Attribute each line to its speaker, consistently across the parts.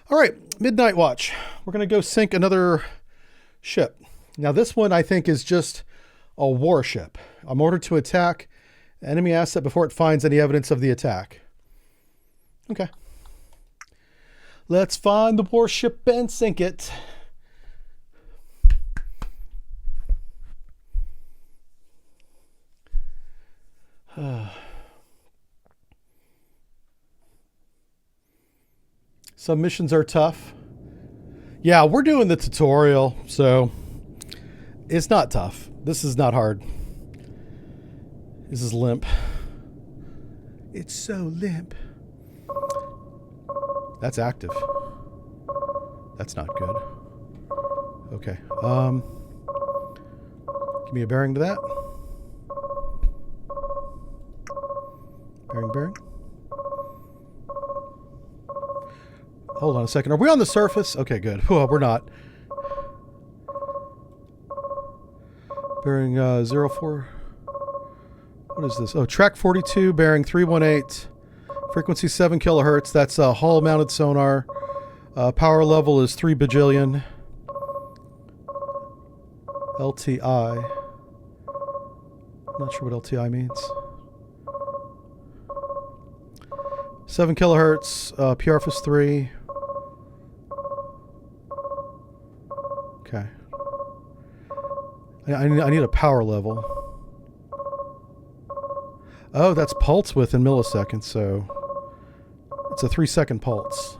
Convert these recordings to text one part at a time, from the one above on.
Speaker 1: All right, midnight watch. We're going to go sink another ship. Now this one I think is just a warship. I'm ordered to attack enemy asset before it finds any evidence of the attack. Okay. Let's find the warship and sink it. Some missions are tough. Yeah, we're doing the tutorial, so it's not tough. This is not hard. This is limp. It's so limp. That's active. That's not good. Okay. Give me a bearing to that. Bearing. Hold on a second. Are we on the surface? Okay, good. Well, we're not. Bearing 04. What is this? Oh, track 42, bearing 318. Frequency 7 kilohertz. That's a hull-mounted sonar. Power level is 3 bajillion. LTI. I'm not sure what LTI means. 7 kilohertz. PRFS 3. Okay. I need a power level. Oh, that's pulse width in milliseconds, so it's a 3-second pulse.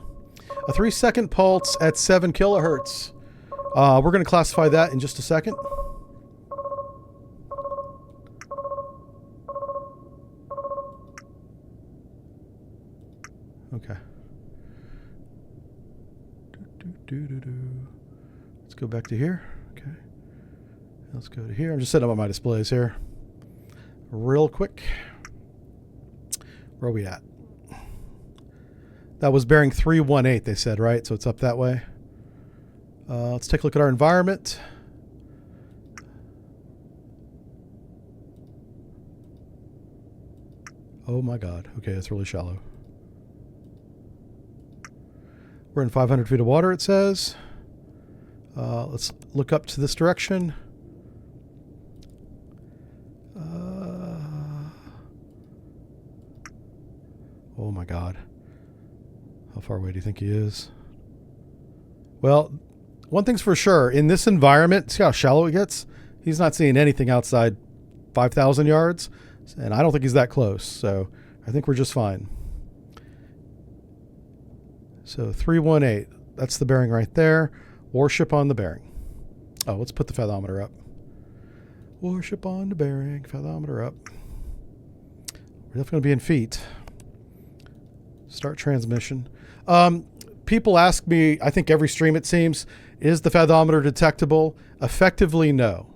Speaker 1: A 3-second pulse at 7 kilohertz. We're going to classify that in just a second. Okay. Let's go back to here. Okay. Let's go to here. I'm just setting up my displays here. Real quick. Where are we at? That was bearing 318, they said, right? So it's up that way. Let's take a look at our environment. Oh my God. Okay, that's really shallow. We're in 500 feet of water, it says. Let's look up to this direction. Oh my God. How far away do you think he is? Well, one thing's for sure. In this environment, see how shallow it gets? He's not seeing anything outside 5,000 yards. And I don't think he's that close. So I think we're just fine. So 318. That's the bearing right there. Warship on the bearing. Oh, let's put the fathometer up. Warship on the bearing. Fathometer up. We're definitely going to be in feet. Start transmission. People ask me, I think every stream it seems, is the fathometer detectable? Effectively, no.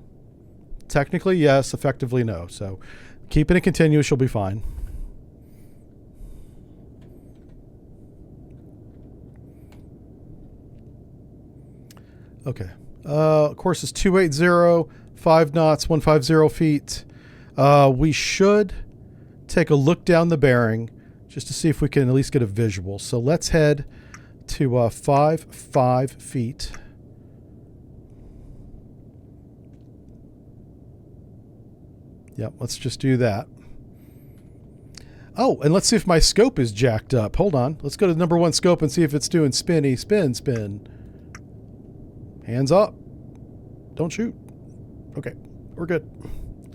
Speaker 1: Technically, yes. Effectively, no. So keeping it continuous, you'll be fine. Okay. Course is 280, 5 knots, 150 feet. We should take a look down the bearing just to see if we can at least get a visual. So let's head to 5 feet. Yep, let's just do that. Oh, and let's see if my scope is jacked up. Hold on. Let's go to the number 1 scope and see if it's doing spinny, spin. Hands up. Don't shoot. Okay, we're good.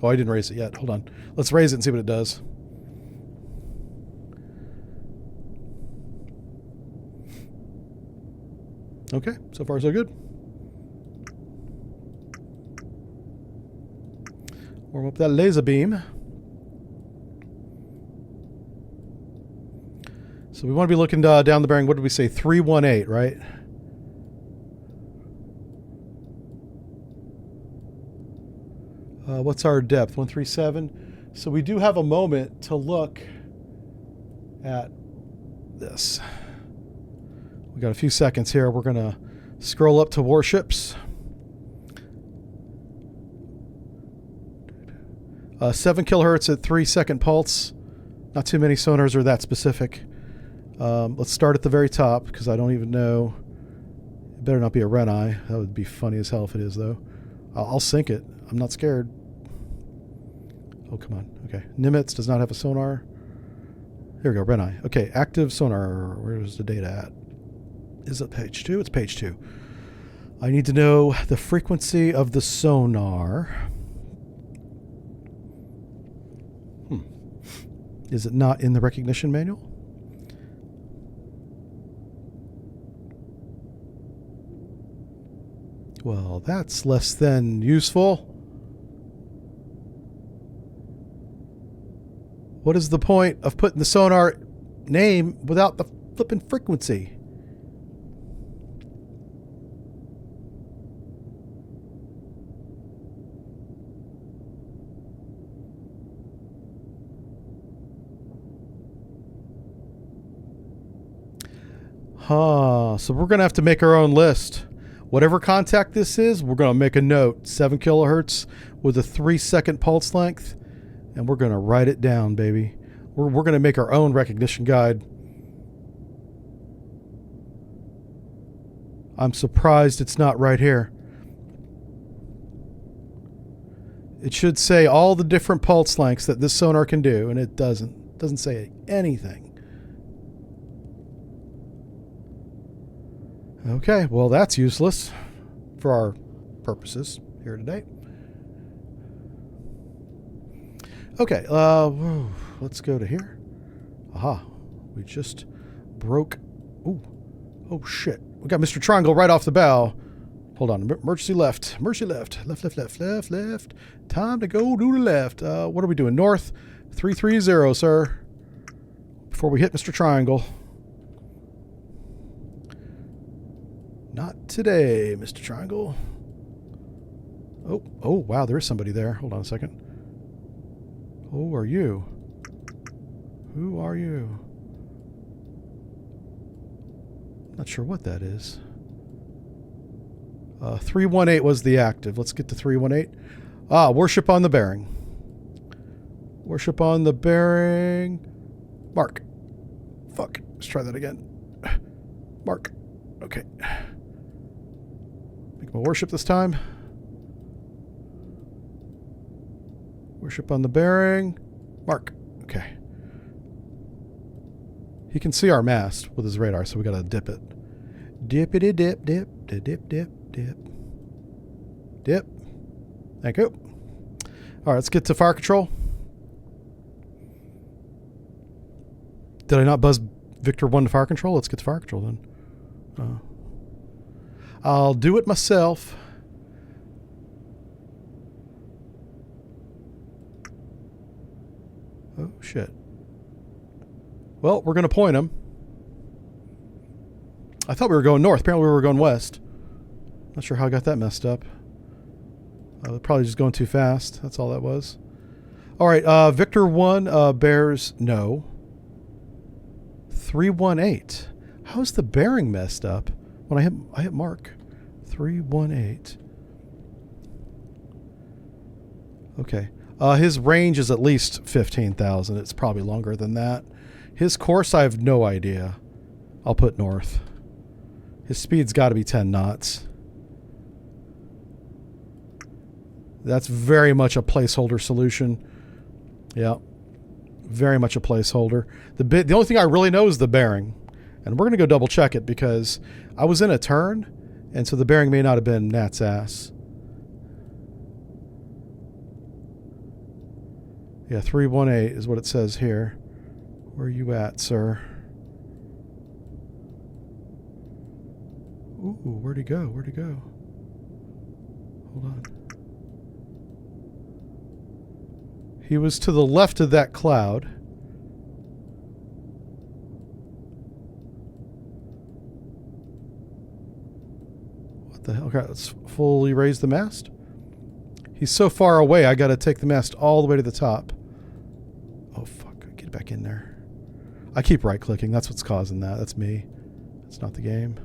Speaker 1: Oh, I didn't raise it yet. Hold on. Let's raise it and see what it does. Okay, so far so good. Warm up that laser beam. So we want to be looking down the bearing. What did we say? 318, right? What's our depth? 137. So we do have a moment to look at this. We got a few seconds here. We're going to scroll up to warships. 7 kilohertz at 3-second pulse. Not too many sonars are that specific. Let's start at the very top because I don't even know. It better not be a red eye. That would be funny as hell if it is, though. I'll sink it. I'm not scared. Oh, come on. Okay. Nimitz does not have a sonar. Here we go. Red eye. Okay. Active sonar. Where's the data at? Is it page 2? It's page 2. I need to know the frequency of the sonar. Is it not in the recognition manual? Well, that's less than useful. What is the point of putting the sonar name without the flipping frequency? So we're going to have to make our own list. Whatever contact this is, we're going to make a note. 7 kilohertz with a 3-second pulse length. And we're going to write it down, baby. We're going to make our own recognition guide. I'm surprised it's not right here. It should say all the different pulse lengths that this sonar can do, and it doesn't. It doesn't say anything. Okay, well, that's useless for our purposes here today. Okay, let's go to here. Aha, we just broke. Ooh, oh shit. We got Mr. Triangle right off the bow. Hold on, emergency left. Emergency left. Left. Time to go to the left. What are we doing? North 330, sir. Before we hit Mr. Triangle. Not today, Mr. Triangle. Oh, wow, there is somebody there. Hold on a second. Who are you? Who are you? Not sure what that is. 318 was the active. Let's get to 318. Warship on the bearing. Warship on the bearing. Mark. Fuck. Let's try that again. Mark. Okay. Make my warship this time. Warship on the bearing. Mark. Okay. He can see our mast with his radar, so we gotta dip it. Dippity dip, dip, dip, dip, dip, dip. Dip. Thank you. All right, let's get to fire control. Did I not buzz Victor 1 to fire control? Let's get to fire control then. I'll do it myself. Oh, shit. Well, we're going to point him. I thought we were going north. Apparently we were going west. Not sure how I got that messed up. Probably just going too fast. That's all that was. All right, Victor 1 bears no. 318. How's the bearing messed up? When I hit mark. 318. Okay. His range is at least 15,000. It's probably longer than that. His course, I have no idea. I'll put north. His speed's got to be 10 knots. That's very much a placeholder solution. Yeah. Very much a placeholder. The only thing I really know is the bearing. And we're going to go double check it because I was in a turn, and so the bearing may not have been Nat's ass. Yeah, 318 is what it says here. Where are you at, sir? Ooh, where'd he go? Where'd he go? Hold on. He was to the left of that cloud. What the hell? Okay, let's fully raise the mast. He's so far away, I got to take the mast all the way to the top. Oh, fuck. Get back in there. I keep right-clicking. That's what's causing that. That's me. That's not the game.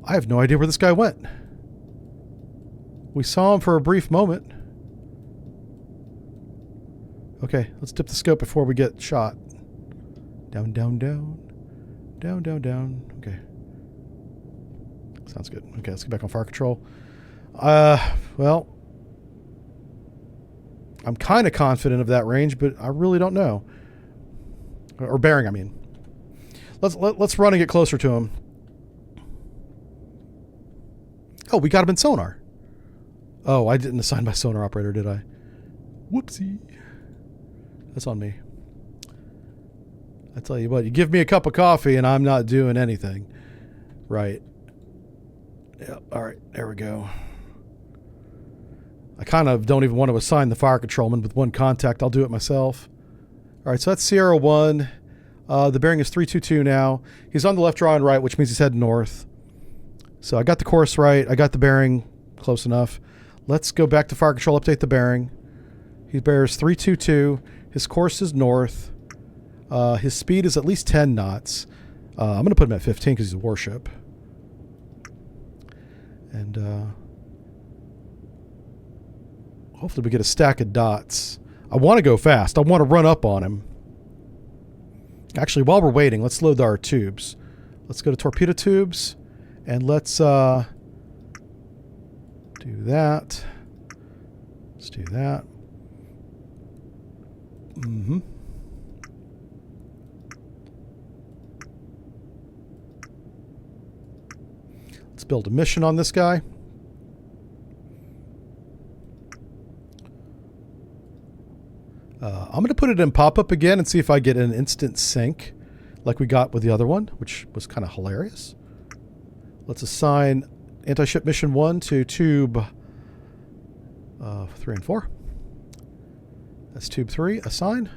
Speaker 1: I have no idea where this guy went. We saw him for a brief moment. Okay, let's dip the scope before we get shot. Down, down, down. Down, down, down. Okay. Sounds good. Okay, let's get back on fire control. Well, I'm kind of confident of that range, but I really don't know. Or bearing, I mean. Let's run and get closer to him. Oh, we got him in sonar. Oh, I didn't assign my sonar operator, did I? Whoopsie. That's on me. I tell you what, you give me a cup of coffee and I'm not doing anything. Right. Yeah, all right, there we go. I kind of don't even want to assign the fire controlman with one contact. I'll do it myself. All right, so that's Sierra 1. The bearing is 322 now. He's on the left drawing right, which means he's heading north. So I got the course right. I got the bearing close enough. Let's go back to fire control, update the bearing. He bears 322. His course is north. His speed is at least 10 knots. I'm going to put him at 15 because he's a warship. And hopefully we get a stack of dots. I want to go fast. I want to run up on him. Actually, while we're waiting, let's load our tubes. Let's go to torpedo tubes. And let's do that. Let's do that. Mm-hmm. Let's build a mission on this guy. I'm going to put it in pop-up again and see if I get an instant sync like we got with the other one, which was kind of hilarious. Let's assign anti-ship mission 1 to tube 3 and 4. That's tube 3, assign.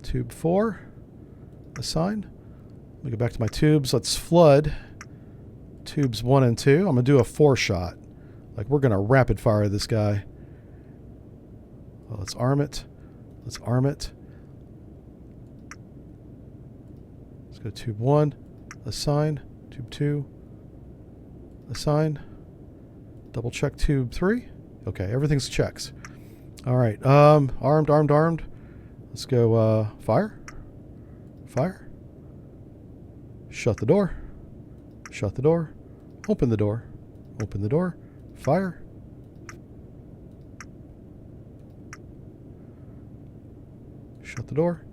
Speaker 1: Tube 4, assign. Let me go back to my tubes. Let's flood tubes 1 and 2. I'm going to do a 4-shot. Like, we're going to rapid fire this guy. Well, let's arm it. Let's arm it. Let's go tube 1, assign. Tube 2, assign. Double check tube 3. Okay, everything's checks. All right, armed. Let's go fire. Fire. Shut the door. Shut the door. Open the door. Open the door. Fire. Shut the door.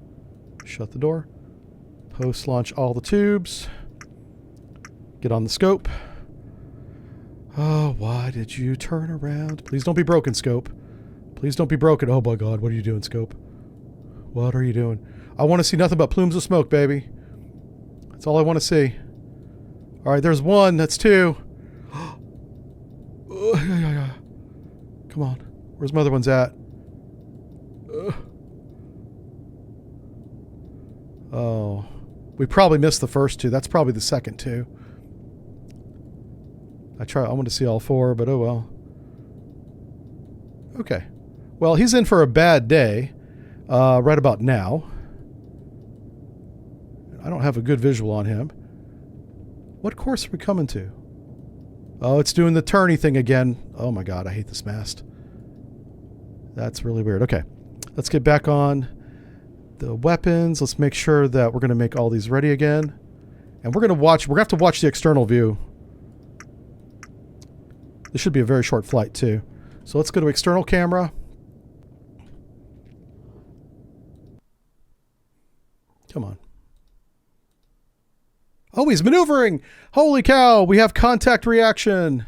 Speaker 1: Shut the door. Post-launch all the tubes. Get on the scope. Oh, why did you turn around? Please don't be broken, scope. Please don't be broken. Oh my God, what are you doing, scope? What are you doing? I want to see nothing but plumes of smoke, baby. That's all I want to see. All right, there's 1. That's 2. Come on. Where's my other ones at? Oh, we probably missed the first 2. That's probably the second 2. I want to see all 4, but oh well. Okay. Well, he's in for a bad day right about now. I don't have a good visual on him. What course are we coming to? Oh, it's doing the turny thing again. Oh my God, I hate this mast. That's really weird. Okay, let's get back on the weapons. Let's make sure that we're going to make all these ready again. And we're going to have to watch the external view. This should be a very short flight too. So let's go to external camera. Come on. Oh, he's maneuvering. Holy cow. We have contact reaction.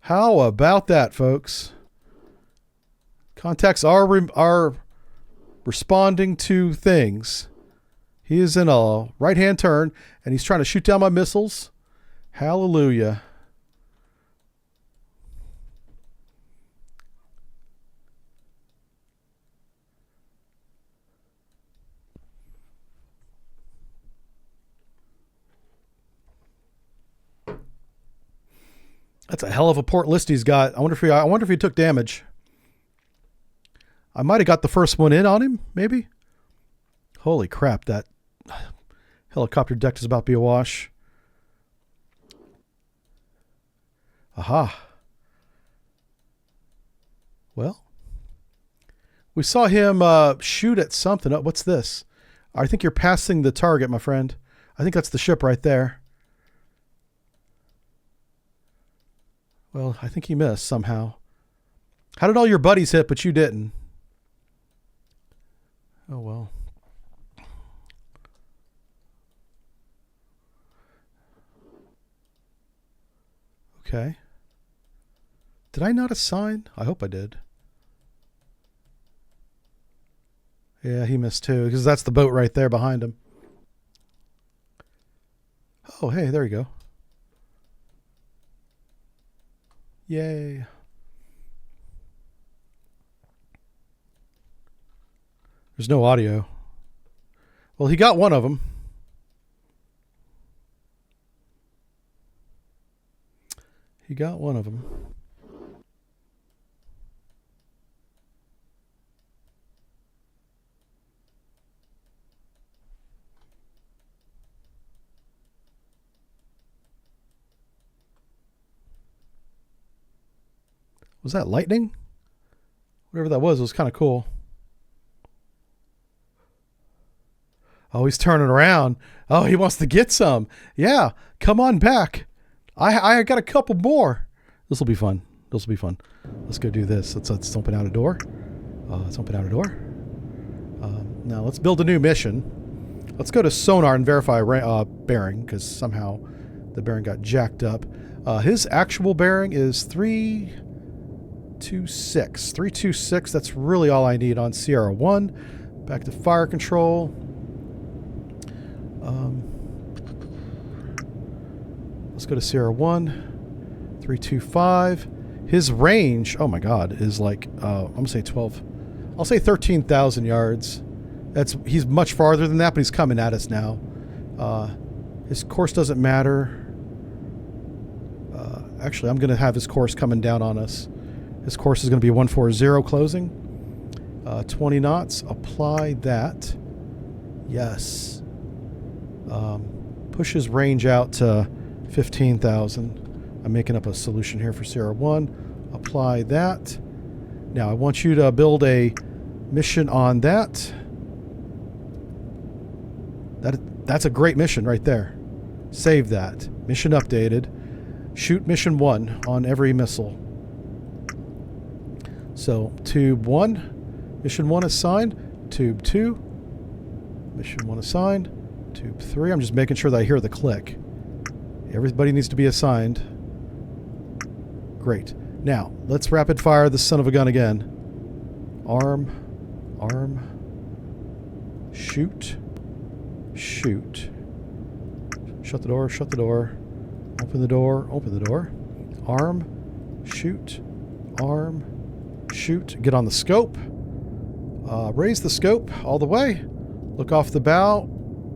Speaker 1: How about that, folks? Contacts are responding to things. He is in a right-hand turn, and he's trying to shoot down my missiles. Hallelujah. That's a hell of a port list he's got. I wonder if he took damage. I might have got the first one in on him, maybe. Holy crap, that helicopter deck is about to be awash. Aha. Well, We saw him shoot at something. Oh, what's this? I think you're passing the target, my friend. I think that's the ship right there. Well, I think he missed somehow. How did all your buddies hit, but you didn't? Oh, well. Okay. Did I not assign? I hope I did. Yeah, he missed too, because that's the boat right there behind him. Oh, hey, there you go. Yay. There's no audio. Well, he got one of them. He got one of them. Was that lightning? Whatever that was, it was kind of cool. Oh, he's turning around. Oh, he wants to get some. Yeah, come on back. I got a couple more. This will be fun. This will be fun. Let's go do this. Let's open out a door. Let's open out a door. Now let's build a new mission. Let's go to sonar and verify bearing, because somehow the bearing got jacked up. His actual bearing is 326. 326. That's really all I need on Sierra 1. Back to fire control. Let's go to Sierra 1. 325. His range, oh my God, is like, I'm going to say 12. I'll say 13,000 yards. He's much farther than that, but he's coming at us now. His course doesn't matter. Actually, I'm going to have his course coming down on us. His course is going to be 140 closing. 20 knots. Apply that. Yes. Push his range out to 15,000. I'm making up a solution here for Sierra 1. Apply that. Now I want you to build a mission on that. That's a great mission right there. Save that. Mission updated. Shoot mission 1 on every missile. So tube 1. Mission 1 assigned. Tube 2. Mission 1 assigned. Tube 3. I'm just making sure that I hear the click. Everybody needs to be assigned. Great. Now, let's rapid fire the son of a gun again. Arm. Arm. Shoot. Shoot. Shut the door. Shut the door. Open the door. Open the door. Arm. Shoot. Arm. Shoot. Get on the scope. Raise the scope all the way. Look off the bow.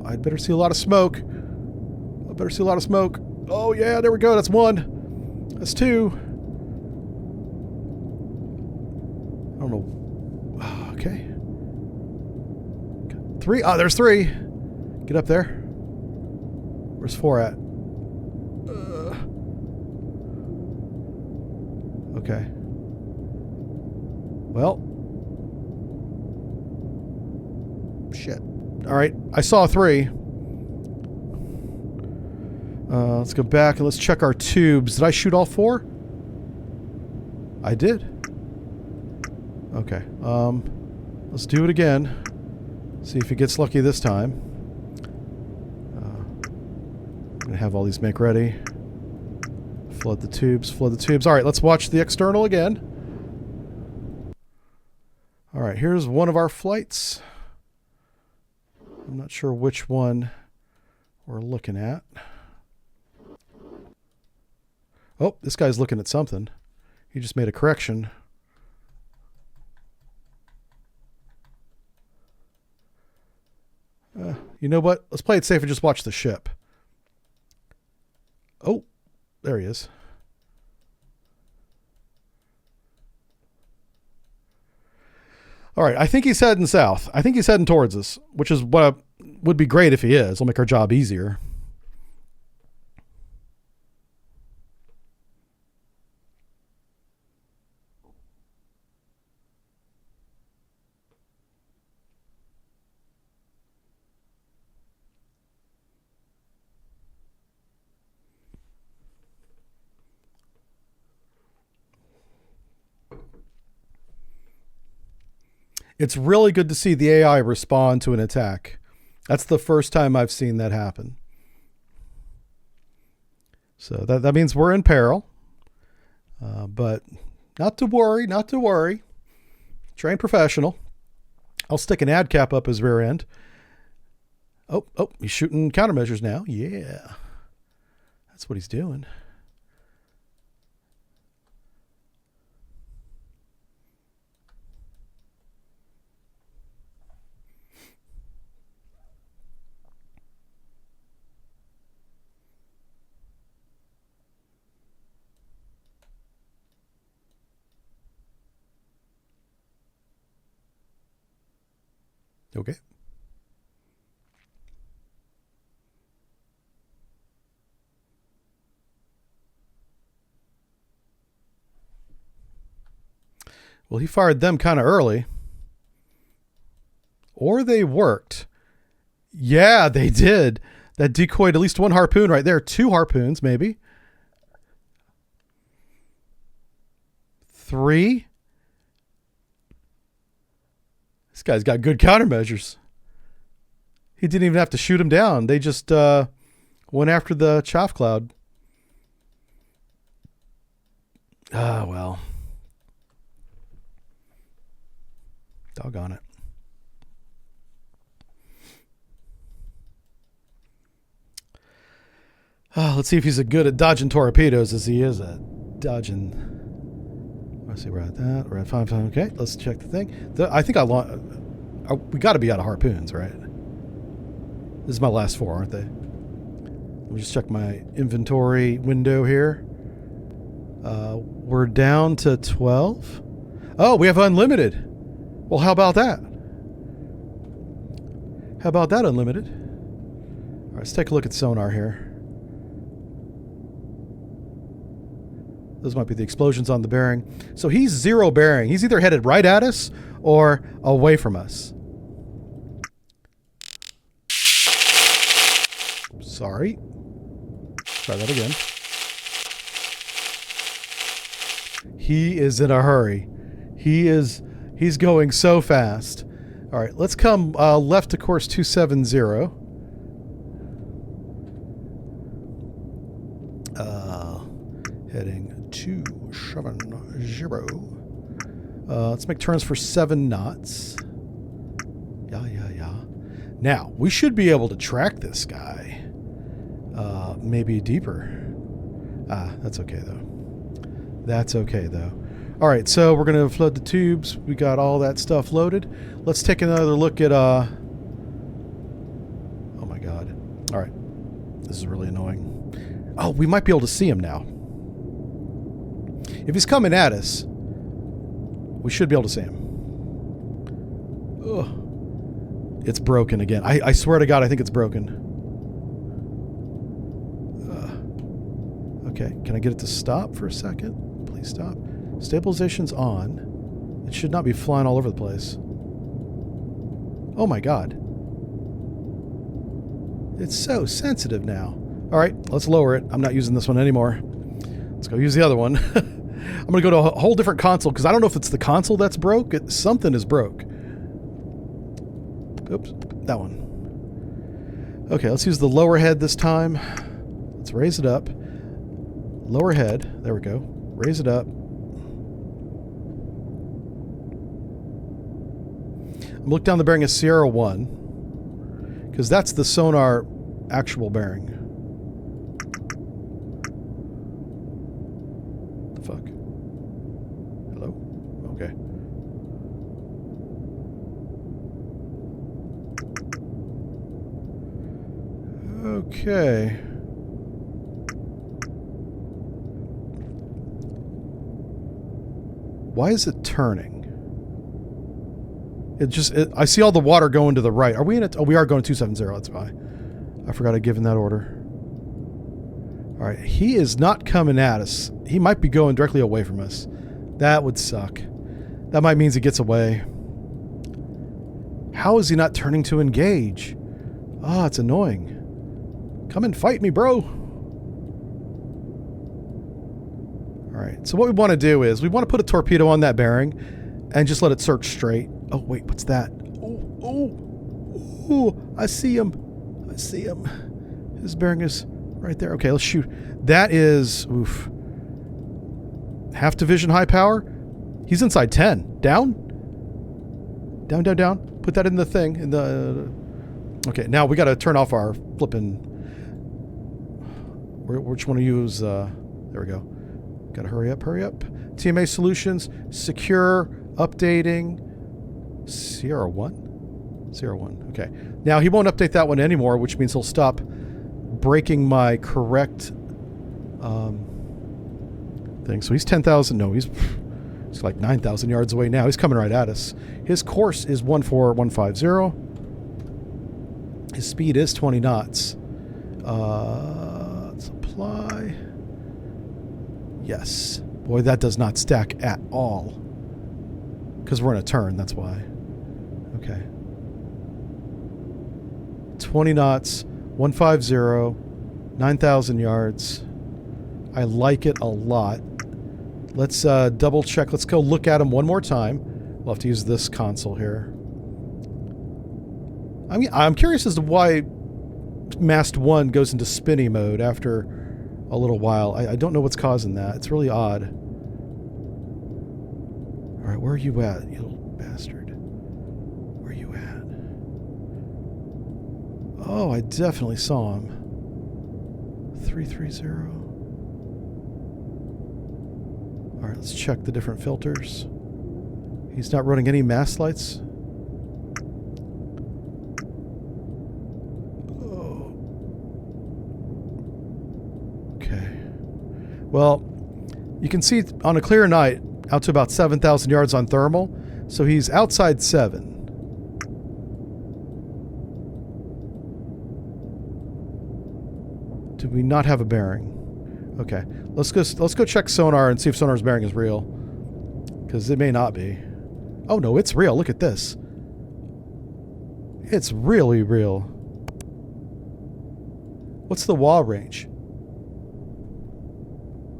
Speaker 1: I'd better see a lot of smoke. I better see a lot of smoke. Oh, yeah, there we go. That's 1. That's 2. I don't know. Okay. 3. Oh, there's 3. Get up there. Where's 4 at? Okay. Well. Shit. All right. I saw 3. Let's go back and let's check our tubes. Did I shoot all 4? I did. Okay. Let's do it again. See if he gets lucky this time. I'm going to have all these make ready. Flood the tubes. Flood the tubes. All right, let's watch the external again. All right, here's one of our flights. I'm not sure which one we're looking at. Oh, this guy's looking at something. He just made a correction. You know what? Let's play it safe and just watch the ship. Oh, there he is. All right, I think he's heading south. I think he's heading towards us, which is what would be great if he is. It'll make our job easier. It's really good to see the AI respond to an attack. That's the first time I've seen that happen. So that means we're in peril. But not to worry, not to worry. Trained professional. I'll stick an ADCAP up his rear end. Oh, he's shooting countermeasures now. Yeah. That's what he's doing. Okay. Well, he fired them kind of early. Or they worked. Yeah, they did. That decoyed at least one harpoon right there. 2 harpoons, maybe. 3. This guy's got good countermeasures. He didn't even have to shoot him down. They just went after the chaff cloud. Ah, well. Doggone it. Let's see if he's as good at dodging torpedoes as he is at dodging. Let's see, we're at that. We're at 5. Okay, let's check the thing. I think we got to be out of harpoons, right? This is my last 4, aren't they? Let me just check my inventory window here. We're down to 12. Oh, we have unlimited. Well, how about that? How about that, unlimited? All right, let's take a look at sonar here. Those might be the explosions on the bearing. So he's 0 bearing. He's either headed right at us or away from us. Sorry. Try that again. He is in a hurry. He's going so fast. All right, let's come left to course 270. Heading 270. Let's make turns for 7 knots. Yeah. Now, we should be able to track this guy. Maybe deeper. That's okay, though. All right, so we're going to flood the tubes. We got all that stuff loaded. Let's take another look at... Oh, my God. All right. This is really annoying. Oh, we might be able to see him now. If he's coming at us, we should be able to see him. Ugh. It's broken again. I swear to God, I think it's broken. Okay, can I get it to stop for a second? Please stop. Stabilization's on. It should not be flying all over the place. Oh my God. It's so sensitive now. All right, let's lower it. I'm not using this one anymore. Let's go use the other one. I'm going to go to a whole different console because I don't know if it's the console that's broke. Something is broke. Oops, that one. Okay, let's use the lower head this time. Let's raise it up. Lower head. There we go. Raise it up. I'm looking down the bearing of Sierra 1 because that's the sonar actual bearing. The fuck? Hello? Okay. Okay. Why is it turning? I see all the water going to the right. Are we in it? Oh, we are going 270. That's why. I forgot I'd given that order. All right. He is not coming at us. He might be going directly away from us. That would suck. That might mean he gets away. How is he not turning to engage? Ah, it's annoying. Come and fight me, bro. All right. So what we want to do is we want to put a torpedo on that bearing and just let it search straight. Oh, wait, what's that? Oh, I see him. I see him. His bearing is right there. Okay, let's shoot. That is, oof. Half division high power. He's inside 10. Down. Down, down, down. Put that in the thing. In the. Okay, now we got to turn off our flipping. Which one to use? There we go. Got to hurry up, hurry up. TMA solutions, secure, updating. Sierra 1? Sierra 1. Okay. Now he won't update that one anymore, which means he'll stop breaking my correct thing. So he's 10,000. No, he's like 9,000 yards away now. He's coming right at us. His course is 14150. His speed is 20 knots. Let's apply. Yes. Boy, that does not stack at all. Because we're in a turn, that's why. Okay. 20 knots, 150, 9,000 yards. I like it a lot. Let's double check. Let's go look at him one more time. We'll have to use this console here. I mean, I'm curious as to why Mast 1 goes into spinny mode after a little while. I don't know what's causing that. It's really odd. All right, where are you at, you little bastard? Where are you at? Oh, I definitely saw him. 330. All right, let's check the different filters. He's not running any mast lights. Oh. Okay. Well, you can see on a clear night out to about 7,000 yards on thermal, so he's outside 7. Do we not have a bearing? Okay, let's go check sonar and see if sonar's bearing is real, because it may not be. Oh no, it's real. Look at this. It's really real. What's the WA range?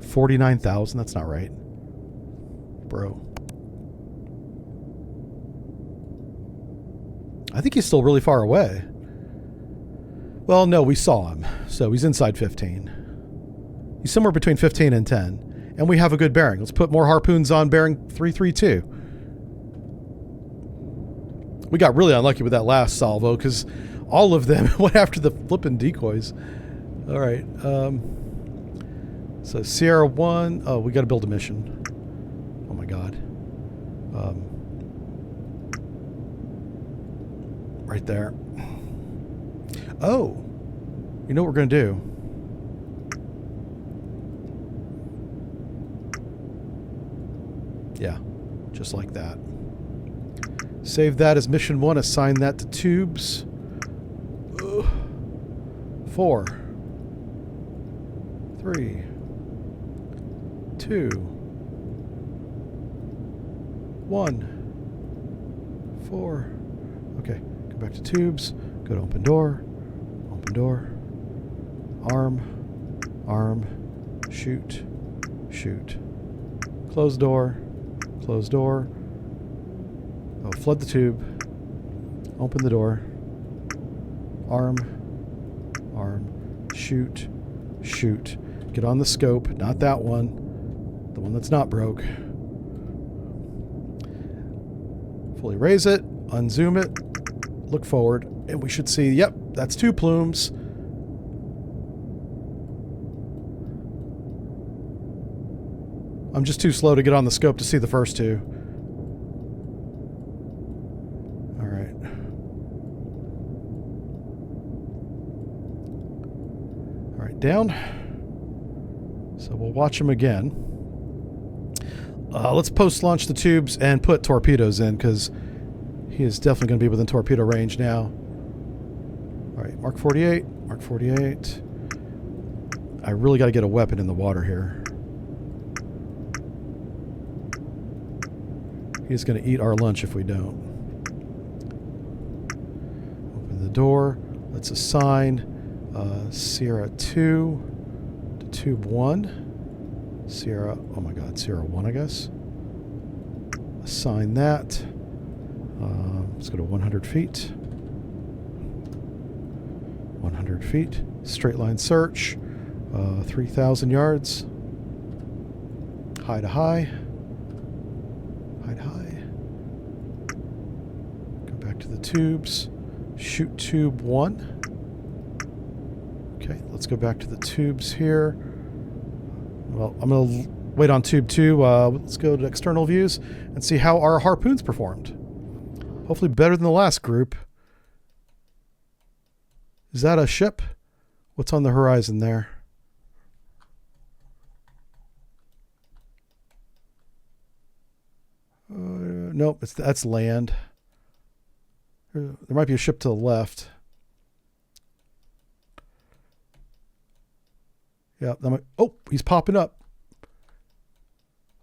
Speaker 1: 49,000. That's not right, bro. I think he's still really far away. Well, no, we saw him, so he's inside 15. He's somewhere between 15 and 10. And we have a good bearing. Let's put more harpoons on bearing 332. We got really unlucky with that last salvo because all of them went after the flipping decoys. All right. So Sierra 1. Oh, we got to build a mission. Oh, my God. Right there. Oh. You know what we're going to do? Yeah, just like that. Save that as mission 1. Assign that to tubes. 4, 3, 2, 1, 4. Okay, go back to tubes. Go to open door. Open door. Arm. Arm. Shoot. Shoot. Close door. Close door. Oh, flood the tube. Open the door. Arm. Arm. Shoot. Shoot. Get on the scope. Not that one. The one that's not broke. Fully raise it. Unzoom it. Look forward. And we should see, yep, that's 2 plumes. I'm just too slow to get on the scope to see the first 2. All right. All right, down. So we'll watch them again. Let's post-launch the tubes and put torpedoes in because he is definitely going to be within torpedo range now. All right, Mark 48, Mark 48. I really got to get a weapon in the water here. He's going to eat our lunch if we don't. Open the door. Let's assign Sierra 2 to Tube 1. Sierra, oh my God, Sierra 1, I guess. Assign that. Let's go to 100 feet. 100 feet. Straight line search. 3,000 yards. High to high. High to high. Go back to the tubes. Shoot tube 1. Okay, let's go back to the tubes here. Well, I'm going to wait on tube 2. Let's go to external views and see how our harpoons performed. Hopefully better than the last group. Is that a ship? What's on the horizon there? Nope, that's land. There might be a ship to the left. Yeah. Oh, he's popping up.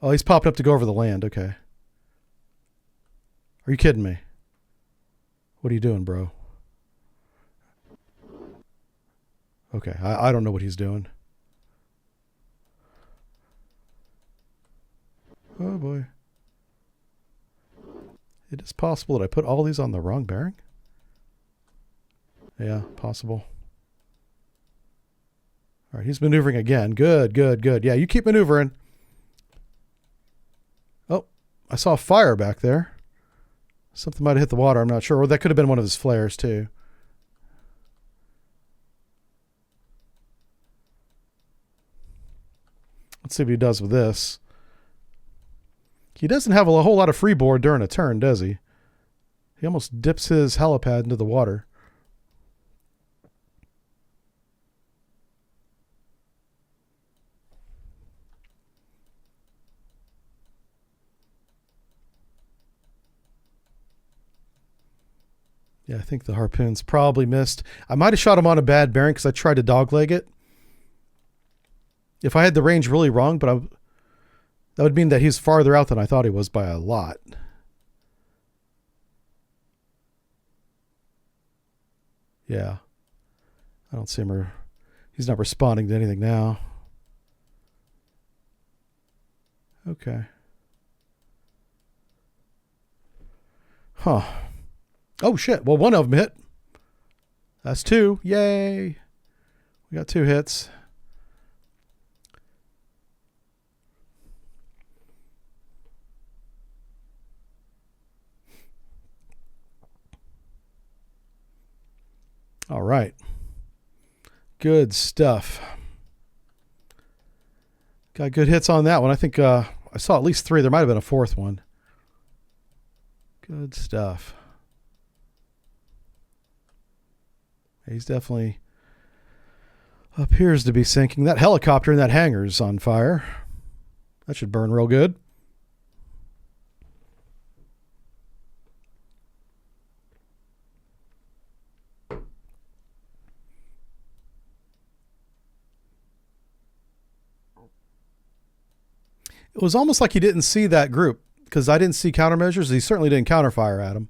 Speaker 1: Oh, he's popping up to go over the land. Okay. Are you kidding me? What are you doing, bro? Okay, I don't know what he's doing. Oh boy. It is possible that I put all these on the wrong bearing. Yeah, possible. All right, he's maneuvering again. Good, good, good. Yeah, you keep maneuvering. Oh, I saw a fire back there. Something might have hit the water. I'm not sure. Or that could have been one of his flares too. Let's see what he does with this. He doesn't have a whole lot of freeboard during a turn, does he? He almost dips his helipad into the water. Yeah, I think the harpoons probably missed. I might have shot him on a bad bearing because I tried to dogleg it. If I had the range really wrong, but that would mean that he's farther out than I thought he was by a lot. Yeah. I don't see him. He's not responding to anything now. Okay. Huh. Oh, shit. Well, one of them hit. That's 2. Yay. We got 2 hits. All right. Good stuff. Got good hits on that one. I think I saw at least 3. There might have been a 4th one. Good stuff. He's definitely appears to be sinking. That helicopter in that hangar is on fire. That should burn real good. It was almost like he didn't see that group because I didn't see countermeasures. He certainly didn't counterfire at him.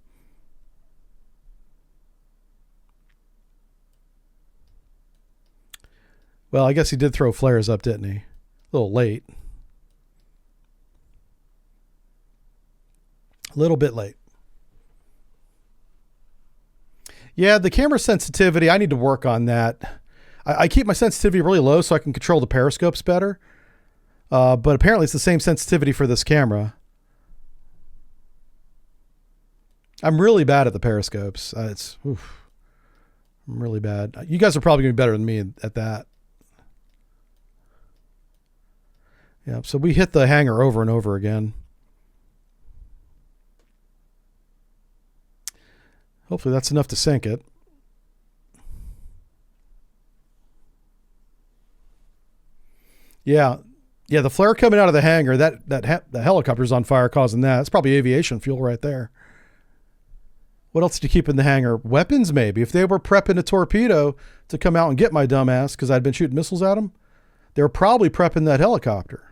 Speaker 1: Well, I guess he did throw flares up, didn't he? A little late. A little bit late. Yeah, the camera sensitivity, I need to work on that. I keep my sensitivity really low so I can control the periscopes better. But apparently it's the same sensitivity for this camera. I'm really bad at the periscopes. I'm really bad. You guys are probably going to be better than me at that. Yeah, so we hit the hangar over and over again. Hopefully that's enough to sink it. Yeah. Yeah, the flare coming out of the hangar, the helicopter's on fire causing that. That's probably aviation fuel right there. What else did you keep in the hangar? Weapons, maybe. If they were prepping a torpedo to come out and get my dumbass because I'd been shooting missiles at them, they were probably prepping that helicopter.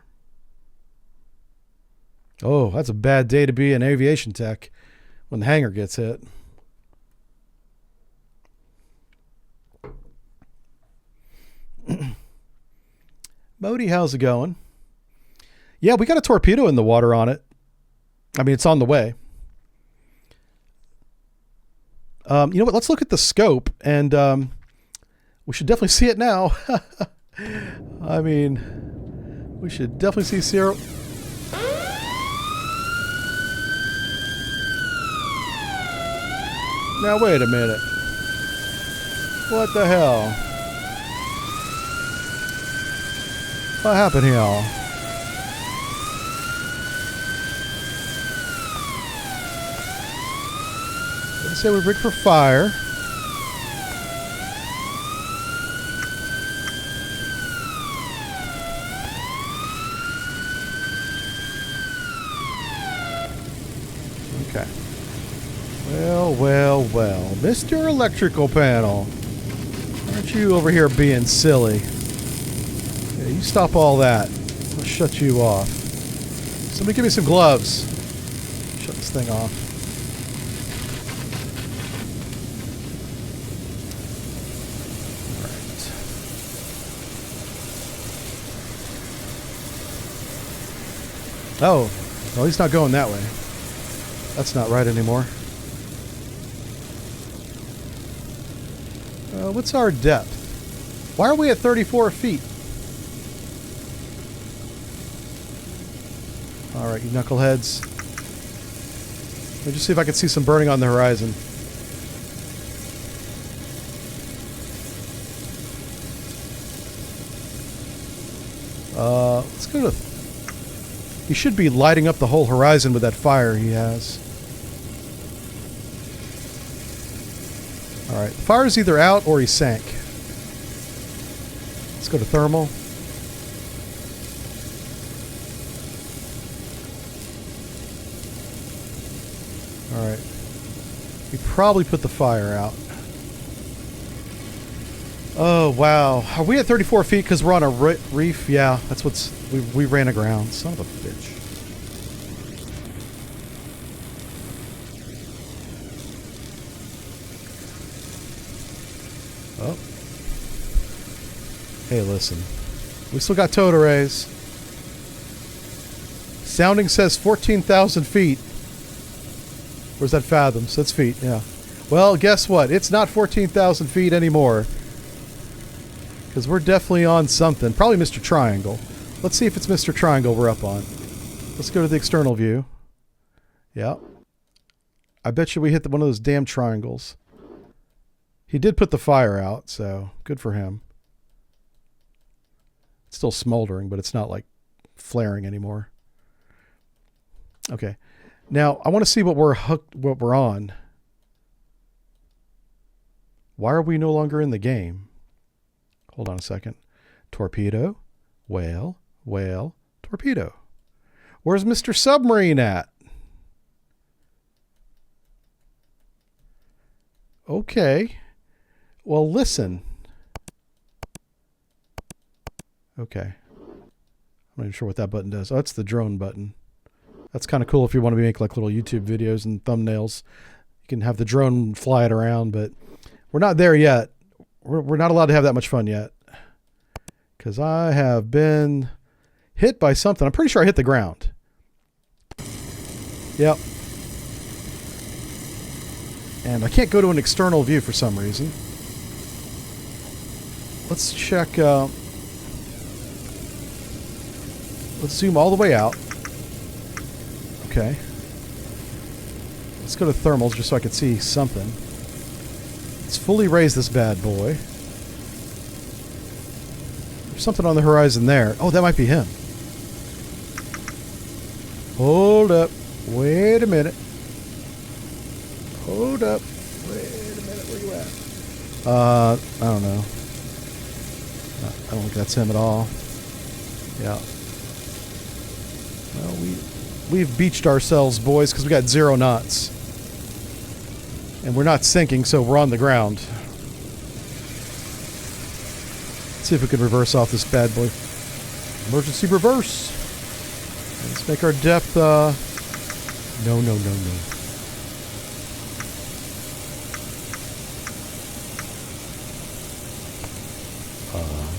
Speaker 1: Oh, that's a bad day to be an aviation tech when the hangar gets hit. Modi, how's it going? Yeah, we got a torpedo in the water on it. I mean, it's on the way. You know what? Let's look at the scope, and we should definitely see it now. I mean, we should definitely see zero. Now, wait a minute. What the hell? What happened here? Let's say we rig for fire. Okay. Well, well, well. Mr. Electrical Panel. Aren't you over here being silly? Yeah, you stop all that. I'll shut you off. Somebody give me some gloves. Shut this thing off. Oh, well, he's not going that way. That's not right anymore. What's our depth? Why are we at 34 feet? Alright, you knuckleheads. Let me just see if I can see some burning on the horizon. Let's go to... He should be lighting up the whole horizon with that fire he has. Alright, the fire's either out or he sank. Let's go to thermal. Alright. He probably put the fire out. Oh, wow. Are we at 34 feet because we're on a reef? Yeah, that's what's... We ran aground. Son of a bitch. Oh. Hey, listen. We still got towed arrays. Sounding says 14,000 feet. Where's that fathoms? That's feet, yeah. Well, guess what? It's not 14,000 feet anymore. Because we're definitely on something. Probably Mr. Triangle. Let's see if it's Mr. Triangle we're up on. Let's go to the external view. Yeah. I bet you we hit one of those damn triangles. He did put the fire out, so good for him. It's still smoldering, but it's not like flaring anymore. Okay. Now, I want to see what we're on. Why are we no longer in the game? Hold on a second. Torpedo, whale, whale, torpedo. Where's Mr. Submarine at? Okay. Well, listen. Okay. I'm not even sure what that button does. Oh, that's the drone button. That's kind of cool if you want to make like little YouTube videos and thumbnails. You can have the drone fly it around, but we're not there yet. We're not allowed to have that much fun yet. Because I have been hit by something. I'm pretty sure I hit the ground. Yep. And I can't go to an external view for some reason. Let's check. Let's zoom all the way out. Okay. Let's go to thermals just so I can see something. Let's fully raise this bad boy. There's something on the horizon there. Oh, that might be him. Hold up. Wait a minute. Hold up. Wait a minute. Where you at? I don't know. I don't think that's him at all. Yeah. Well, we've beached ourselves, boys, because we got 0 knots. And we're not sinking, so we're on the ground. Let's see if we can reverse off this bad boy. Emergency reverse. Let's make our depth, no.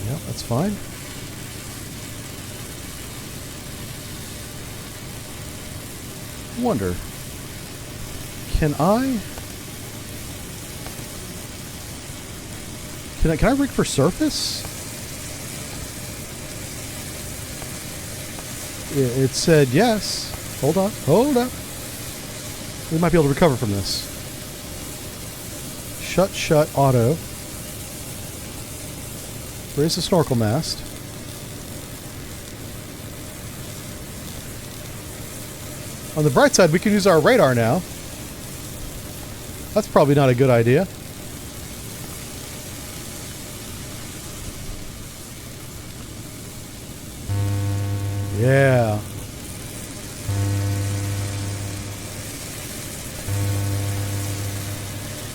Speaker 1: Yeah, that's fine. Wonder, can I? Can I rig for surface? It said yes. Hold on. We might be able to recover from this. Shut, auto. Raise the snorkel mast. On the bright side, we can use our radar now. That's probably not a good idea. Yeah.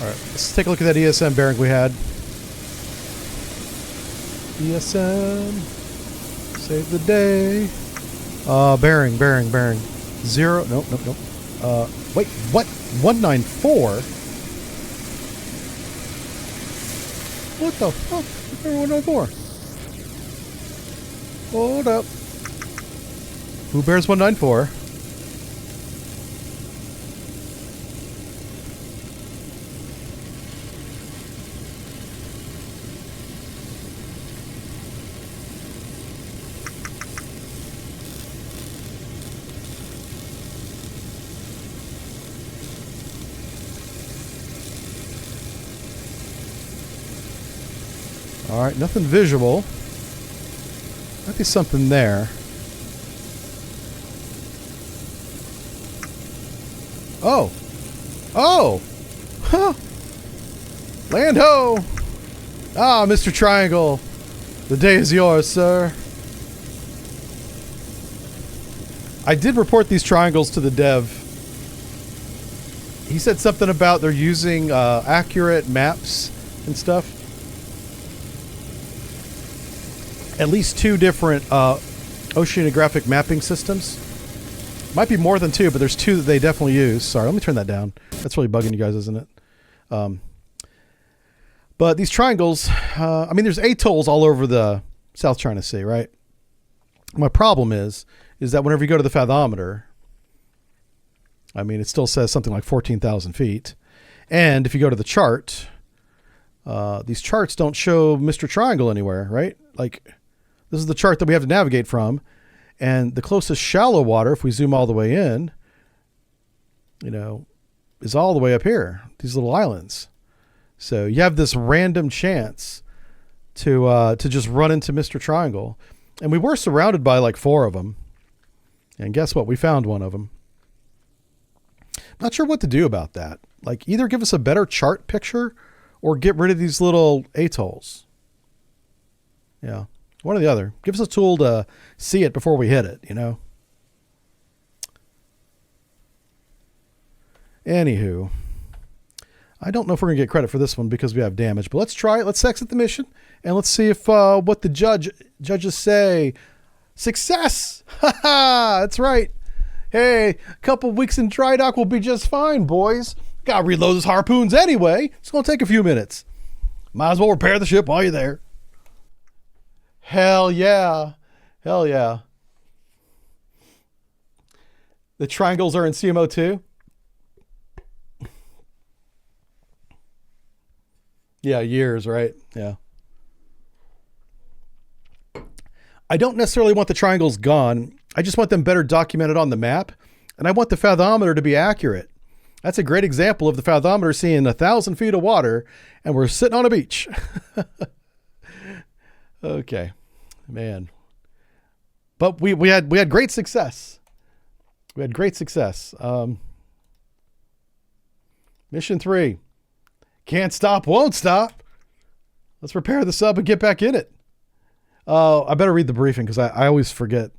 Speaker 1: All right, let's take a look at that ESM bearing we had. ESM, save the day. Bearing. Zero, nope. Wait, what? 194? What the fuck? 194. Hold up. Who bears 194? All right, nothing visual. Might be something there. Oh! Huh! Land ho! Ah, Mr. Triangle. The day is yours, sir. I did report these triangles to the dev. He said something about they're using accurate maps and stuff. At least 2 different oceanographic mapping systems. Might be more than 2, but there's 2 that they definitely use. Sorry, let me turn that down. That's really bugging you guys, isn't it? But these triangles, I mean, there's atolls all over the South China Sea, right? My problem is that whenever you go to the fathometer, I mean, it still says something like 14,000 feet. And if you go to the chart, these charts don't show Mr. Triangle anywhere, right? Like, this is the chart that we have to navigate from. And the closest shallow water, if we zoom all the way in, you know, is all the way up here, these little islands. So you have this random chance to just run into Mr. Triangle. And we were surrounded by like 4 of them. And guess what? We found one of them. Not sure what to do about that. Like, either give us a better chart picture or get rid of these little atolls. Yeah. One or the other. Give us a tool to see it before we hit it, you know? Anywho. I don't know if we're going to get credit for this one because we have damage, but let's try it. Let's exit the mission, and let's see if what the judges say. Success! Ha ha! That's right. Hey, a couple weeks in dry dock will be just fine, boys. Gotta reload those harpoons anyway. It's going to take a few minutes. Might as well repair the ship while you're there. Hell yeah. Hell yeah. The triangles are in CMO2. Yeah, years, right? Yeah. I don't necessarily want the triangles gone. I just want them better documented on the map. And I want the fathometer to be accurate. That's a great example of the fathometer seeing 1,000 feet of water and we're sitting on a beach. Okay, man. But we had great success. We had great success. Mission 3. Can't stop, won't stop. Let's repair the sub and get back in it. I better read the briefing because I always forget.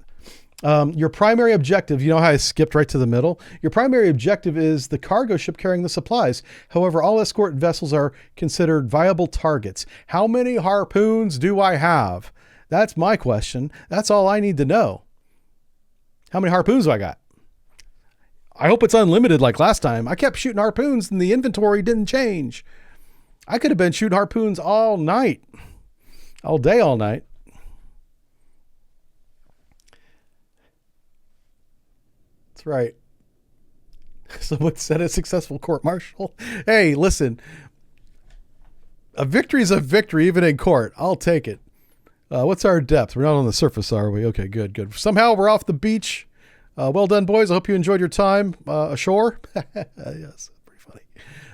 Speaker 1: Your primary objective, you know how I skipped right to the middle? Your primary objective is the cargo ship carrying the supplies. However, all escort vessels are considered viable targets. How many harpoons do I have? That's my question. That's all I need to know. How many harpoons do I got? I hope it's unlimited like last time. I kept shooting harpoons and the inventory didn't change. I could have been shooting harpoons all night. All day, all night. That's right. Someone said a successful court-martial. Hey, listen. A victory is a victory, even in court. I'll take it. What's our depth? We're not on the surface, are we? Okay, good, good. Somehow we're off the beach. Well done, boys. I hope you enjoyed your time ashore. Yes, pretty funny.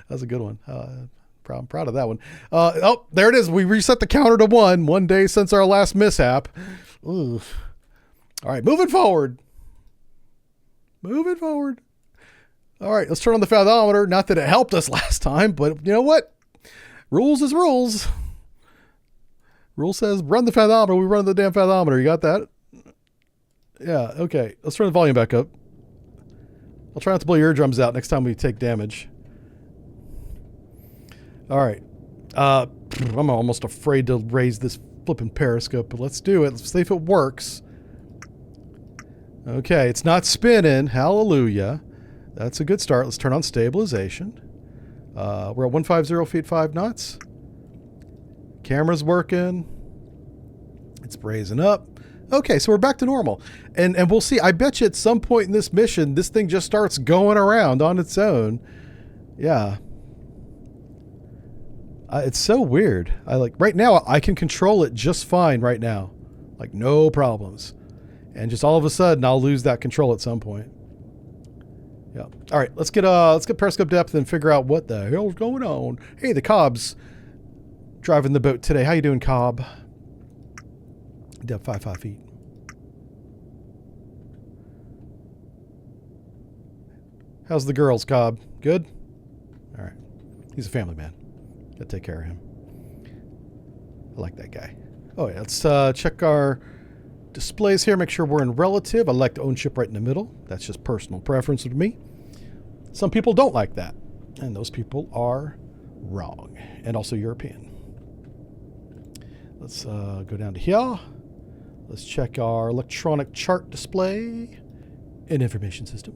Speaker 1: That was a good one. I'm proud of that one. Oh, there it is. We reset the counter to 1. 1 day since our last mishap. Oof. All right, moving forward. Moving forward. All right, let's turn on the fathometer. Not that it helped us last time, but you know what? Rules is rules. Rule says run the fathometer. We run the damn fathometer. You got that? Yeah, okay. Let's turn the volume back up. I'll try not to blow your eardrums out next time we take damage. All right. I'm almost afraid to raise this flipping periscope, but let's do it. Let's see if it works. Okay, it's not spinning. Hallelujah. That's a good start. Let's turn on stabilization. We're at 150 feet 5 knots. Camera's working. It's raising up. Okay, so we're back to normal. And we'll see. I bet you at some point in this mission, this thing just starts going around on its own. Yeah. It's so weird. Right now, I can control it just fine right now. Like, no problems. And just all of a sudden, I'll lose that control at some point. Yeah. All right, let's get periscope depth and figure out what the hell's going on. Hey, the Cobb's driving the boat today. How you doing, Cobb? Depth 5 feet. How's the girls, Cobb? Good? All right. He's a family man. Gotta take care of him. I like that guy. Oh, yeah. Let's check our displays here. Make sure we're in relative. I like to own ship right in the middle. That's just personal preference with me. Some people don't like that. And those people are wrong. And also European. Let's go down to here. Let's check our electronic chart display and information system.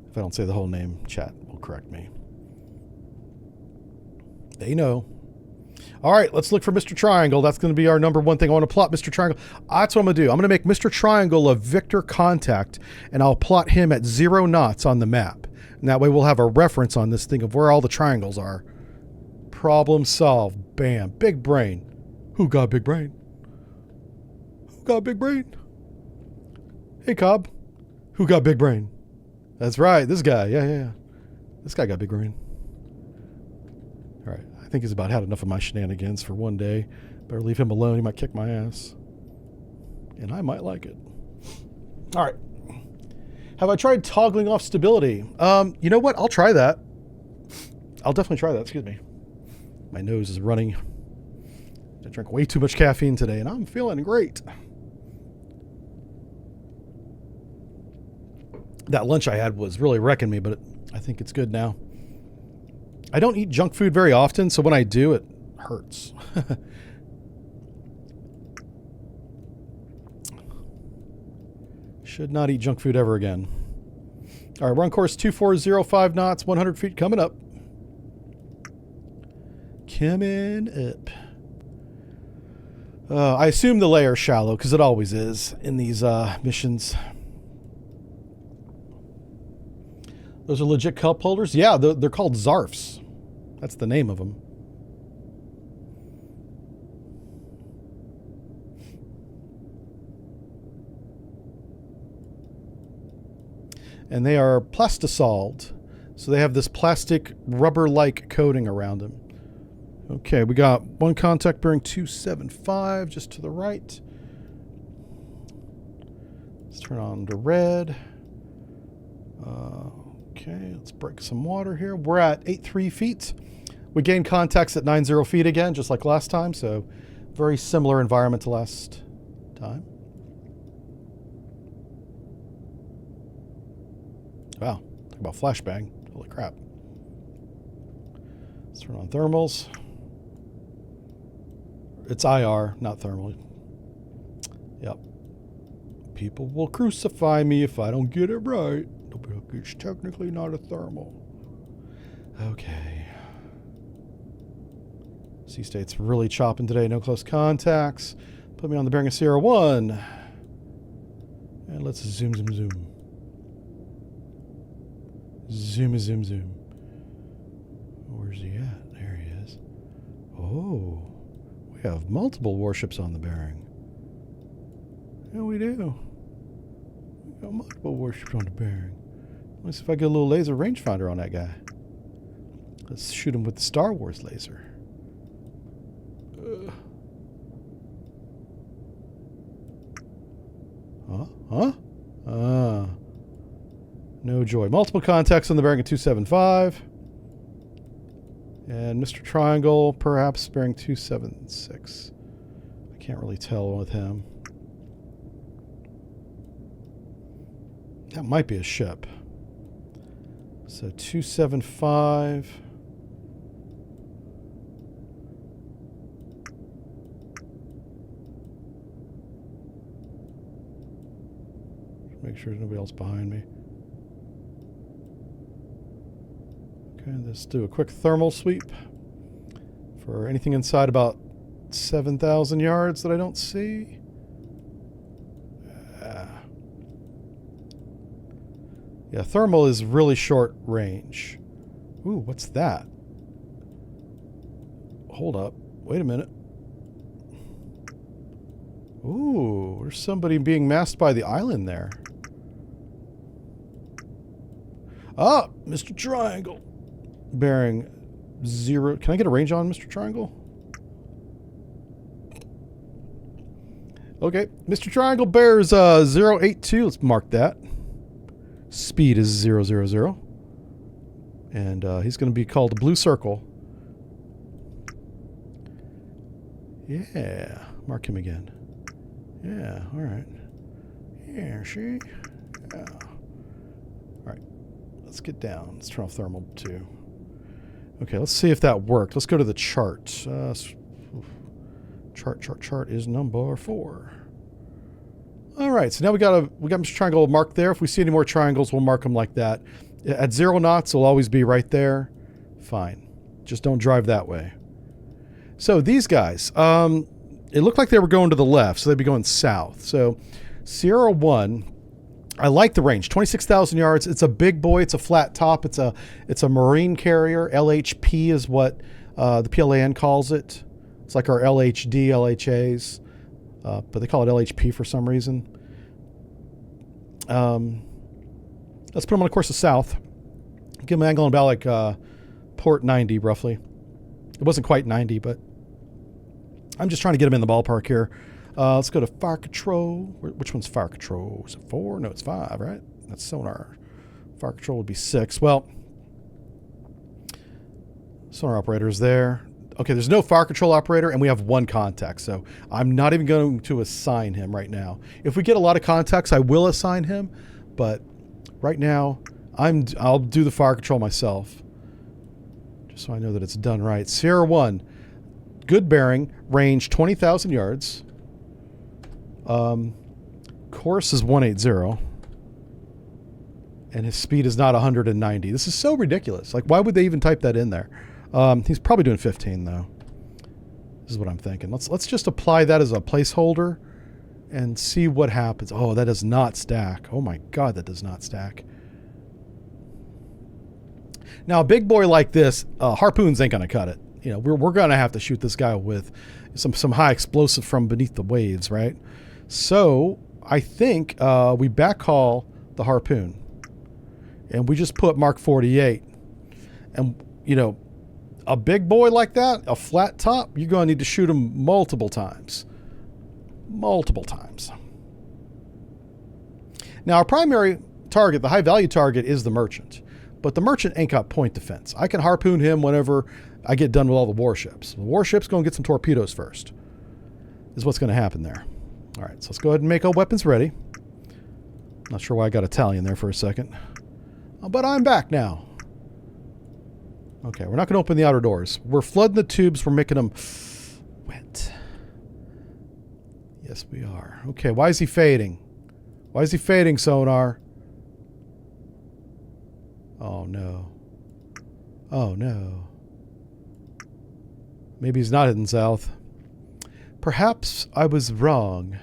Speaker 1: If I don't say the whole name, chat will correct me. They know. All right, let's look for Mr. Triangle. That's going to be our number one thing. I want to plot Mr. Triangle. That's what I'm going to do. I'm going to make Mr. Triangle a Victor contact, and I'll plot him at 0 knots on the map. And that way we'll have a reference on this thing of where all the triangles are. Problem solved. Bam. Big brain. Who got big brain? Who got big brain? Hey, Cobb. Who got big brain? That's right. This guy. Yeah. This guy got big brain. All right. I think he's about had enough of my shenanigans for one day. Better leave him alone. He might kick my ass. And I might like it. All right. Have I tried toggling off stability? You know what? I'll try that. I'll definitely try that. Excuse me. My nose is running. I drank way too much caffeine today, and I'm feeling great. That lunch I had was really wrecking me, but I think it's good now. I don't eat junk food very often, so when I do, it hurts. Should not eat junk food ever again. All right, we're on course 2405 knots, 100 feet coming up. Coming up. I assume the layer's shallow, because it always is in these missions. Those are legit cup holders? Yeah, they're called Zarfs. That's the name of them. And they are plastisoled. So they have this plastic rubber-like coating around them. Okay, we got one contact bearing 275 just to the right. Let's turn on to red. Okay, let's break some water here. We're at 83 feet. We gained contacts at 90 feet again, just like last time. So very similar environment to last time. Wow, talk about flashbang. Holy crap. Let's turn on thermals. It's IR, not thermal. Yep. People will crucify me if I don't get it right. It's technically not a thermal. Okay. Sea state's really chopping today. No close contacts. Put me on the bearing of Sierra 1. And let's zoom. Zoom. Where's he at? Oh, we have multiple warships on the bearing. Yeah, we do. We got multiple warships on the bearing. Let's see if I get a little laser rangefinder on that guy. Let's shoot him with the Star Wars laser. Huh? No joy. Multiple contacts on the bearing at 275. And Mr. Triangle, perhaps bearing 276. I can't really tell with him. That might be a ship. So 275. Make sure there's nobody else behind me. Okay, let's do a quick thermal sweep for anything inside about 7,000 yards that I don't see. Yeah, thermal is really short range. Ooh, what's that? Hold up. Wait a minute. Ooh, there's somebody being masked by the island there. Ah, Mr. Triangle. Bearing 0. Can I get a range on Mr. Triangle? Okay, Mr. Triangle bears 082. Let's mark that. Speed is 000. And he's going to be called a blue circle. Yeah, mark him again. Yeah, all right. Yeah, see? Yeah. All right, let's get down. Let's turn off thermal too. Okay, let's see if that worked. Let's go to the chart. Chart is number 4. All right, so now we got Mr. Triangle marked there. If we see any more triangles, we'll mark them like that. At 0 knots, it'll always be right there. Fine. Just don't drive that way. So these guys, it looked like they were going to the left, so they'd be going south. So Sierra 1, I like the range, 26,000 yards. It's a big boy. It's a flat top. It's a marine carrier. LHP is what the PLAN calls it. It's like our LHD, LHAs, but they call it LHP for some reason. Let's put them on a course of south. Give them an angle on about like port 90 roughly. It wasn't quite 90, but I'm just trying to get them in the ballpark here. Let's go to fire control. Which one's fire control? Is it 4? No, it's 5, right? That's sonar. Fire control would be 6. Well, sonar operator is there. Okay, there's no fire control operator, and we have 1 contact, so I'm not even going to assign him right now. If we get a lot of contacts, I will assign him, but right now, I'll do the fire control myself, just so I know that it's done right. Sierra 1, good bearing, range 20,000 yards. Course is 180, and his speed is not 190. This is so ridiculous. Like, why would they even type that in there? He's probably doing 15 though. This is what I'm thinking. Let's just apply that as a placeholder and see what happens. Oh, that does not stack. Oh my God, that does not stack. Now, a big boy like this, Harpoons ain't gonna cut it. You know, we're gonna have to shoot this guy with some high explosive from beneath the waves, right? So I think we backhaul the Harpoon, and we just put Mark 48. And you know, a big boy like that, a flat top, you're going to need to shoot him multiple times. Multiple times. Now, our primary target, the high-value target, is the merchant. But the merchant ain't got point defense. I can harpoon him whenever I get done with all the warships. The warship's going to get some torpedoes first, is what's going to happen there. All right, so let's go ahead and make our weapons ready. Not sure why I got Italian there for a second. But I'm back now. Okay, we're not going to open the outer doors. We're flooding the tubes. We're making them wet. Yes, we are. Okay, why is he fading? Why is he fading, sonar? Oh, no. Oh, no. Maybe he's not heading south. Perhaps I was wrong.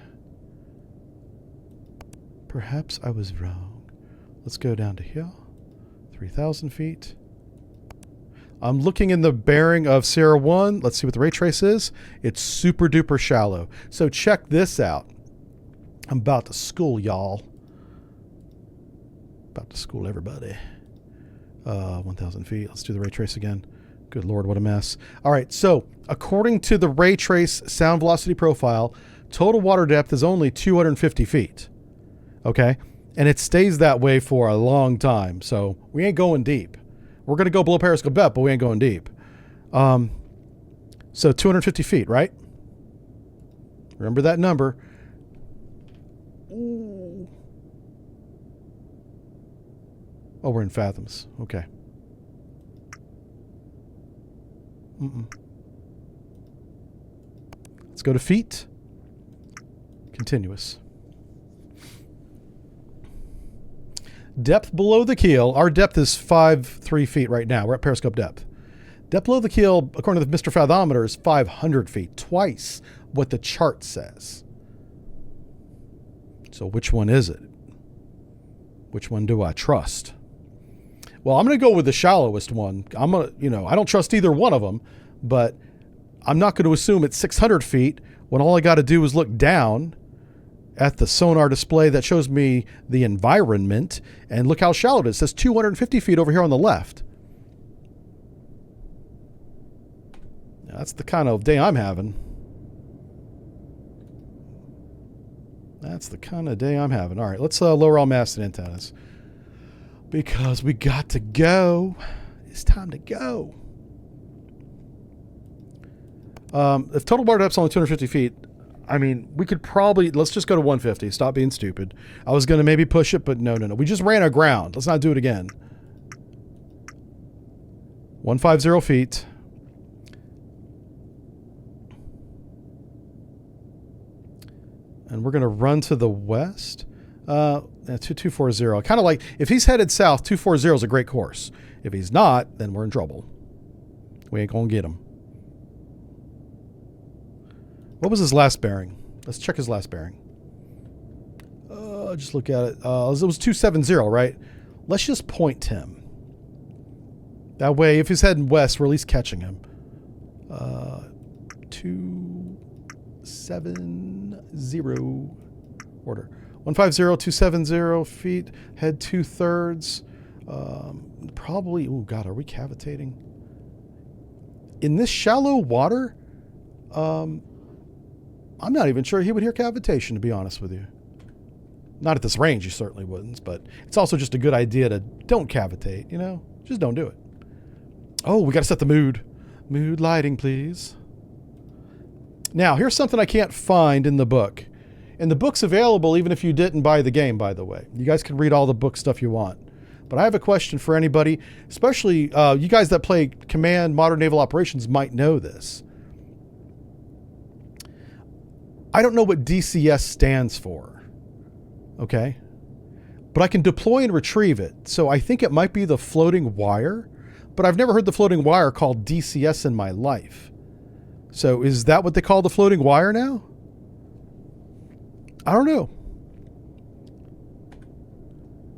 Speaker 1: Perhaps I was wrong. Let's go down to here. 3,000 feet. I'm looking in the bearing of Sierra 1. Let's see what the ray trace is. It's super duper shallow. So check this out. I'm about to school y'all. About to school everybody. 1,000 feet. Let's do the ray trace again. Good Lord, what a mess. All right, so according to the ray trace sound velocity profile, total water depth is only 250 feet. Okay? And it stays that way for a long time. So we ain't going deep. We're going to go below periscope depth, but we ain't going deep. So 250 feet, right? Remember that number. Ooh. Oh, we're in fathoms. Okay. Let's go to feet. Continuous. Depth below the keel. Our depth is 3 feet right now. We're at periscope depth. Depth below the keel, according to the Mr. Fathometer, is 500 feet. Twice what the chart says. So which one is it? Which one do I trust? Well, I'm going to go with the shallowest one. I don't trust either one of them, but I'm not going to assume it's 600 feet when all I got to do is look down at the sonar display that shows me the environment, and look how shallow it is. It says 250 feet over here on the left. Now, that's the kind of day I'm having. That's the kind of day I'm having. All right, let's lower all masts and antennas, because we got to go. It's time to go. If total water depth's only 250 feet, I mean, we could probably, let's just go to 150. Stop being stupid. I was going to maybe push it, but no. We just ran aground. Let's not do it again. 150 feet. And we're going to run to the west. 240. Kind of like, if he's headed south, 240 is a great course. If he's not, then we're in trouble. We ain't going to get him. What was his last bearing? Let's check his last bearing. Just look at it. It was 270, right? Let's just point him. That way, if he's heading west, we're at least catching him. 270 order. 150, 270 feet. Head 2/3. Probably. Oh God, are we cavitating? In this shallow water, I'm not even sure he would hear cavitation, to be honest with you. Not at this range, you certainly wouldn't, but it's also just a good idea to don't cavitate, you know? Just don't do it. Oh, we got to set the mood. Mood lighting, please. Now, here's something I can't find in the book. And the book's available even if you didn't buy the game, by the way. You guys can read all the book stuff you want. But I have a question for anybody, especially you guys that play Command Modern Naval Operations might know this. I don't know what DCS stands for, okay? But I can deploy and retrieve it. So I think it might be the floating wire, but I've never heard the floating wire called DCS in my life. So is that what they call the floating wire now? I don't know.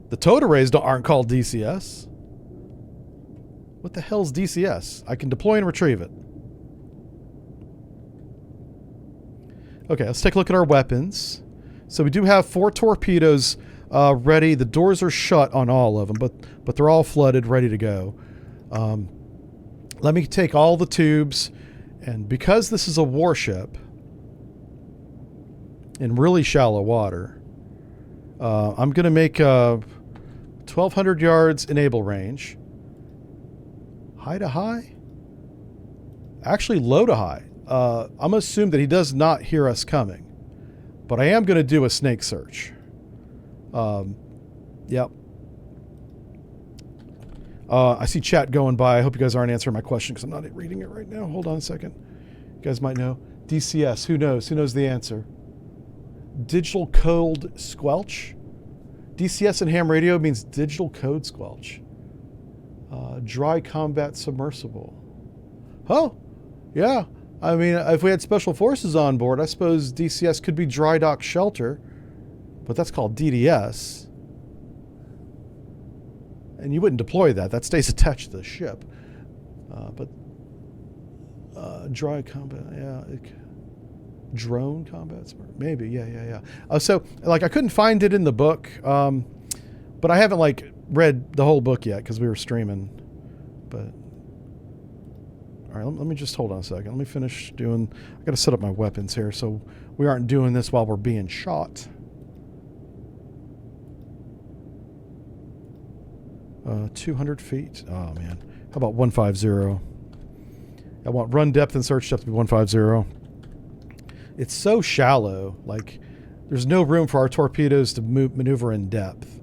Speaker 1: The towed arrays aren't called DCS. What the hell's DCS? I can deploy and retrieve it. Okay, let's take a look at our weapons. So we do have 4 torpedoes ready. The doors are shut on all of them, but they're all flooded, ready to go. Let me take all the tubes, and because this is a warship in really shallow water, I'm going to make 1,200 yards enable range. High to high? Actually, low to high. I'm going to assume that he does not hear us coming. But I am going to do a snake search. Yep. I see chat going by. I hope you guys aren't answering my question because I'm not reading it right now. Hold on a second. You guys might know. DCS. Who knows? Who knows the answer? Digital code squelch. DCS in ham radio means digital code squelch. Dry combat submersible. Oh, yeah. I mean, if we had special forces on board, I suppose DCS could be dry dock shelter, but that's called DDS. And you wouldn't deploy that. That stays attached to the ship. But dry combat, yeah. Drone combat, maybe, yeah. So, like, I couldn't find it in the book, but I haven't, like, read the whole book yet because we were streaming. But, all right, let me just hold on a second. Let me finish doing, I got to set up my weapons here so we aren't doing this while we're being shot. 200 feet. Oh, man. How about 150? I want run depth and search depth to be 150. It's so shallow. Like, there's no room for our torpedoes to maneuver in depth.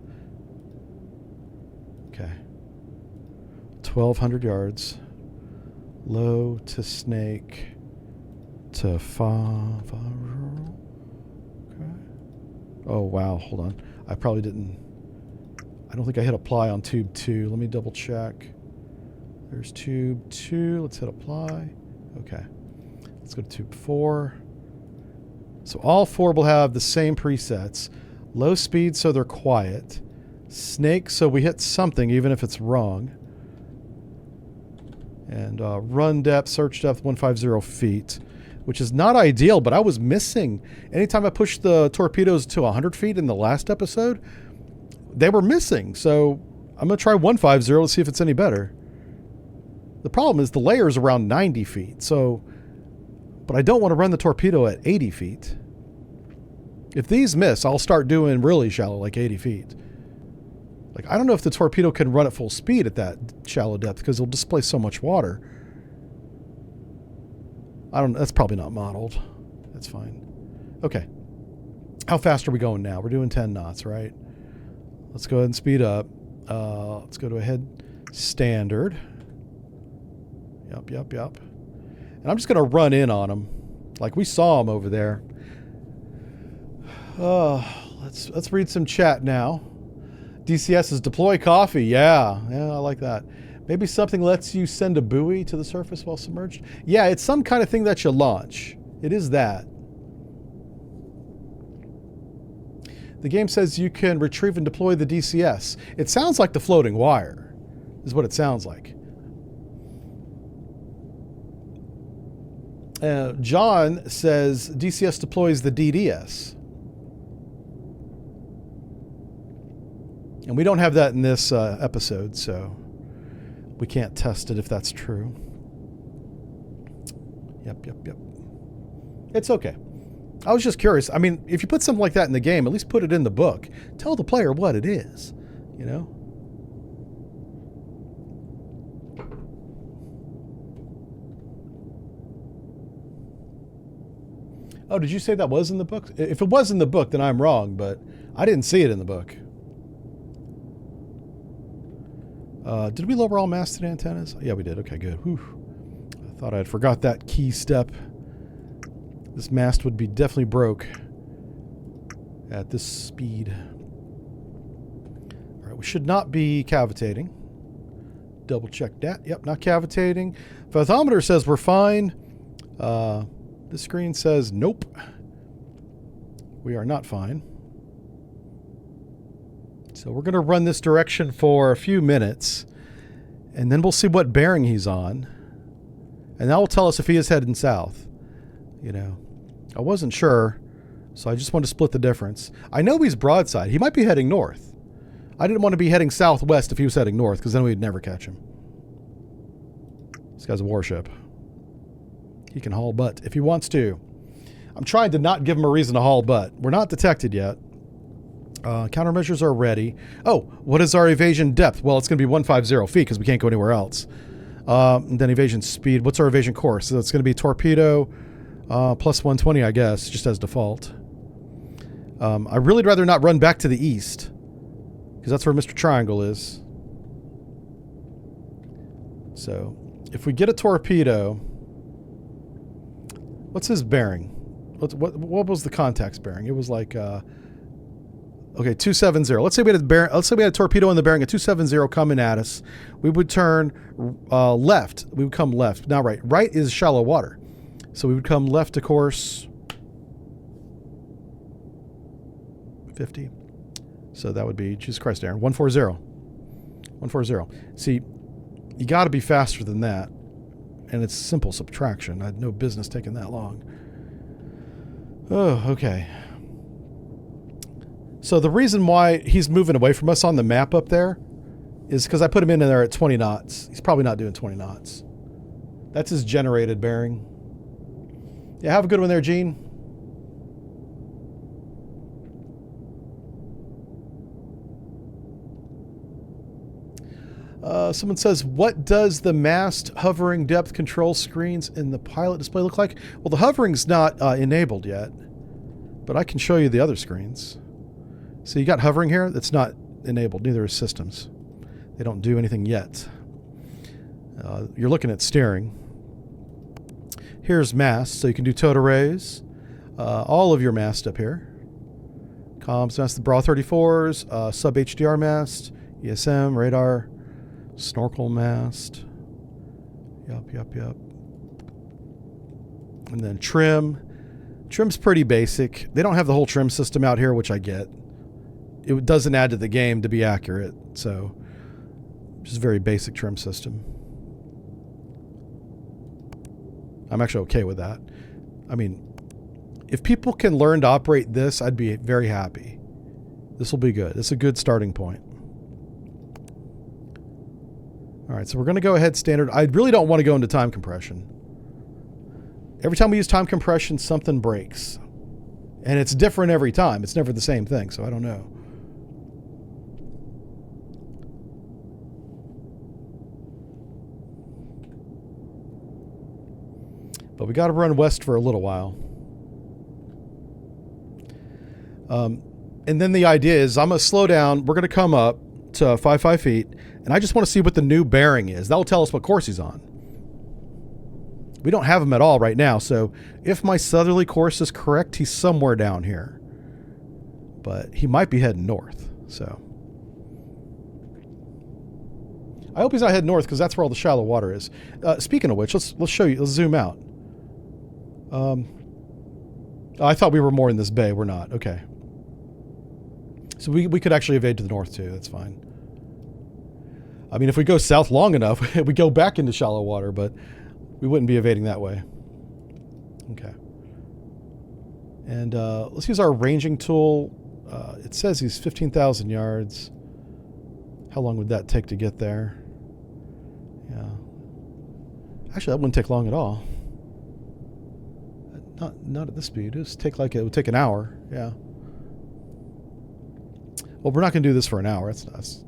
Speaker 1: Okay. 1,200 yards. Low to snake to okay. Oh, wow. Hold on. I probably didn't. I don't think I hit apply on tube 2. Let me double check. There's tube 2. Let's hit apply. Okay. Let's go to tube 4. So all 4 will have the same presets. Low speed so they're quiet. Snake so we hit something even if it's wrong. And run depth, search depth, 150 feet. Which is not ideal, but I was missing. Anytime I pushed the torpedoes to 100 feet in the last episode, they were missing. So I'm going to try 150. Let's see if it's any better. The problem is the layer is around 90 feet. So, but I don't want to run the torpedo at 80 feet. If these miss, I'll start doing really shallow, like 80 feet. Like, I don't know if the torpedo can run at full speed at that shallow depth because it'll displace so much water. That's probably not modeled. That's fine. Okay. How fast are we going now? We're doing 10 knots, right? Let's go ahead and speed up. Let's go to a head standard. Yep. And I'm just going to run in on them. Like we saw them over there. Let's read some chat now. DCS is deploy coffee. Yeah, I like that. Maybe something lets you send a buoy to the surface while submerged. Yeah, it's some kind of thing that you launch. It is that. The game says you can retrieve and deploy the DCS. It sounds like the floating wire, is what it sounds like. John says DCS deploys the DDS. And we don't have that in this episode, so we can't test it if that's true. Yep. It's okay. I was just curious. I mean, if you put something like that in the game, at least put it in the book. Tell the player what it is, you know? Oh, did you say that was in the book? If it was in the book, then I'm wrong, but I didn't see it in the book. Did we lower all masted antennas? Yeah, we did. Okay, good. Whew. I thought I had forgot that key step. This mast would be definitely broke at this speed. All right, we should not be cavitating. Double check that. Yep, not cavitating. Fathometer says we're fine. The screen says nope. We are not fine. So we're going to run this direction for a few minutes, and then we'll see what bearing he's on. And that will tell us if he is heading south. You know, I wasn't sure, so I just wanted to split the difference. I know he's broadside. He might be heading north. I didn't want to be heading southwest if he was heading north, because then we'd never catch him. This guy's a warship. He can haul butt if he wants to. I'm trying to not give him a reason to haul butt. We're not detected yet. Countermeasures are ready. Oh, what is our evasion depth? Well, it's going to be 150 feet because we can't go anywhere else. And then evasion speed. What's our evasion course? So it's going to be torpedo plus 120, I guess, just as default. I really'd rather not run back to the east because that's where Mr. Triangle is. So if we get a torpedo, what's his bearing? What was the contact's bearing? It was like okay, 270. Let's say we had a torpedo in the bearing at 270 coming at us. We would turn left. We would come left. Not right. Right is shallow water. So we would come left to course 50. So that would be, Jesus Christ, Aaron, 140. 140. See, You got to be faster than that. And it's simple subtraction. I had no business taking that long. Oh, okay. So the reason why he's moving away from us on the map up there is because I put him in there at 20 knots. He's probably not doing 20 knots. That's his generated bearing. Yeah, have a good one there, Gene. Someone says, what does the mast hovering depth control screens in the pilot display look like? Well, the hovering's not enabled yet, but I can show you the other screens. So you got hovering here. That's not enabled. Neither is systems. They don't do anything yet. You're looking at steering. Here's mast, so you can do tow to raise. All of your mast up here. Comms mast, the BRA 34s, sub HDR mast, ESM, radar, snorkel mast. Yep. And then trim. Trim's pretty basic. They don't have the whole trim system out here, which I get. It doesn't add to the game to be accurate, so just a very basic trim system. I'm actually okay with that. I mean, if people can learn to operate this, I'd be very happy. This will be good. It's a good starting point. All right, so we're going to go ahead standard. I really don't want to go into time compression. Every time we use time compression, something breaks. And it's different every time. It's never the same thing, so I don't know. But we got to run west for a little while. And then the idea is I'm going to slow down. We're going to come up to 5 feet. And I just want to see what the new bearing is. That will tell us what course he's on. We don't have him at all right now. So if my southerly course is correct, he's somewhere down here. But he might be heading north. So I hope he's not heading north because that's where all the shallow water is. Speaking of which, let's show you. Let's zoom out. I thought we were more in this bay. We're not. Okay. So we could actually evade to the north too. That's fine. I mean, if we go south long enough, we go back into shallow water, but we wouldn't be evading that way. Okay. And let's use our ranging tool. It says he's 15,000 yards. How long would that take to get there? Yeah. Actually, that wouldn't take long at all. Not at this speed. It would take an hour. Yeah. Well, we're not going to do this for an hour. That's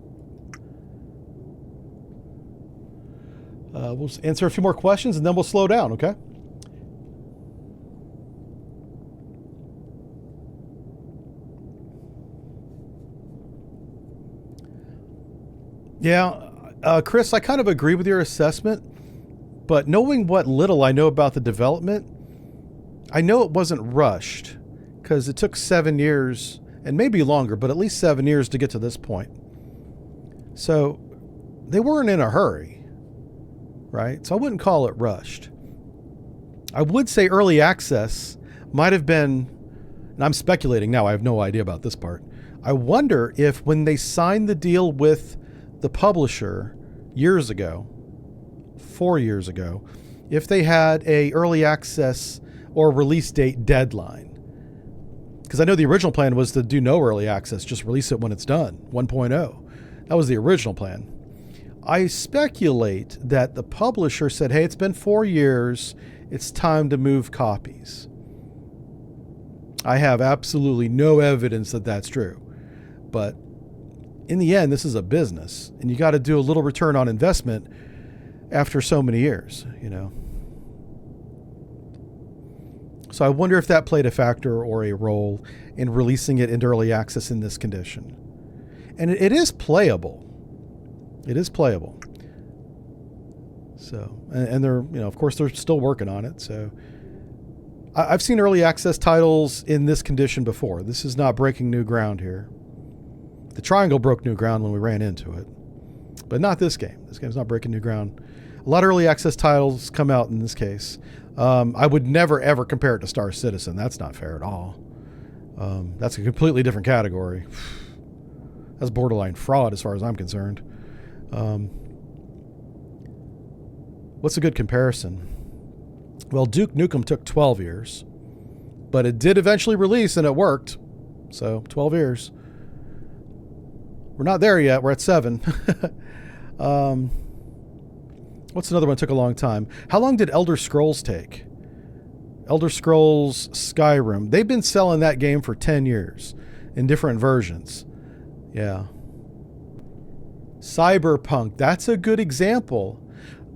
Speaker 1: we'll answer a few more questions and then we'll slow down, okay? Yeah, Chris, I kind of agree with your assessment, but knowing what little I know about the development, I know it wasn't rushed because it took 7 years and maybe longer, but at least 7 years to get to this point. So they weren't in a hurry, right? So I wouldn't call it rushed. I would say early access might have been, and I'm speculating now, I have no idea about this part. I wonder if when they signed the deal with the publisher years ago, 4 years ago, if they had a early access or release date deadline. Because I know the original plan was to do no early access, just release it when it's done, 1.0. That was the original plan. I speculate that the publisher said, hey, it's been 4 years, it's time to move copies. I have absolutely no evidence that that's true. But in the end, this is a business, and you got to do a little return on investment after so many years, you know. So I wonder if that played a factor or a role in releasing it into early access in this condition. And it is playable. It is playable. So, and they're, you know, of course they're still working on it. So I've seen early access titles in this condition before. This is not breaking new ground here. The Triangle broke new ground when we ran into it, but not this game. This game's not breaking new ground. A lot of early access titles come out in this case. I would never, ever compare it to Star Citizen. That's not fair at all. That's a completely different category. That's borderline fraud as far as I'm concerned. What's a good comparison? Well, Duke Nukem took 12 years, but it did eventually release and it worked. So 12 years. We're not there yet. We're at 7. What's another one that took a long time? How long did Elder Scrolls take? Elder Scrolls Skyrim. They've been selling that game for 10 years in different versions. Yeah. Cyberpunk. That's a good example.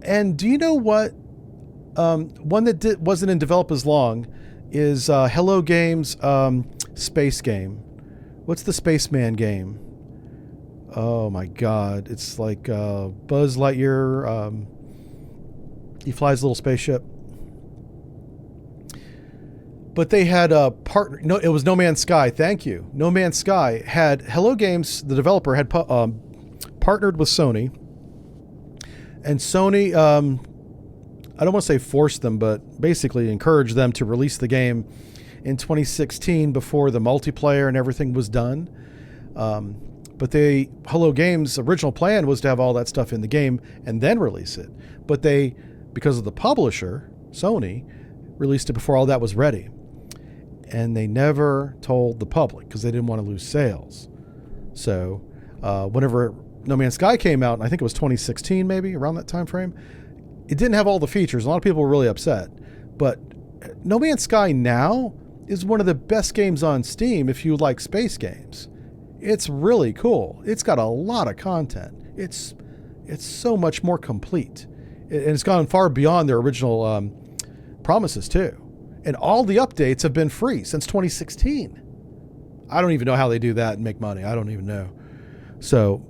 Speaker 1: And do you know what? One that wasn't in develop as long is Hello Games space game. What's the Spaceman game? Oh my God. It's like Buzz Lightyear. He flies a little spaceship. But they had a partner. No, it was No Man's Sky. Thank you. No Man's Sky had Hello Games. The developer had partnered with Sony. And Sony, I don't want to say forced them, but basically encouraged them to release the game in 2016 before the multiplayer and everything was done. But Hello Games' original plan was to have all that stuff in the game and then release it. But they, because of the publisher, Sony, released it before all that was ready. And they never told the public because they didn't want to lose sales. So whenever No Man's Sky came out, and I think it was 2016 maybe, around that time frame, it didn't have all the features. A lot of people were really upset. But No Man's Sky now is one of the best games on Steam if you like space games. It's really cool. It's got a lot of content. It's so much more complete. And it's gone far beyond their original promises too. And all the updates have been free since 2016. I don't even know how they do that and make money. I don't even know. So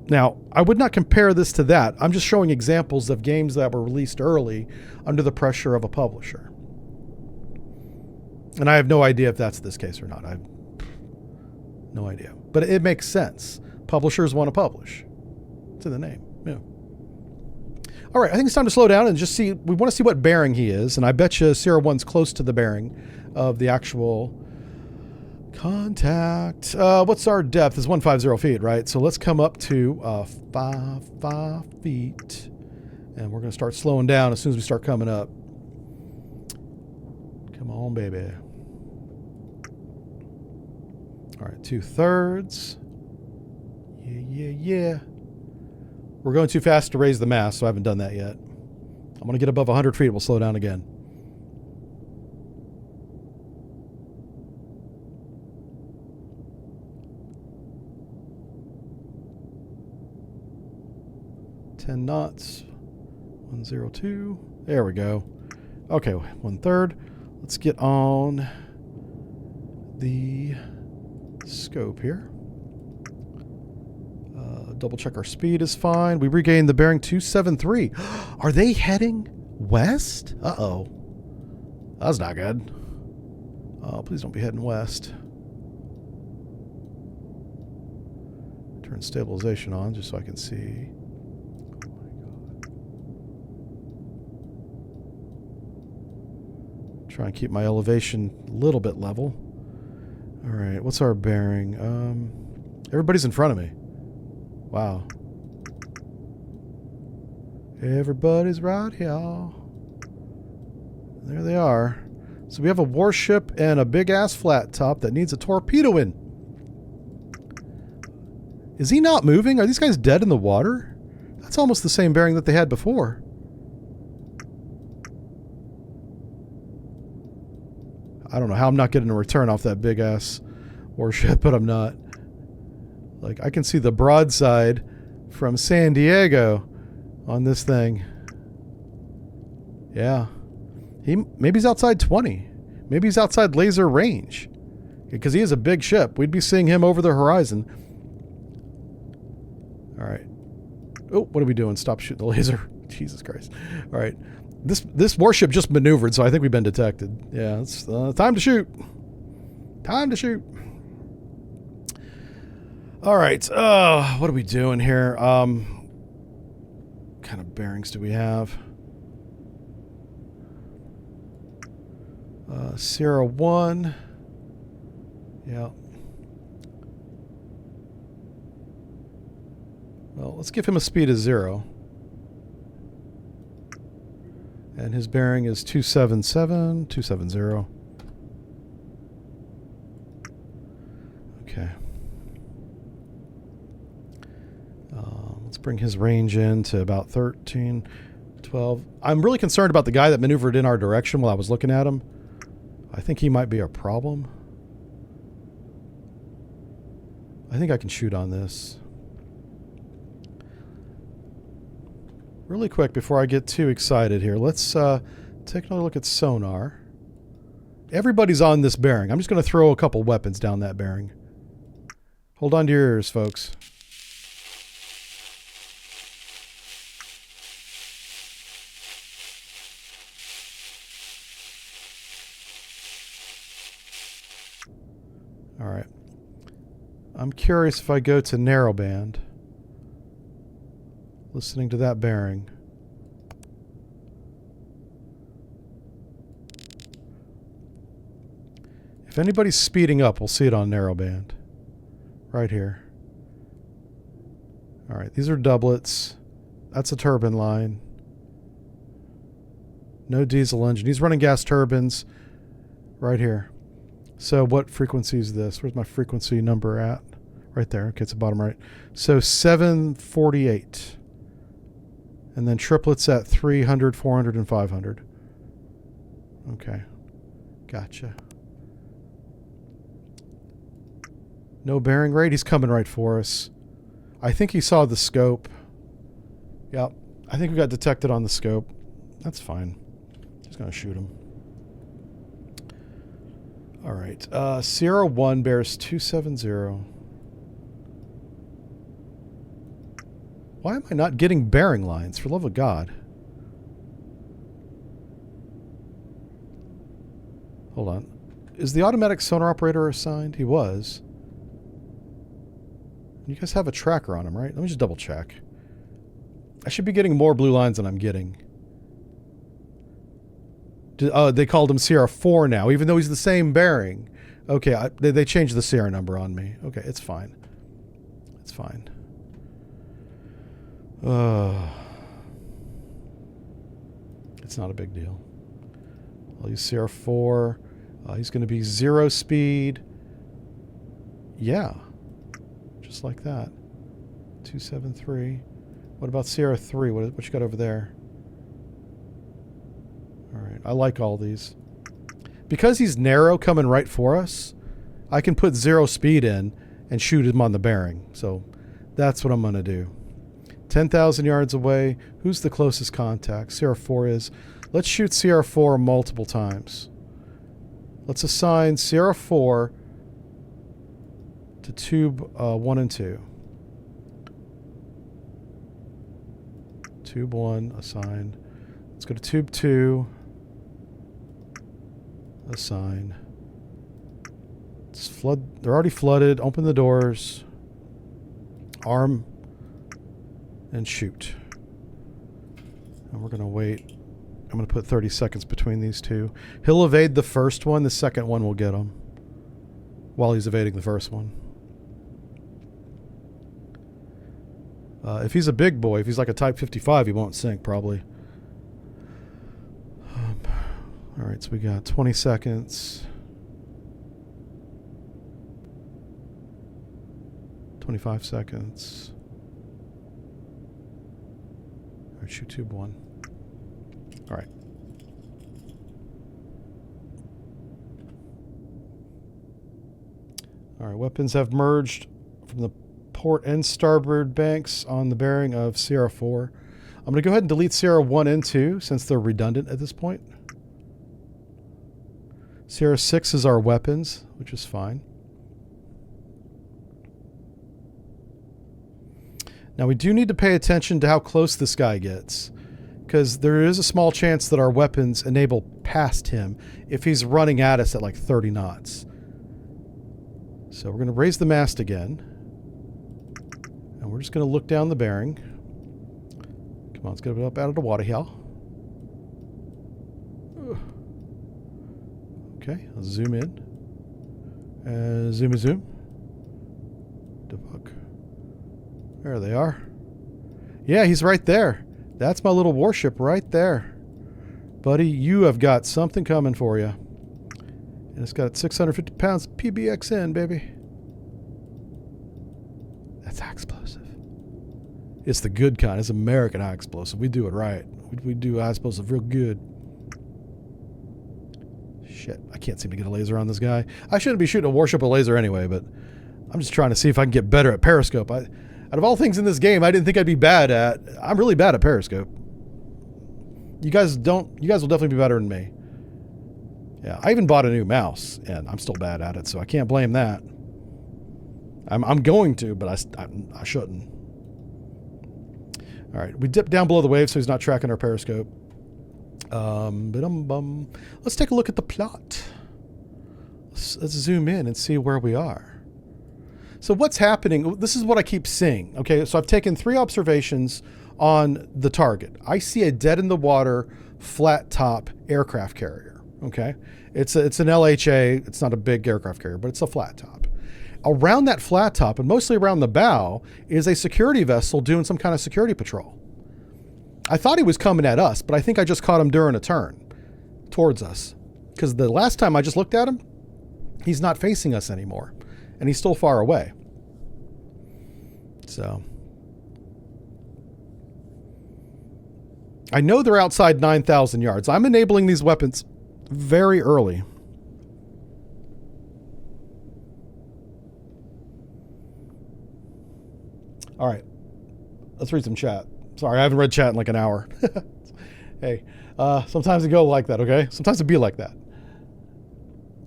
Speaker 1: now, I would not compare this to that. I'm just showing examples of games that were released early under the pressure of a publisher. And I have no idea if that's this case or not. I have no idea. But it makes sense. Publishers want to publish. It's in the name. Yeah. All right, I think it's time to slow down and just see. We want to see what bearing he is. And I bet you Sierra 1's close to the bearing of the actual contact. What's our depth? It's 150 feet, right? So let's come up to 5 feet. And we're going to start slowing down as soon as we start coming up. Come on, baby. All right, 2/3. Yeah. We're going too fast to raise the mast, so I haven't done that yet. I'm going to get above 100 feet. We'll slow down again. Ten knots. 102. There we go. Okay, 1/3. Let's get on the scope here. Double check our speed is fine. We regained the bearing 273. Are they heading west? Uh-oh. That's not good. Oh, please don't be heading west. Turn stabilization on just so I can see. Try and keep my elevation a little bit level. All right, what's our bearing? Everybody's in front of me. Wow. Everybody's right here. There they are. So we have a warship and a big-ass flat top that needs a torpedo in. Is he not moving? Are these guys dead in the water? That's almost the same bearing that they had before. I don't know how I'm not getting a return off that big-ass warship, but I'm not. Like, I can see the broadside from San Diego on this thing. Yeah. Maybe he's outside 20. Maybe he's outside laser range. Because he is a big ship. We'd be seeing him over the horizon. All right. Oh, what are we doing? Stop shooting the laser. Jesus Christ. All right. This warship just maneuvered, so I think we've been detected. Yeah, it's time to shoot. Time to shoot. All right. What are we doing here? What kind of bearings do we have? Sierra 1. Yeah. Well, let's give him a speed of 0. And his bearing is 277, 270. Okay. Let's bring his range in to about 13, 12. I'm really concerned about the guy that maneuvered in our direction while I was looking at him. I think he might be a problem. I think I can shoot on this. Really quick before I get too excited here, let's take another look at sonar. Everybody's on this bearing. I'm just going to throw a couple weapons down that bearing. Hold on to your ears, folks. All right. I'm curious if I go to narrowband. Listening to that bearing. If anybody's speeding up, we'll see it on narrowband. Right here. All right, these are doublets. That's a turbine line. No diesel engine. He's running gas turbines right here. So what frequency is this? Where's my frequency number at? Right there. Okay, it's the bottom right. So 748. And then triplets at 300, 400, and 500. Okay. Gotcha. No bearing rate. He's coming right for us. I think he saw the scope. Yep. I think we got detected on the scope. That's fine. Just going to shoot him. All right. Sierra 1 bears 270. Why am I not getting bearing lines? For the love of God. Hold on. Is the automatic sonar operator assigned? He was. You guys have a tracker on him, right? Let me just double check. I should be getting more blue lines than I'm getting. They called him Sierra 4 now, even though he's the same bearing. Okay, they changed the Sierra number on me. Okay, it's fine. It's fine. It's not a big deal. I'll use Sierra 4. He's going to be 0 speed. Yeah. Just like that. 273. What about Sierra 3? What you got over there? All right. I like all these. Because he's narrow coming right for us, I can put 0 speed in and shoot him on the bearing. So that's what I'm going to do. 10,000 yards away. Who's the closest contact? Sierra 4 is. Let's shoot Sierra 4 multiple times. Let's assign Sierra 4 to tube 1 and 2. Tube 1, assign. Let's go to tube 2. Assign. Let's flood. They're already flooded. Open the doors. Arm. And shoot. And we're going to wait. I'm going to put 30 seconds between these two. He'll evade the first one. The second one will get him while he's evading the first one. If he's a big boy, if he's like a Type 55, he won't sink probably. All right, so we got 20 seconds. 25 seconds. All right, shoot tube 1. All right. All right, weapons have merged from the port and starboard banks on the bearing of Sierra 4. I'm going to go ahead and delete Sierra 1 and 2 since they're redundant at this point. Sierra 6 is our weapons, which is fine. Now we do need to pay attention to how close this guy gets, because there is a small chance that our weapons enable past him if he's running at us at like 30 knots. So we're going to raise the mast again. And we're just going to look down the bearing. Come on, let's get it up out of the water here. Okay, I'll zoom in. Zoom. Debug. There they are. Yeah, he's right there. That's my little warship right there. Buddy, you have got something coming for you. And it's got 650 pounds PBXN, baby. That's high explosive. It's the good kind. It's American high explosive. We do it right. We do high explosive real good. Shit, I can't seem to get a laser on this guy. I shouldn't be shooting a warship with a laser anyway, but I'm just trying to see if I can get better at periscope. Out of all things in this game, I didn't think I'd be bad at. I'm really bad at periscope. You guys will definitely be better than me. Yeah, I even bought a new mouse, and I'm still bad at it, so I can't blame that. I'm going to, but I shouldn't. All right, we dip down below the wave so he's not tracking our periscope. Let's take a look at the plot. Let's zoom in and see where we are. So what's happening? This is what I keep seeing. Okay, so I've taken 3 observations on the target. I see a dead in the water, flat top aircraft carrier. Okay, it's an LHA. It's not a big aircraft carrier, but it's a flat top. Around that flat top, and mostly around the bow, is a security vessel doing some kind of security patrol. I thought he was coming at us, but I think I just caught him during a turn towards us. Because the last time I just looked at him, he's not facing us anymore. And he's still far away. So I know they're outside 9,000 yards. I'm enabling these weapons very early. All right, let's read some chat. Sorry, I haven't read chat in like an hour. Hey, sometimes it go like that, okay? Sometimes it be like that.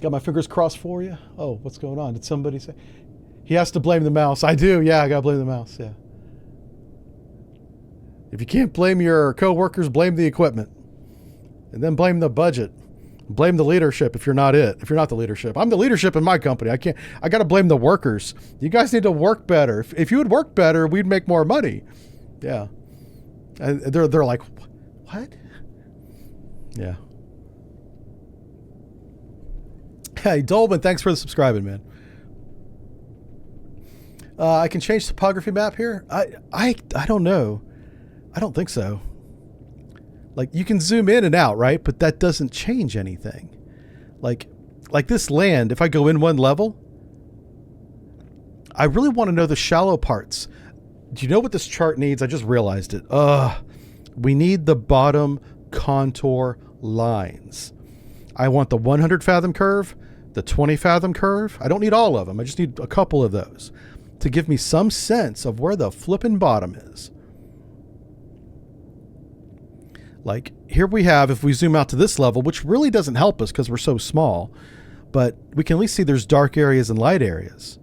Speaker 1: Got my fingers crossed for you. Oh, what's going on? Did somebody say? He has to blame the mouse. I do, yeah, I gotta blame the mouse, yeah. If you can't blame your coworkers, blame the equipment. And then blame the budget. Blame the leadership if you're not it. If you're not the leadership. I'm the leadership in my company. I got to blame the workers. You guys need to work better. If you would work better, we'd make more money. Yeah. And they're like, what? Yeah. Hey, Dolman, thanks for the subscribing, man. I can change topography map here? I don't know. I don't think so. Like, you can zoom in and out, right? But that doesn't change anything. Like this land, if I go in one level, I really want to know the shallow parts. Do you know what this chart needs? I just realized it. We need the bottom contour lines. I want the 100 fathom curve, the 20 fathom curve. I don't need all of them. I just need a couple of those to give me some sense of where the flipping bottom is. Like here we have, if we zoom out to this level, which really doesn't help us because we're so small, but we can at least see there's dark areas and light areas.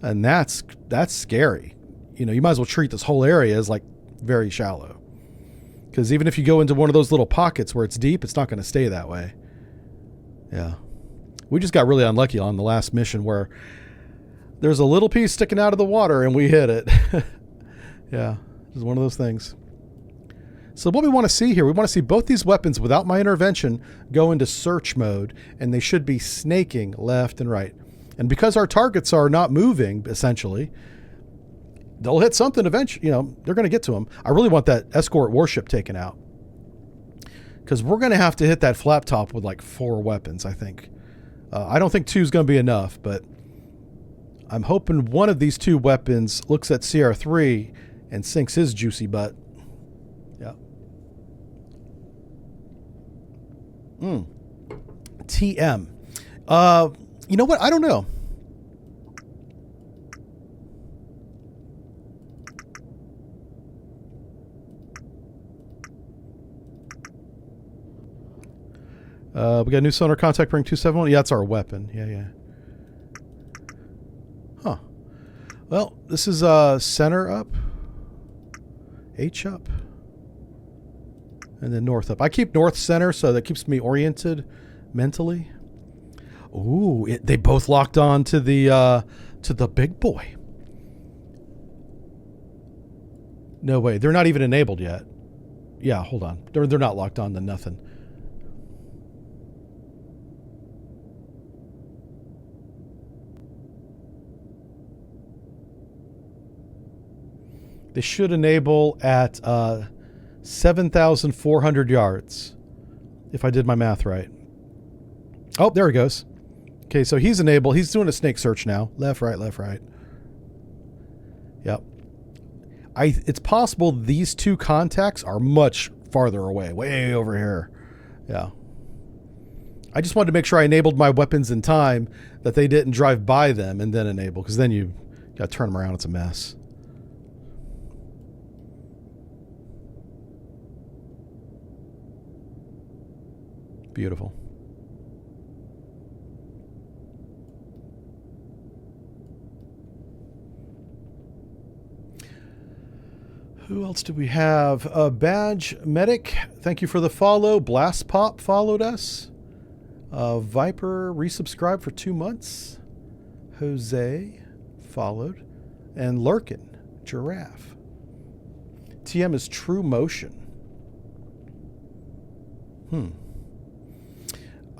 Speaker 1: And that's scary. You know, you might as well treat this whole area as like very shallow. Because even if you go into one of those little pockets where it's deep, it's not going to stay that way. Yeah. We just got really unlucky on the last mission where there's a little piece sticking out of the water and we hit it. Yeah, it's one of those things. So what we want to see here, we want to see both these weapons without my intervention go into search mode, and they should be snaking left and right. And because our targets are not moving, essentially, they'll hit something eventually. You know, they're going to get to them. I really want that escort warship taken out because we're going to have to hit that flap top with like 4 weapons, I think. I don't think 2 is going to be enough, but I'm hoping one of these 2 weapons looks at CR3 and sinks his juicy butt. Yeah. TM. You know what? I don't know. We got a new sonar contact ring 271. Yeah, that's our weapon. Yeah. Huh. Well, this is center up, H up, and then north up. I keep north center, so that keeps me oriented mentally. Ooh, they both locked on to the big boy. No way, they're not even enabled yet. Yeah, hold on. They're not locked on to nothing. They should enable at 7,400 yards. if I did my math right. Oh, there he goes. Okay, so he's enabled. He's doing a snake search now. Left, right, left, right. Yep. It's possible these two contacts are much farther away, way over here. Yeah. I just wanted to make sure I enabled my weapons in time, that they didn't drive by them and then enable, because then you got to turn them around. It's a mess. Beautiful. Who else do we have? Badge Medic, thank you for the follow. Blast Pop followed us. Viper resubscribed for 2 months. Jose followed. And Lurkin, Giraffe. TM is True Motion.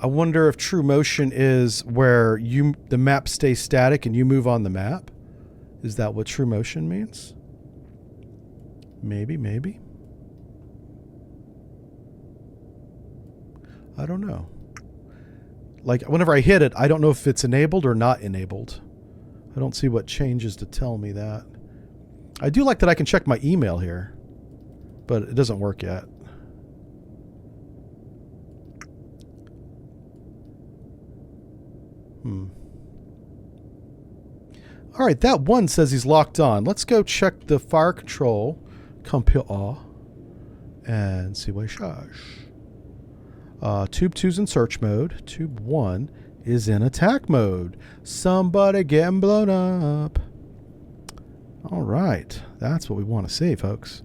Speaker 1: I wonder if True Motion is where the map stays static and you move on the map. Is that what True Motion means? Maybe. I don't know. Like, whenever I hit it, I don't know if it's enabled or not enabled. I don't see what changes to tell me that. I do like that I can check my email here, but it doesn't work yet. All right, that one says he's locked on. Let's go check the fire control computer and see what shows. Tube 2's in search mode. Tube 1 is in attack mode. Somebody getting blown up. All right, that's what we want to see, folks.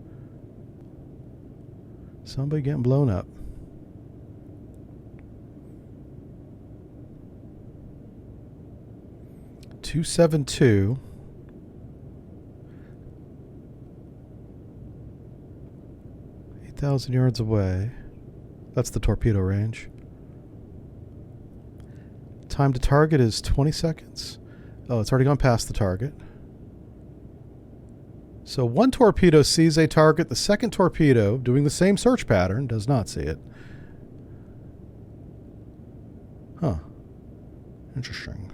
Speaker 1: Somebody getting blown up. .272. .8,000 yards away. That's the torpedo range. Time to target is 20 seconds. Oh, it's already gone past the target. So one torpedo sees a target. The second torpedo, doing the same search pattern, does not see it. Huh. Interesting.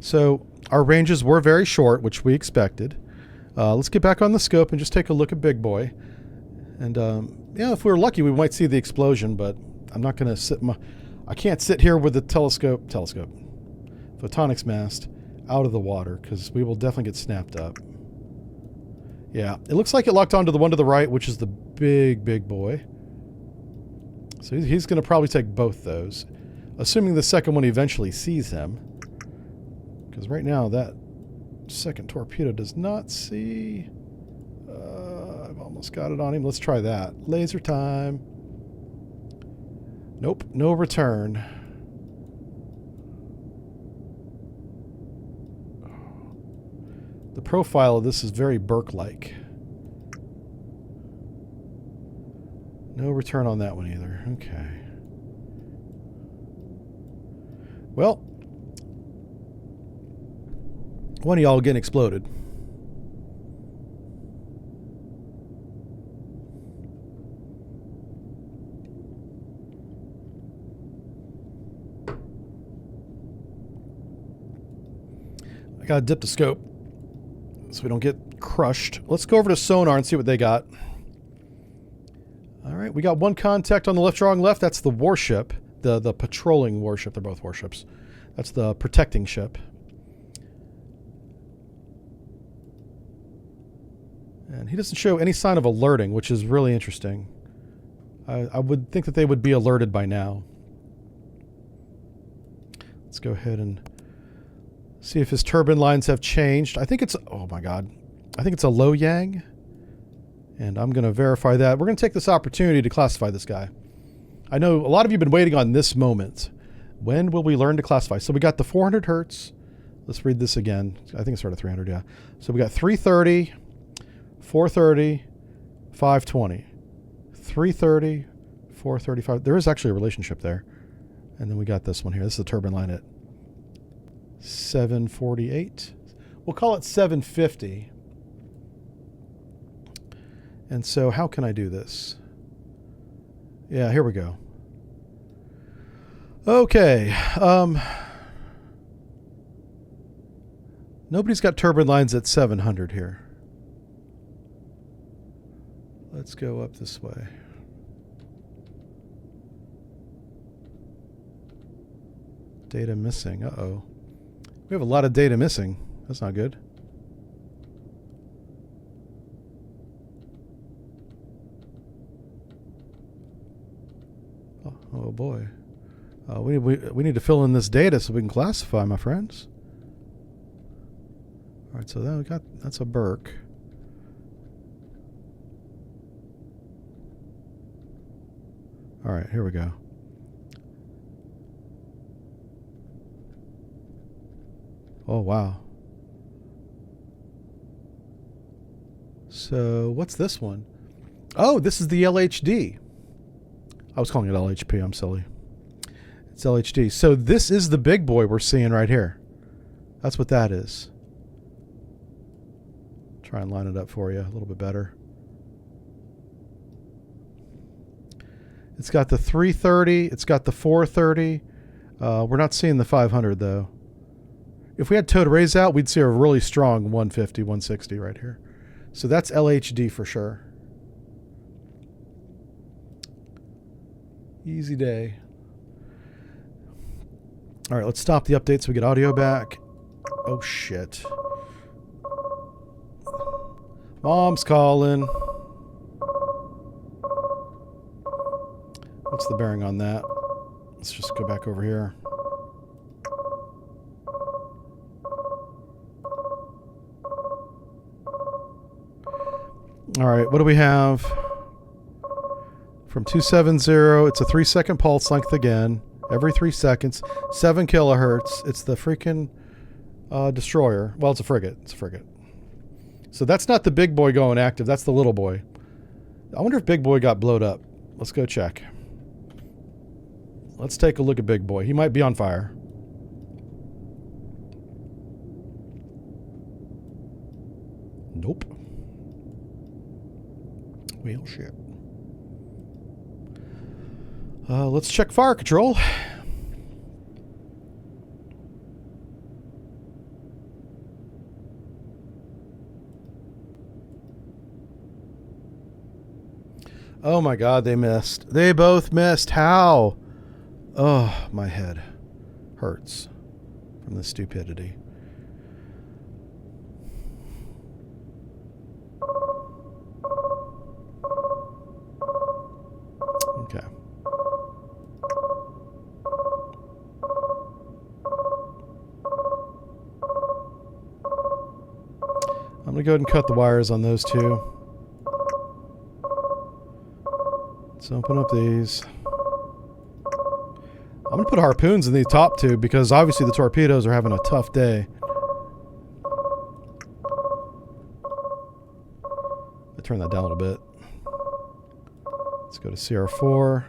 Speaker 1: So our ranges were very short, which we expected. Let's get back on the scope and just take a look at Big Boy. And yeah, if we were lucky, we might see the explosion, but I'm not going to sit. I can't sit here with the photonics mast out of the water, because we will definitely get snapped up. Yeah, it looks like it locked onto the one to the right, which is the big boy. So he's going to probably take both those, assuming the second one eventually sees him. Because right now that second torpedo does not see. I've almost got it on him. Let's try that. Laser time. Nope, no return. The profile of this is very Burke-like. No return on that one either. Okay. Well, one of y'all getting exploded. I gotta dip the scope so we don't get crushed. Let's go over to sonar and see what they got. All right, we got one contact on the left, drawing left. That's the warship, the patrolling warship. They're both warships. That's the protecting ship. And he doesn't show any sign of alerting, which is really interesting. I would think that they would be alerted by now. Let's go ahead and see if his turbine lines have changed. I think it's, oh my God. I think it's a low yang. And I'm going to verify that. We're going to take this opportunity to classify this guy. I know a lot of you have been waiting on this moment. When will we learn to classify? So we got the 400 hertz. Let's read this again. I think it's sort of 300, yeah. So we got 330, 430, 520. 330, 435. There is actually a relationship there. And then we got this one here. This is the turbine line at 748. We'll call it 750. And so how can I do this? Yeah, here we go. Okay. Nobody's got turbine lines at 700 here. Let's go up this way. Data missing. Uh-oh. We have a lot of data missing. That's not good. Oh boy. We need to fill in this data so we can classify, my friends. All right, so then we got, that's a Burke. All right, here we go. Oh, wow. So what's this one? Oh, this is the LHD. I was calling it LHP. I'm silly. It's LHD. So this is the big boy we're seeing right here. That's what that is. Try and line it up for you a little bit better. It's got the 330. It's got the 430. We're not seeing the 500 though. If we had towed rays out, we'd see a really strong 150, 160 right here. So that's LHD for sure. Easy day. All right, let's stop the update so we get audio back. Oh, shit. Mom's calling. What's the bearing on that? Let's just go back over here. All right, what do we have? From 270, it's a 3-second pulse length again. Every 3 seconds. 7 kilohertz. It's the freaking destroyer. Well, it's a frigate. It's a frigate. So that's not the big boy going active. That's the little boy. I wonder if big boy got blowed up. Let's go check. Let's take a look at big boy. He might be on fire. Nope. Well, shit. Let's check fire control. Oh my God, they missed. They both missed. How? Oh, my head hurts from the stupidity. Okay. I'm going to go ahead and cut the wires on those two. Let's open up these. I'm going to put harpoons in the top two because obviously the torpedoes are having a tough day. I turn that down a little bit. Let's go to CR4.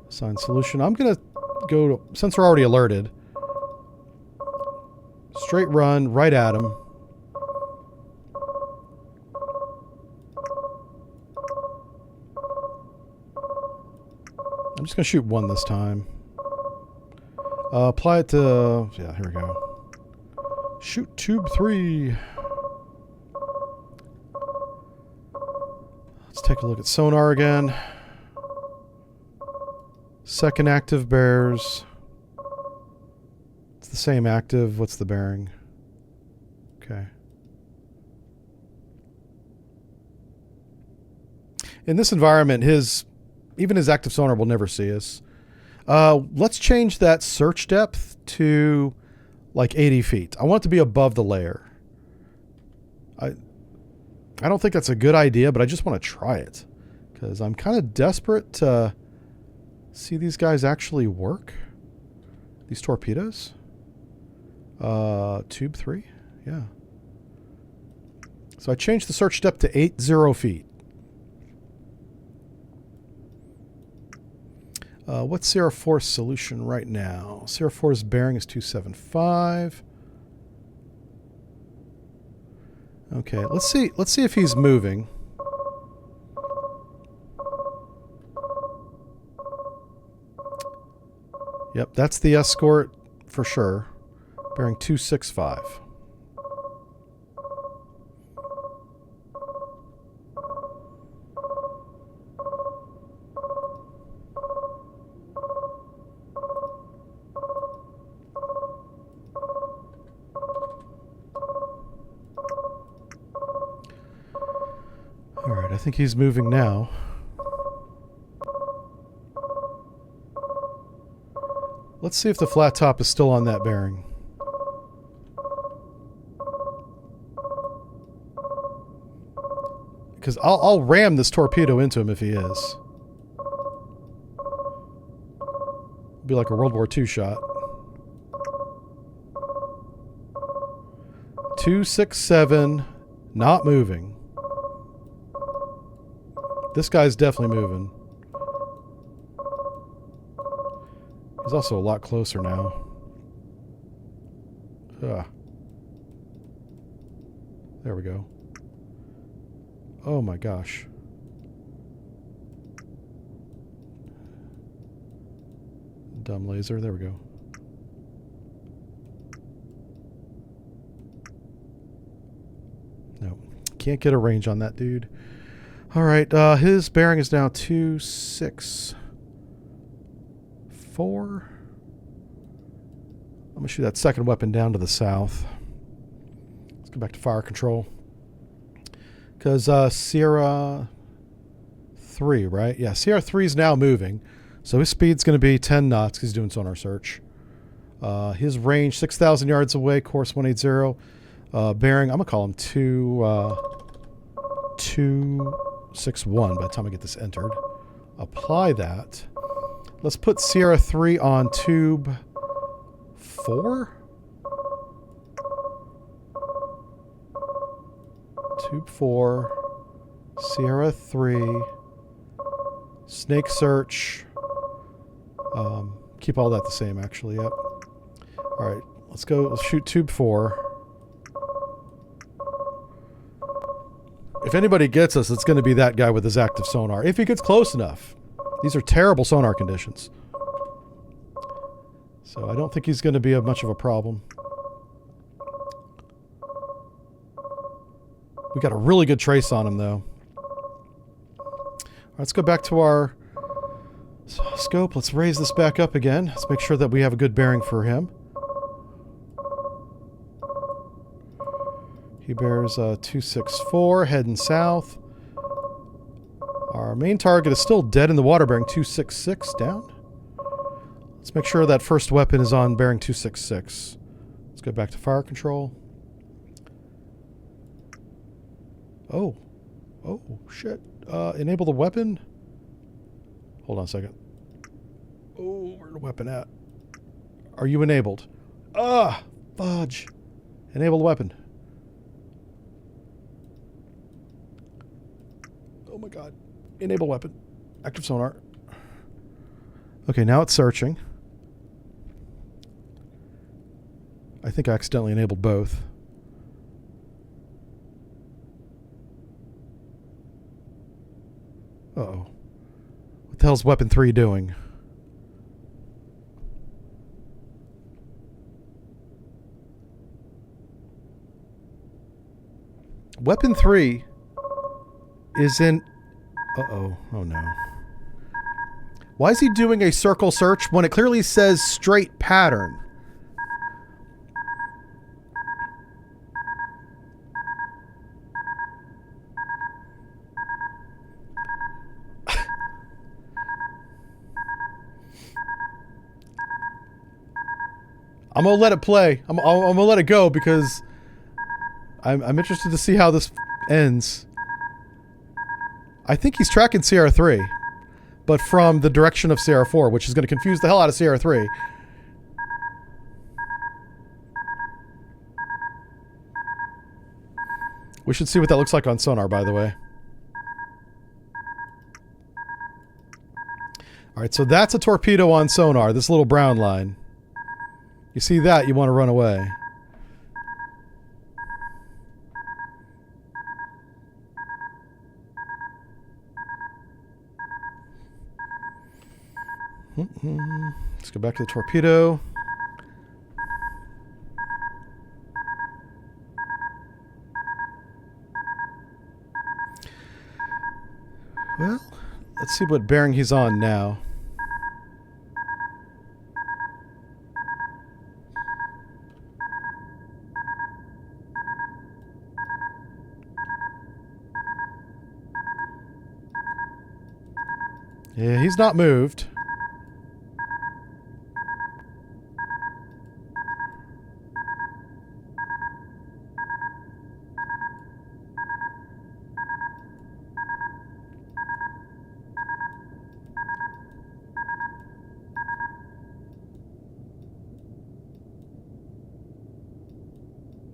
Speaker 1: Assign solution. I'm going to go to, since we're already alerted, straight run right at them. I'm just going to shoot one this time. Apply it to... Yeah, here we go. Shoot tube 3. Let's take a look at sonar again. Second active bears. It's the same active. What's the bearing? Okay. In this environment, even his active sonar will never see us. Let's change that search depth to like 80 feet. I want it to be above the layer. I don't think that's a good idea, but I just want to try it because I'm kind of desperate to see these guys actually work. These torpedoes. Tube 3. Yeah. So I changed the search depth to 80 feet. What's Sierra 4's solution right now? Sierra 4's bearing is 275. Okay, let's see if he's moving. Yep, that's the escort for sure. Bearing 265. All right, I think he's moving now. Let's see if the flat top is still on that bearing. Because I'll ram this torpedo into him if he is. Be like a World War II shot. 267, not moving. This guy's definitely moving. He's also a lot closer now. Ugh. There we go. Oh my gosh. Dumb laser. There we go. No. Can't get a range on that dude. All right. His bearing is now 264. I'm going to shoot that second weapon down to the south. Let's go back to fire control. Because Sierra 3, right? Yeah, Sierra 3 is now moving. So his speed's going to be 10 knots because he's doing sonar search. His range, 6,000 yards away, course 180. Bearing, I'm going to call him 261 by the time I get this entered. Apply that. Let's put Sierra 3 on tube 4. Tube 4, Sierra 3, snake search. Keep all that the same, actually. Yep. All right, let's go. Let's shoot tube 4. If anybody gets us, it's going to be that guy with his active sonar. If he gets close enough. These are terrible sonar conditions. So I don't think he's going to be much of a problem. We got a really good trace on him, though. Let's go back to our scope. Let's raise this back up again. Let's make sure that we have a good bearing for him. He bears 264, heading south. Our main target is still dead in the water, bearing 266 down. Let's make sure that first weapon is on bearing 266. Let's go back to fire control. Oh, shit. Enable the weapon. Hold on a second. Oh, where's the weapon at? Are you enabled? Ah, fudge. Enable the weapon. Oh my God. Enable weapon. Active sonar. Okay, now it's searching. I think I accidentally enabled both. Uh-oh. What the hell's weapon 3 doing? Weapon 3 is in... Uh-oh. Oh, no. Why is he doing a circle search when it clearly says straight pattern? I'm gonna let it play. I'm gonna let it go because I'm interested to see how this ends. I think he's tracking Sierra 3, but from the direction of Sierra 4, which is going to confuse the hell out of Sierra 3. We should see what that looks like on sonar, by the way. All right, right, so that's a torpedo on sonar, this little brown line. You see that, you want to run away. Let's go back to the torpedo. Well, let's see what bearing he's on now. Yeah, he's not moved.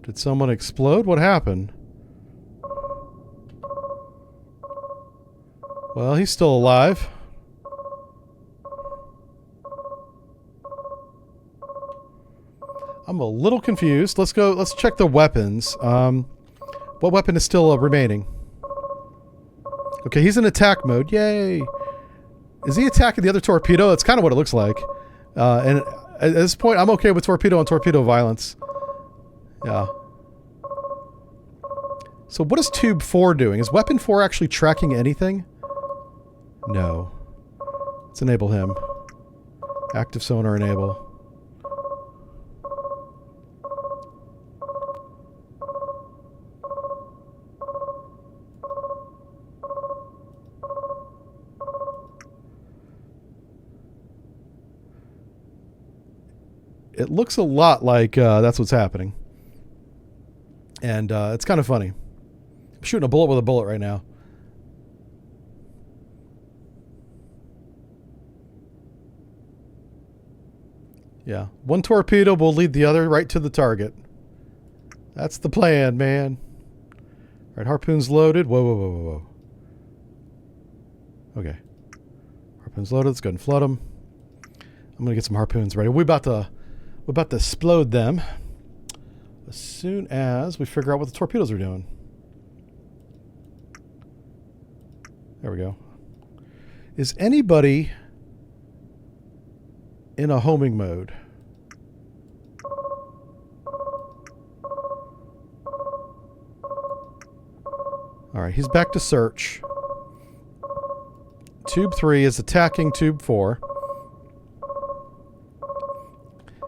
Speaker 1: Did someone explode? What happened? Well, he's still alive. I'm a little confused. Let's go. Let's check the weapons. What weapon is still remaining? Okay, he's in attack mode. Yay! Is he attacking the other torpedo? That's kind of what it looks like. And at this point, I'm okay with torpedo on torpedo violence. Yeah. So what is tube 4 doing? Is weapon 4 actually tracking anything? No. Let's enable him. Active sonar enable. It looks a lot like that's what's happening. And it's kind of funny. I'm shooting a bullet with a bullet right now. Yeah. One torpedo will lead the other right to the target. That's the plan, man. All right, harpoons loaded. Whoa, whoa, whoa, whoa, whoa. Okay. Harpoons loaded. Let's go ahead and flood them. I'm going to get some harpoons ready. We're about to explode them as soon as we figure out what the torpedoes are doing. There we go. Is anybody in a homing mode? All right, he's back to search. Tube 3 is attacking Tube 4.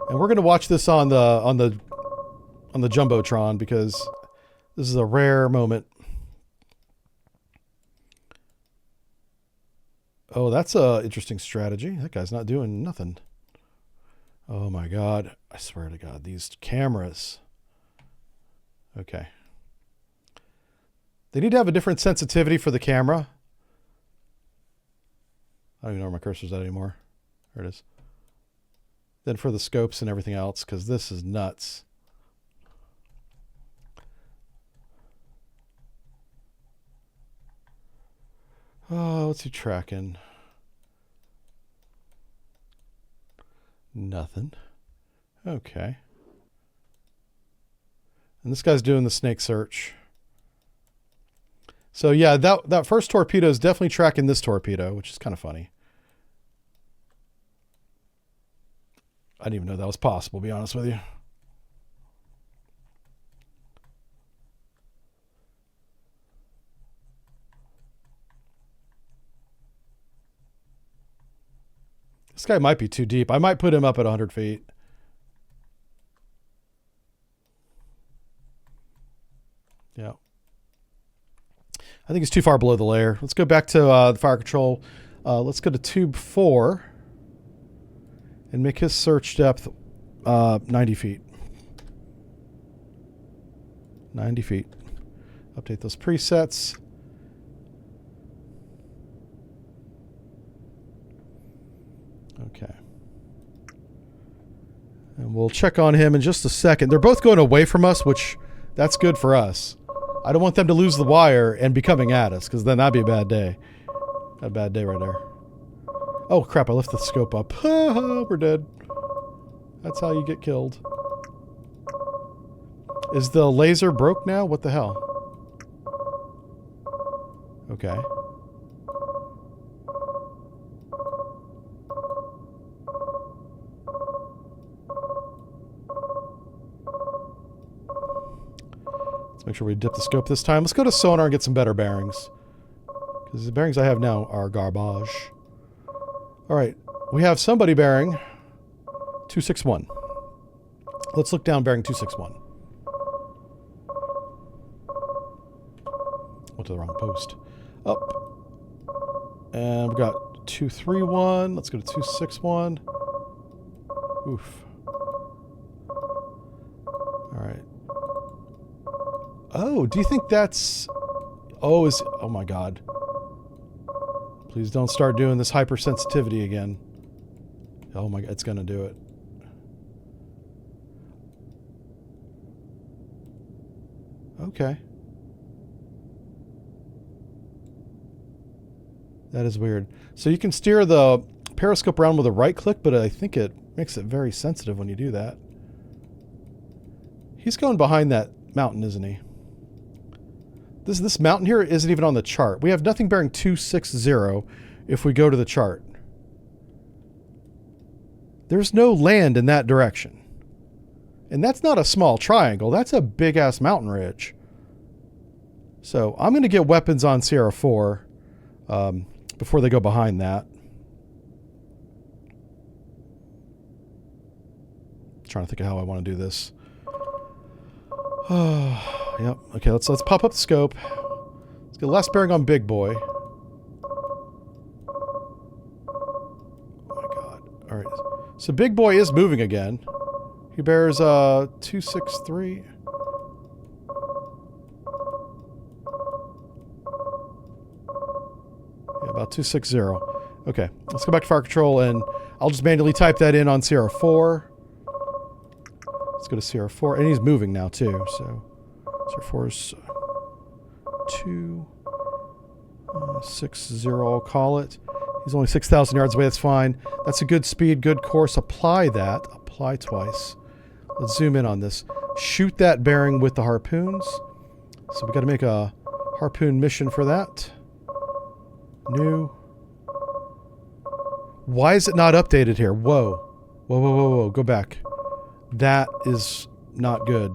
Speaker 1: And we're going to watch this on the Jumbotron because this is a rare moment. Oh, that's a interesting strategy. That guy's not doing nothing. Oh my God. I swear to God, these cameras. Okay. They need to have a different sensitivity for the camera. I don't even know where my cursor's at anymore. There it is. Then for the scopes and everything else, because this is nuts. Oh, what's he tracking? Nothing. Okay. And this guy's doing the snake search. So yeah, that first torpedo is definitely tracking this torpedo, which is kind of funny. I didn't even know that was possible, to be honest with you. This guy might be too deep. I might put him up at 100 feet. Yeah. I think he's too far below the layer. Let's go back to the fire control. Let's go to tube 4 and make his search depth 90 feet. 90 feet. Update those presets. Okay. And we'll check on him in just a second. They're both going away from us, which that's good for us. I don't want them to lose the wire and be coming at us, because then that'd be a bad day. A bad day right there. Oh, crap, I lifted the scope up. We're dead. That's how you get killed. Is the laser broke now? What the hell? Okay. Let's make sure we dip the scope this time. Let's go to sonar and get some better bearings. Because the bearings I have now are garbage. Alright, we have somebody bearing 261. Let's look down bearing 261. Went to the wrong post. Up. And we got 231. Let's go to 261. Oof. Alright. Oh, do you think that's... Oh my god. Please don't start doing this hypersensitivity again. Oh my god, it's gonna do it. Okay. That is weird. So you can steer the periscope around with a right click, but I think it makes it very sensitive when you do that. He's going behind that mountain, isn't he? This mountain here isn't even on the chart. We have nothing bearing 260 if we go to the chart. There's no land in that direction. And that's not a small triangle. That's a big-ass mountain ridge. So I'm going to get weapons on Sierra 4 before they go behind that. Trying to think of how I want to do this. Yep. Okay, let's pop up the scope. Let's get last bearing on Big Boy. Oh my god. Alright. So Big Boy is moving again. He bears 263. Yeah, about 260. Okay, let's go back to fire control and I'll just manually type that in on Sierra 4. Let's go to Sierra 4. And he's moving now too, so Sierra 4 is 260, I'll call it. He's only 6,000 yards away, that's fine. That's a good speed, good course. Apply that. Apply twice. Let's zoom in on this. Shoot that bearing with the harpoons. So we got to make a harpoon mission for that. New. Why is it not updated here? Whoa. Whoa, whoa, whoa, whoa. Go back. That is not good.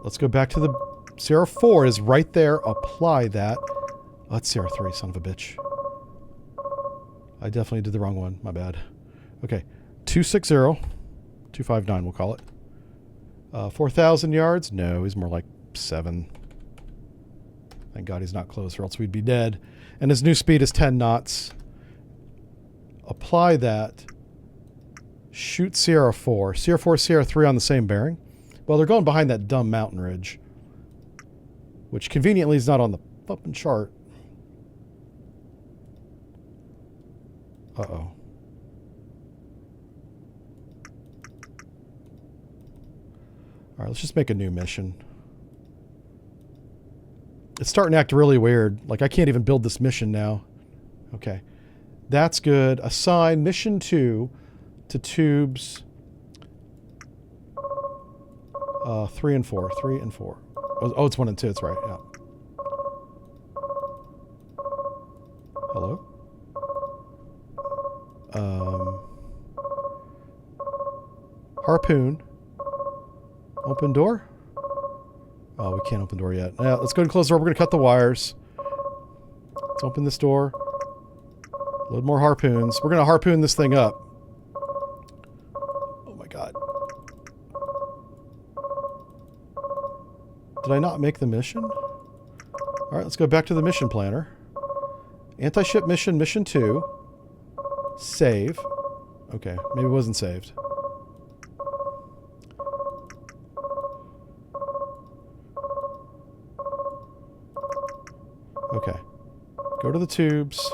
Speaker 1: Let's go back to the... Sierra 4 is right there. Apply that. Oh, that's Sierra 3, son of a bitch. I definitely did the wrong one. My bad. Okay. 260. 259, we'll call it. 4,000 yards? No, he's more like 7. Thank God he's not close, or else we'd be dead. And his new speed is 10 knots. Apply that. Shoot Sierra 4. Sierra 4, Sierra 3 on the same bearing. Well, they're going behind that dumb mountain ridge. Which conveniently is not on the fucking chart. Uh-oh. Alright, let's just make a new mission. It's starting to act really weird. Like, I can't even build this mission now. Okay. That's good. Assign mission 2 to tubes 3 and 4. 3 and 4. Oh, it's 1 and 2. That's right. Yeah. Hello? Harpoon. Open door? Oh, we can't open the door yet. Yeah, let's go ahead and close the door. We're going to cut the wires. Let's open this door. Load more harpoons. We're going to harpoon this thing up. Oh my god. Did I not make the mission? Alright, let's go back to the mission planner. Anti-ship mission, mission 2. Save. Okay, maybe it wasn't saved. Okay. Go to the tubes.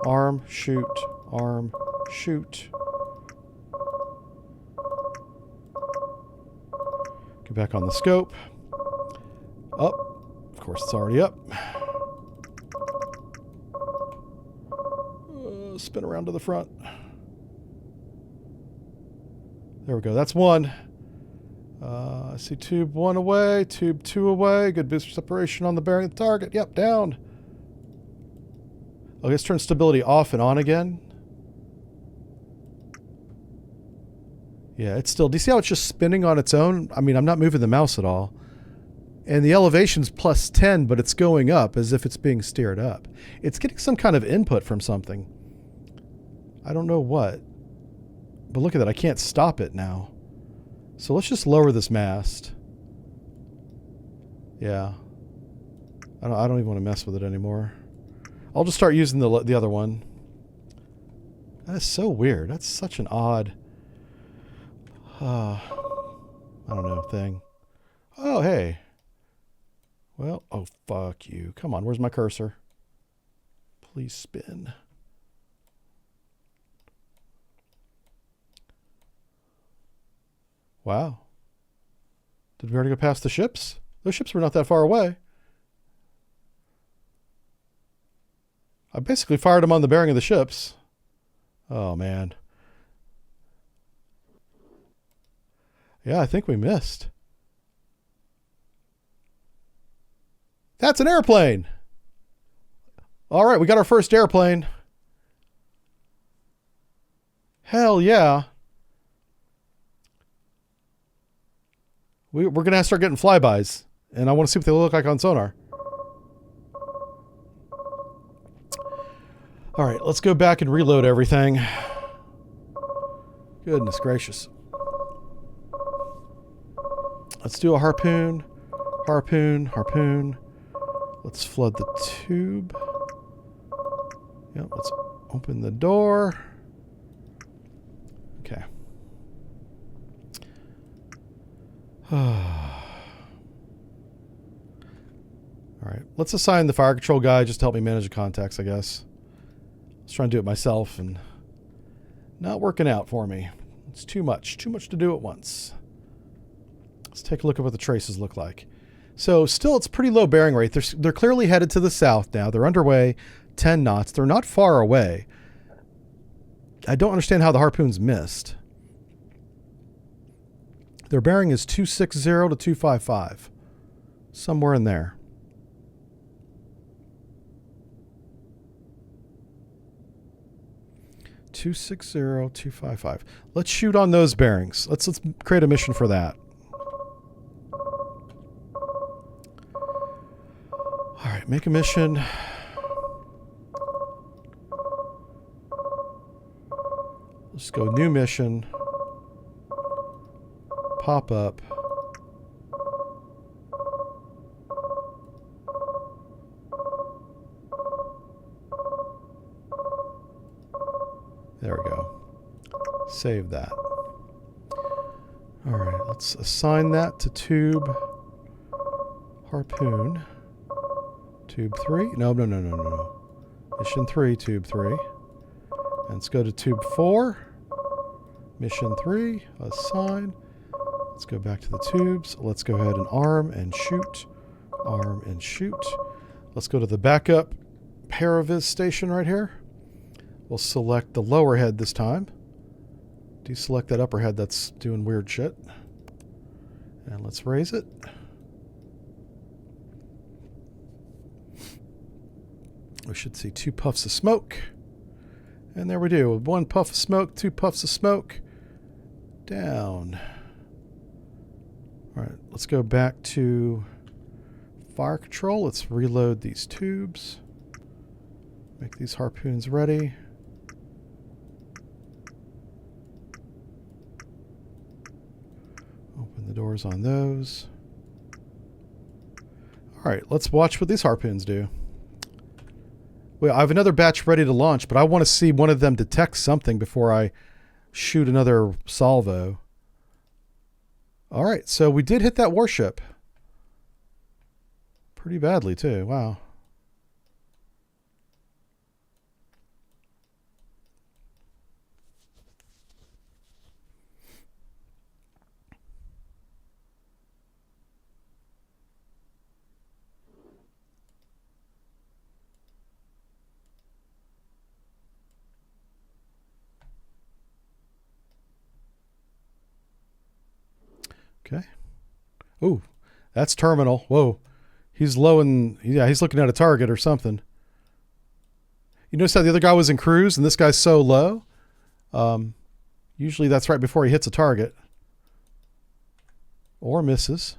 Speaker 1: Arm, shoot, arm, shoot. Get back on the scope. Up. Of course, it's already up. to spin around to the front. There we go. That's one. I see tube 1 away, tube 2 away. Good booster separation on the bearing of the target. Yep, down. Okay, let's turn stability off and on again. Yeah, it's still... Do you see how it's just spinning on its own? I mean, I'm not moving the mouse at all. And the elevation's plus 10, but it's going up as if it's being steered up. It's getting some kind of input from something. I don't know what. But look at that. I can't stop it now. So let's just lower this mast. Yeah. I don't even want to mess with it anymore. I'll just start using the other one. That is so weird. That's such an odd... I don't know, thing. Oh, hey. Well, oh, fuck you. Come on, where's my cursor? Please spin. Wow. Did we already go past the ships? Those ships were not that far away. I basically fired them on the bearing of the ships. Oh, man. Yeah, I think we missed. That's an airplane. All right, we got our first airplane. Hell yeah. We're going to start getting flybys. And I want to see what they look like on sonar. All right, let's go back and reload everything. Goodness gracious. Let's do a harpoon. Harpoon, harpoon. Let's flood the tube. Yep, let's open the door. Okay. All right, let's assign the fire control guy just to help me manage the contacts, I guess. I was trying to do it myself and not working out for me. It's too much to do at once. Let's take a look at what the traces look like. So still, it's pretty low bearing rate. They're clearly headed to the south now. They're underway 10 knots. They're not far away. I don't understand how the Harpoons missed. Their bearing is 260 to 255. Somewhere in there. (260, 255). Let's shoot on those bearings. Let's create a mission for that. All right, make a mission. Let's go new mission. Pop up. There we go. Save that. All right, let's assign that to tube harpoon. Tube 3. No. Mission 3, tube 3. And let's go to tube 4. Mission 3. Assign. Let's go back to the tubes. Let's go ahead and arm and shoot. Arm and shoot. Let's go to the backup Paravis station right here. We'll select the lower head this time. Deselect that upper head that's doing weird shit. And let's raise it. We should see 2 puffs of smoke. And there we do. 1 puff of smoke, 2 puffs of smoke. Down. All right, let's go back to fire control. Let's reload these tubes. Make these harpoons ready. Open the doors on those. All right, let's watch what these harpoons do. Well, I have another batch ready to launch, but I want to see one of them detect something before I shoot another salvo. All right, so we did hit that warship. Pretty badly, too. Wow. Okay. Ooh, that's terminal. Whoa. He's low and yeah, he's looking at a target or something. You notice how the other guy was in cruise and this guy's so low? Usually that's right before he hits a target. Or misses.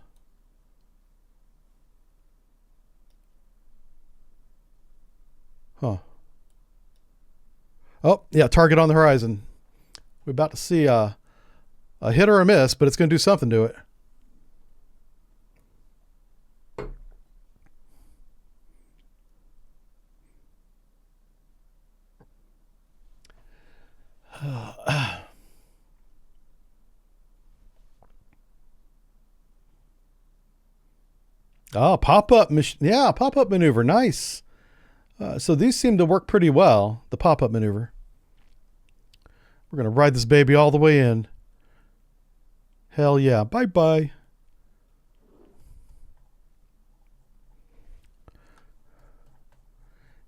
Speaker 1: Huh. Oh, yeah, target on the horizon. We're about to see a hit or a miss, but it's going to do something to it. Oh, pop-up. Yeah, pop-up maneuver. Nice. So these seem to work pretty well, the pop-up maneuver. We're going to ride this baby all the way in. Hell yeah. Bye-bye.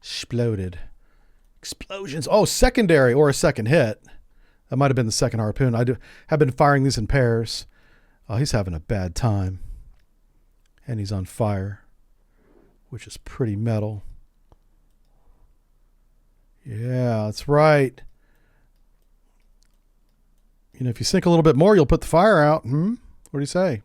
Speaker 1: Exploded. Explosions. Oh, secondary or a second hit. That might have been the second harpoon. I have been firing these in pairs. Oh, he's having a bad time. And he's on fire, which is pretty metal. Yeah, that's right. You know, if you sink a little bit more, you'll put the fire out. What do you say?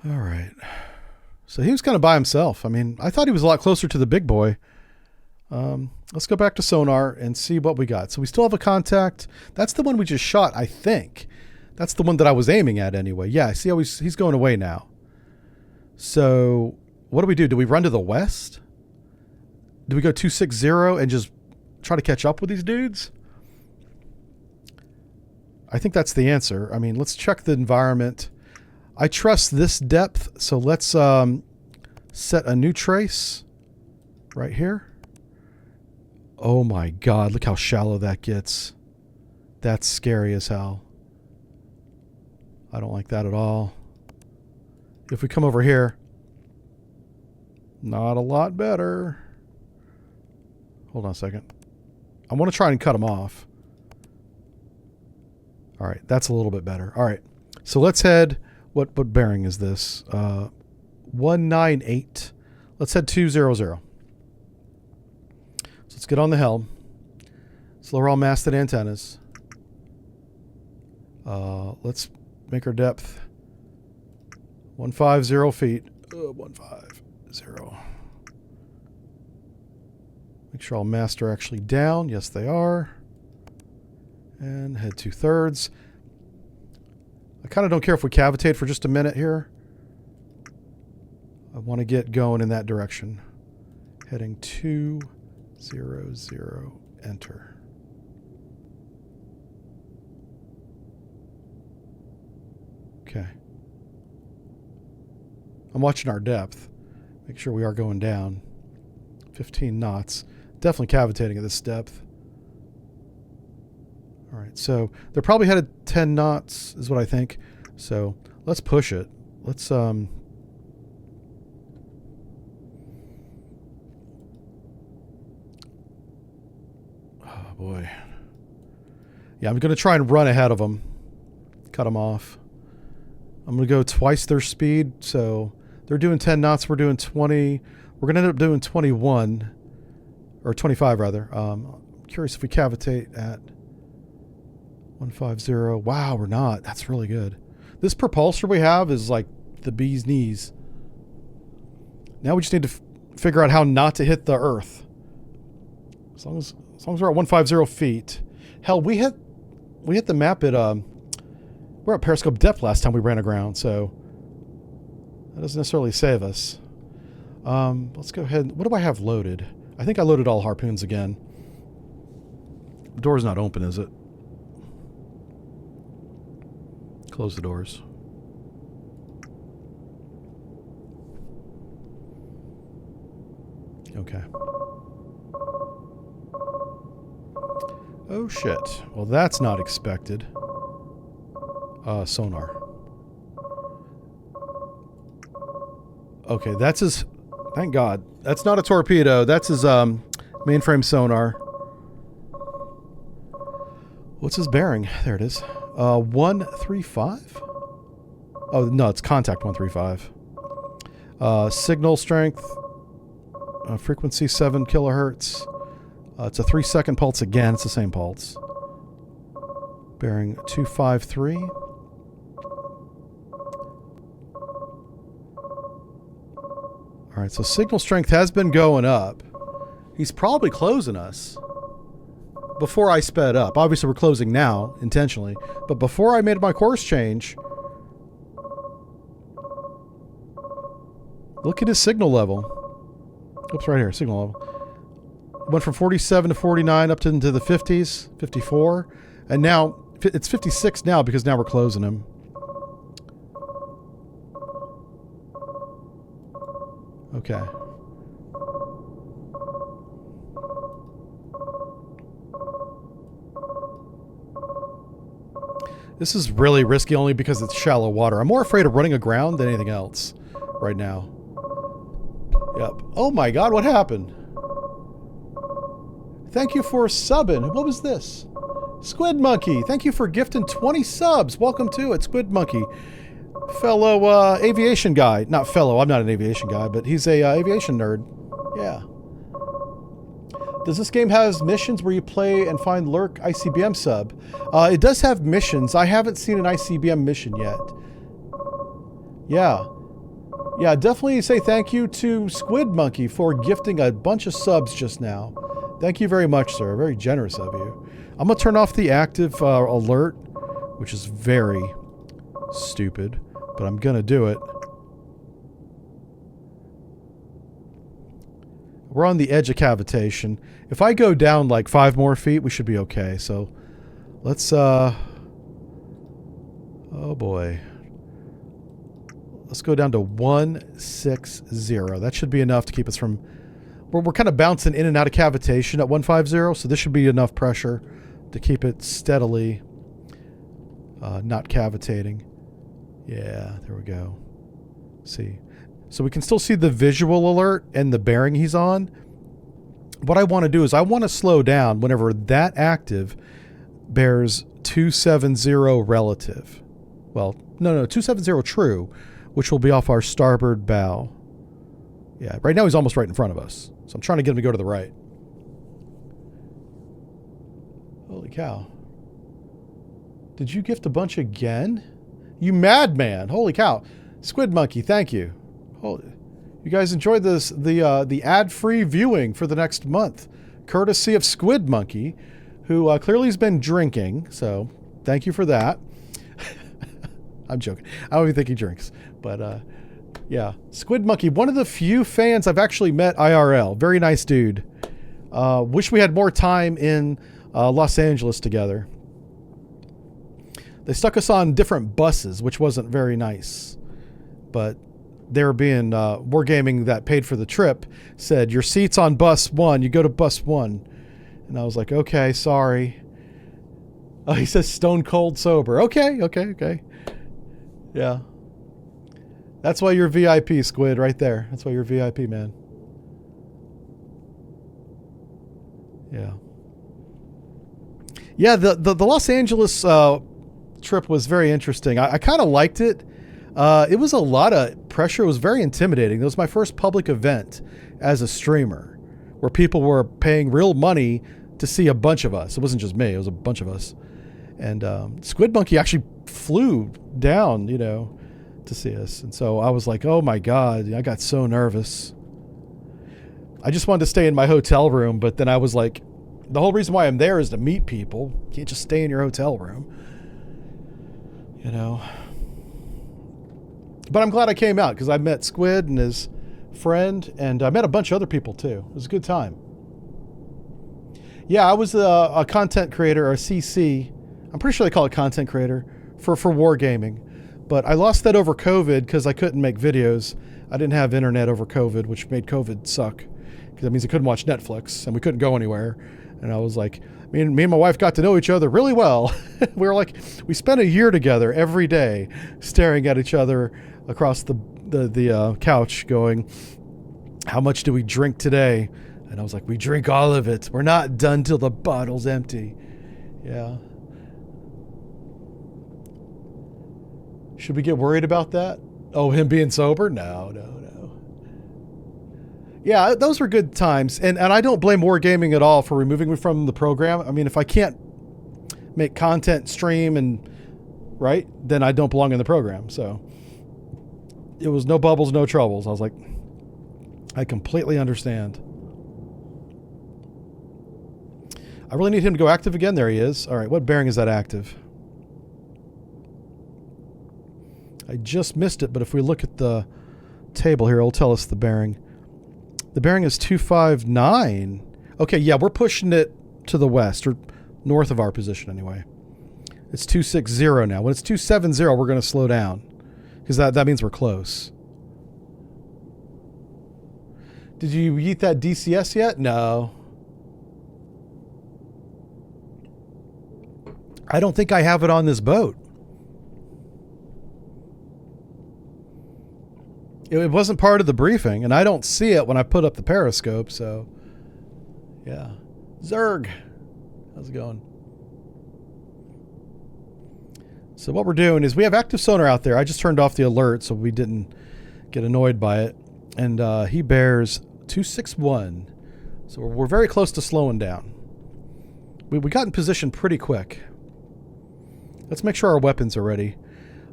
Speaker 1: All right. So he was kind of by himself. I mean, I thought he was a lot closer to the big boy. Let's go back to sonar and see what we got. So we still have a contact. That's the one we just shot, I think. That's the one that I was aiming at anyway. Yeah, I see how he's going away now. So what do? Do we run to the west? Do we go 260 and just try to catch up with these dudes? I think that's the answer. I mean, let's check the environment. I trust this depth, so let's set a new trace right here. Oh my God, look how shallow that gets. That's scary as hell. I don't like that at all. If we come over here, not a lot better. Hold on a second. I want to try and cut them off. All right, that's a little bit better. All right, so let's head. What bearing is this? 198. Let's head 200. So let's get on the helm. Let's lower all masted antennas. Let's make our depth 150 feet. 150. Make sure all masts are actually down. Yes, they are. And head 2/3. I kind of don't care if we cavitate for just a minute here. I want to get going in that direction. Heading 200. Enter. Okay. I'm watching our depth. Make sure we are going down. 15 knots. Definitely cavitating at this depth. All right, so they're probably headed 10 knots is what I think. So let's push it. Let's oh boy. Yeah, I'm going to try and run ahead of them. Cut them off. I'm going to go twice their speed. So they're doing 10 knots. We're doing 20. We're going to end up doing 21 or 25 rather. I'm curious if we cavitate at 150. Wow, we're not. That's really good. This propulsor we have is like the bee's knees. Now we just need to figure out how not to hit the earth. As long as we're at 150 feet. Hell, we hit the map at we're at periscope depth last time we ran aground, so that doesn't necessarily save us. Let's go ahead. What do I have loaded? I think I loaded all harpoons again. The door's not open, is it? Close the doors. Okay. Oh shit. Well, that's not expected. Sonar. Okay, that's as Thank God. That's not a torpedo. That's his mainframe sonar. What's his bearing? There it is. 135? Oh, no, it's contact 135. Signal strength, frequency 7 kilohertz. It's a 3-second pulse again. It's the same pulse. Bearing 253. All right, so signal strength has been going up. He's probably closing us before I sped up. Obviously, we're closing now, intentionally. But before I made my course change, look at his signal level. Oops, right here, signal level. Went from 47 to 49 up into the 50s, 54. And now, it's 56 now because now we're closing him. Okay. This is really risky only because it's shallow water. I'm more afraid of running aground than anything else right now. Yep. Oh my God, what happened? Thank you for subbing. What was this? Squid Monkey. Thank you for gifting 20 subs. Welcome to it, Squid Monkey. Fellow aviation guy. Not fellow, I'm not an aviation guy, but he's a aviation nerd. Yeah. Does this game have missions where you play and find lurk ICBM sub? It does have missions. I haven't seen an ICBM mission yet. Yeah. Yeah, definitely say thank you to Squid Monkey for gifting a bunch of subs just now. Thank you very much, sir. Very generous of you. I'm going to turn off the active alert, which is very stupid, but I'm going to do it. We're on the edge of cavitation. If I go down like 5 more feet, we should be okay. So let's, oh boy. Let's go down to 160. That should be enough to keep us from, we're kind of bouncing in and out of cavitation at 150. So this should be enough pressure to keep it steadily not cavitating. Yeah, there we go. See. So we can still see the visual alert and the bearing he's on. What I want to do is I want to slow down whenever that active bears 270 relative. Well, no, 270 true, which will be off our starboard bow. Yeah, right now he's almost right in front of us. So I'm trying to get him to go to the right. Holy cow. Did you gift a bunch again? You madman. Holy cow. Squid Monkey, thank you. You guys enjoyed this, the ad-free viewing for the next month, courtesy of Squid Monkey, who clearly has been drinking. So thank you for that. I'm joking. I don't even think he drinks, but yeah, Squid Monkey, one of the few fans I've actually met IRL. Very nice dude. Wish we had more time in Los Angeles together. They stuck us on different buses, which wasn't very nice, but they were being wargaming that paid for the trip said your seat's on bus 1, you go to bus 1, and I was like, okay, sorry. Oh, he says stone cold sober. Okay. Yeah, that's why you're VIP, Squid, right there. That's why you're VIP, man. Yeah, the Los Angeles trip was very interesting. I kind of liked it. It was a lot of pressure. It was very intimidating. It was my first public event as a streamer where people were paying real money to see a bunch of us. It wasn't just me. It was a bunch of us. And Squid Monkey actually flew down, to see us. And so I was like, oh my God, I got so nervous. I just wanted to stay in my hotel room. But then I was like, the whole reason why I'm there is to meet people. You can't just stay in your hotel room, But I'm glad I came out because I met Squid and his friend, and I met a bunch of other people too. It was a good time. Yeah, I was a content creator, or a CC. I'm pretty sure they call it content creator for wargaming. But I lost that over COVID because I couldn't make videos. I didn't have internet over COVID, which made COVID suck. Because that means I couldn't watch Netflix and we couldn't go anywhere. And I was like, me and my wife got to know each other really well. We spent a year together every day staring at each other across the couch going, how much do we drink today? And I was like, we drink all of it. We're not done till the bottle's empty. Yeah. Should we get worried about that? Oh, him being sober? No. Yeah, those were good times. And I don't blame Wargaming at all for removing me from the program. I mean, if I can't make content, stream, and right, then I don't belong in the program. So it was no bubbles, no troubles. I was like, I completely understand. I really need him to go active again. There he is. All right, what bearing is that active? I just missed it, but if we look at the table here, it'll tell us the bearing. The bearing is 259. Okay, yeah, we're pushing it to the west, or north of our position anyway. It's 260 now. When it's 270, we're going to slow down, because that means we're close. Did you eat that DCS yet? No. I don't think I have it on this boat. It wasn't part of the briefing, and I don't see it when I put up the periscope, so yeah. Zerg, how's it going? So what we're doing is we have active sonar out there. I just turned off the alert so we didn't get annoyed by it. And he bears 261. So we're very close to slowing down. We got in position pretty quick. Let's make sure our weapons are ready.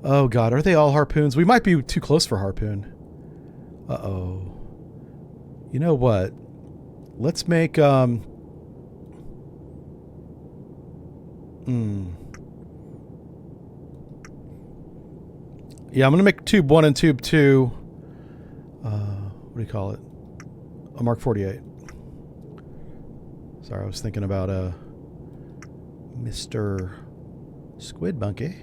Speaker 1: Oh God, are they all harpoons? We might be too close for harpoon. Uh-oh. You know what? Let's make, Yeah, I'm going to make tube 1 and tube 2. What do you call it? A Mark 48. Sorry, I was thinking about Mr. Squid Monkey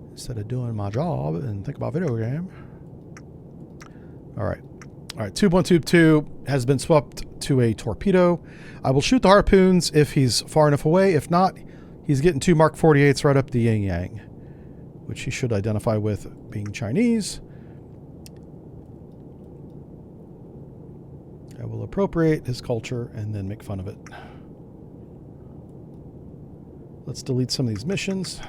Speaker 1: instead of doing my job and think about video game. All right, tube 1, tube 2 has been swapped to a torpedo. I will shoot the harpoons if he's far enough away. If not, he's getting 2 Mark 48s right up the yin-yang, which he should identify with being Chinese. I will appropriate his culture and then make fun of it. Let's delete some of these missions.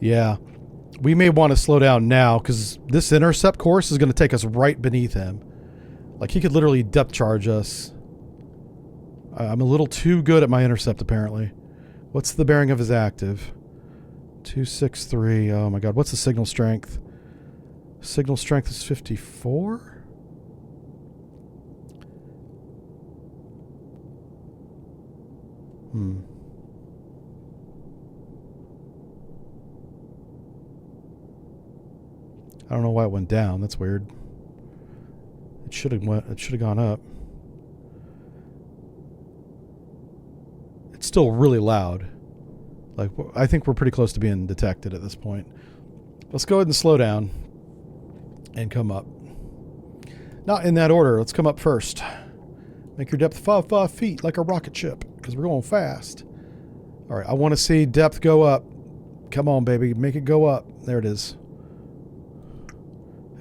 Speaker 1: Yeah, we may want to slow down now because this intercept course is going to take us right beneath him. Like, he could literally depth charge us. I'm a little too good at my intercept, apparently. What's the bearing of his active? 263. Oh my God. What's the signal strength? Signal strength is 54? I don't know why it went down. That's weird. It should have gone up. It's still really loud. Like, I think we're pretty close to being detected at this point. Let's go ahead and slow down and come up. Not in that order. Let's come up first. Make your depth 5 feet like a rocket ship because we're going fast. All right, I want to see depth go up. Come on, baby. Make it go up. There it is.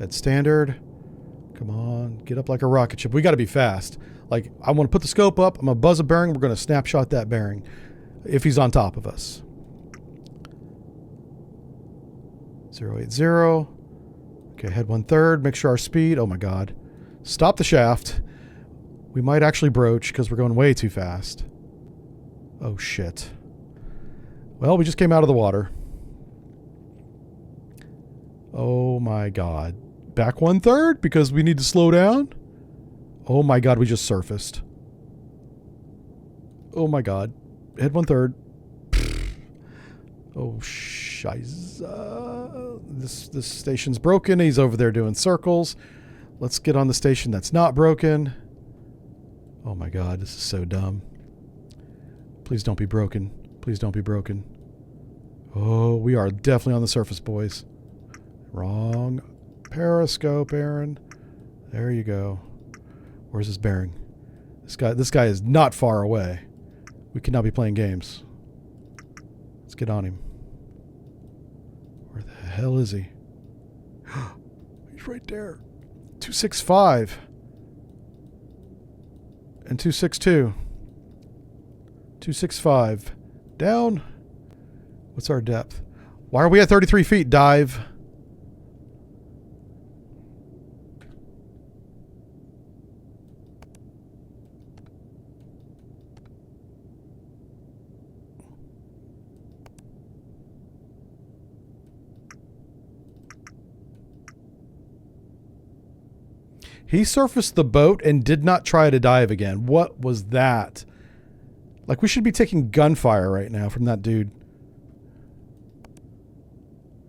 Speaker 1: Head standard. Come on. Get up like a rocket ship. We got to be fast. Like, I want to put the scope up. I'm going to buzz a bearing. We're going to snapshot that bearing if he's on top of us. 080. Okay, head 1/3. Make sure our speed. Oh, my God. Stop the shaft. We might actually broach because we're going way too fast. Oh, shit. Well, we just came out of the water. Oh, my God. Back 1/3 because we need to slow down. Oh, my God. We just surfaced. Oh, my God. Head 1/3. Oh, shiza. This station's broken. He's over there doing circles. Let's get on the station that's not broken. Oh, my God. This is so dumb. Please don't be broken. Please don't be broken. Oh, we are definitely on the surface, boys. Wrong periscope, Aaron. There you go. Where's his bearing? This guy is not far away. We cannot be playing games. Let's get on him. Where the hell is he? He's right there. 265. And 262. 265. Down. What's our depth? Why are we at 33 feet? Dive. He surfaced the boat and did not try to dive again. What was that? Like, we should be taking gunfire right now from that dude.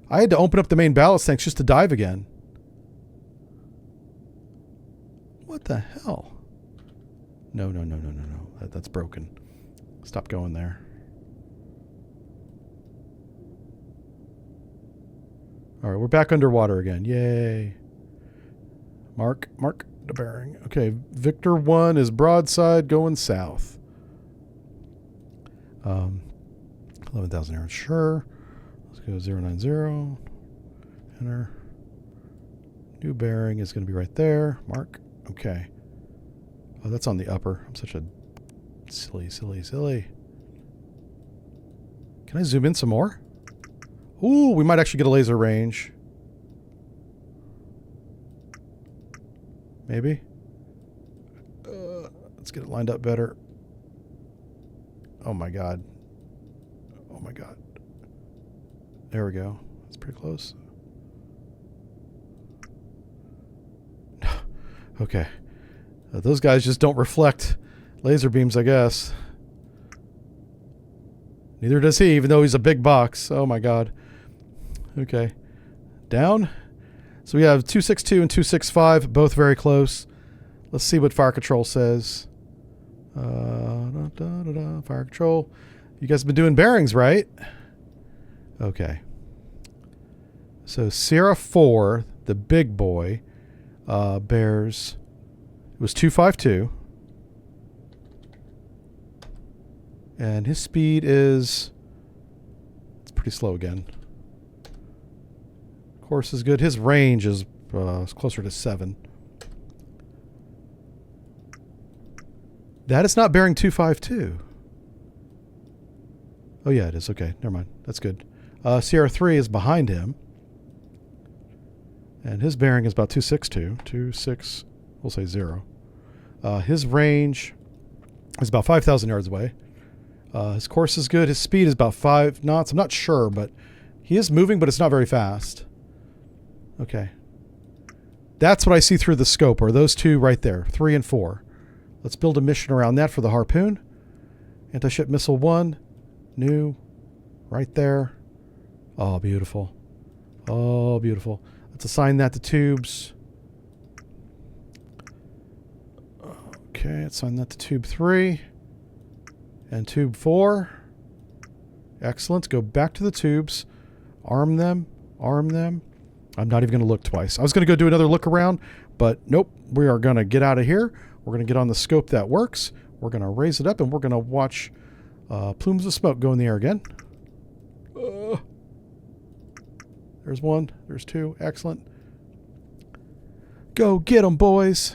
Speaker 1: I had to open up the main ballast tanks just to dive again. What the hell? No. That's broken. Stop going there. All right, we're back underwater again. Yay. Mark the bearing. Okay, Victor 1 is broadside going south. 11,000 yards, sure. Let's go 090. Enter. New bearing is going to be right there. Mark. Okay. Oh, that's on the upper. I'm such a silly. Can I zoom in some more? Ooh, we might actually get a laser range. Maybe. Let's get it lined up better. Oh my god. Oh my god. There we go. That's pretty close. Okay. Those guys just don't reflect laser beams, I guess. Neither does he, even though he's a big box. Oh my god. Okay. Down. So we have 262 and 265, both very close. Let's see what fire control says. Fire control. You guys have been doing bearings, right? Okay. So Sierra 4, the big boy, bears, it was 252. And his speed is, it's pretty slow again. Course is good. His range is closer to 7. That is not bearing 252. Oh yeah, it is. Okay, never mind. That's good. Sierra 3 is behind him. And his bearing is about 262. 26, we'll say 0. His range is about 5,000 yards away. His course is good. His speed is about 5 knots. I'm not sure, but he is moving, but it's not very fast. Okay. That's what I see through the scope, are those two right there, 3 and 4. Let's build a mission around that for the Harpoon. Anti-ship missile 1. New. Right there. Oh, beautiful. Oh, beautiful. Let's assign that to tubes. Okay, assign that to tube 3. And tube 4. Excellent. Go back to the tubes. Arm them. Arm them. I'm not even going to look twice. I was going to go do another look around, but nope. We are going to get out of here. We're going to get on the scope that works. We're going to raise it up, and we're going to watch plumes of smoke go in the air again. There's 1. There's 2. Excellent. Go get them, boys.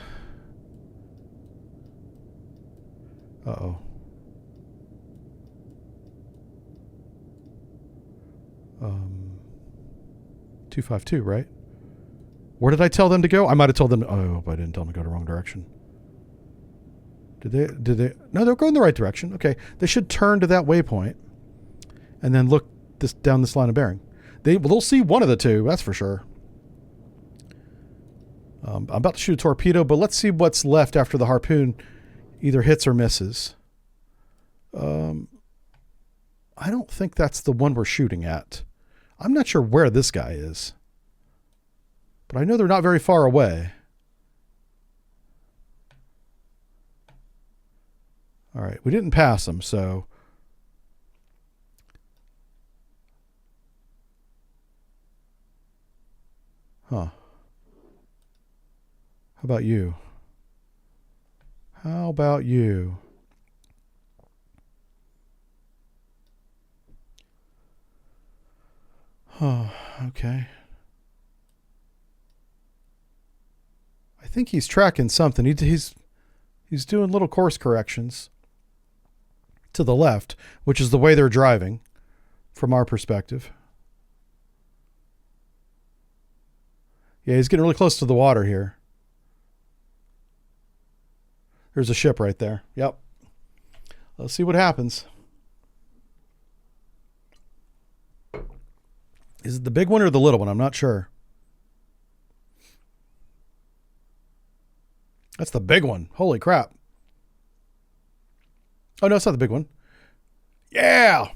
Speaker 1: Uh-oh. 252, right? Where did I tell them to go? I might have told them. Oh, but I didn't tell them to go the wrong direction. Did they? No, they're going the right direction. Okay. They should turn to that waypoint and then look down this line of bearing. They'll see one of the two, that's for sure. I'm about to shoot a torpedo, but let's see what's left after the Harpoon either hits or misses. I don't think that's the one we're shooting at. I'm not sure where this guy is, but I know they're not very far away. All right, we didn't pass them, so. Huh. How about you? How about you? Oh, okay. I think he's tracking something. He's doing little course corrections to the left, which is the way they're driving from our perspective. Yeah, he's getting really close to the water here. There's a ship right there. Yep. Let's see what happens. Is it the big one or the little one? I'm not sure. That's the big one. Holy crap. Oh, no, it's not the big one. Yeah.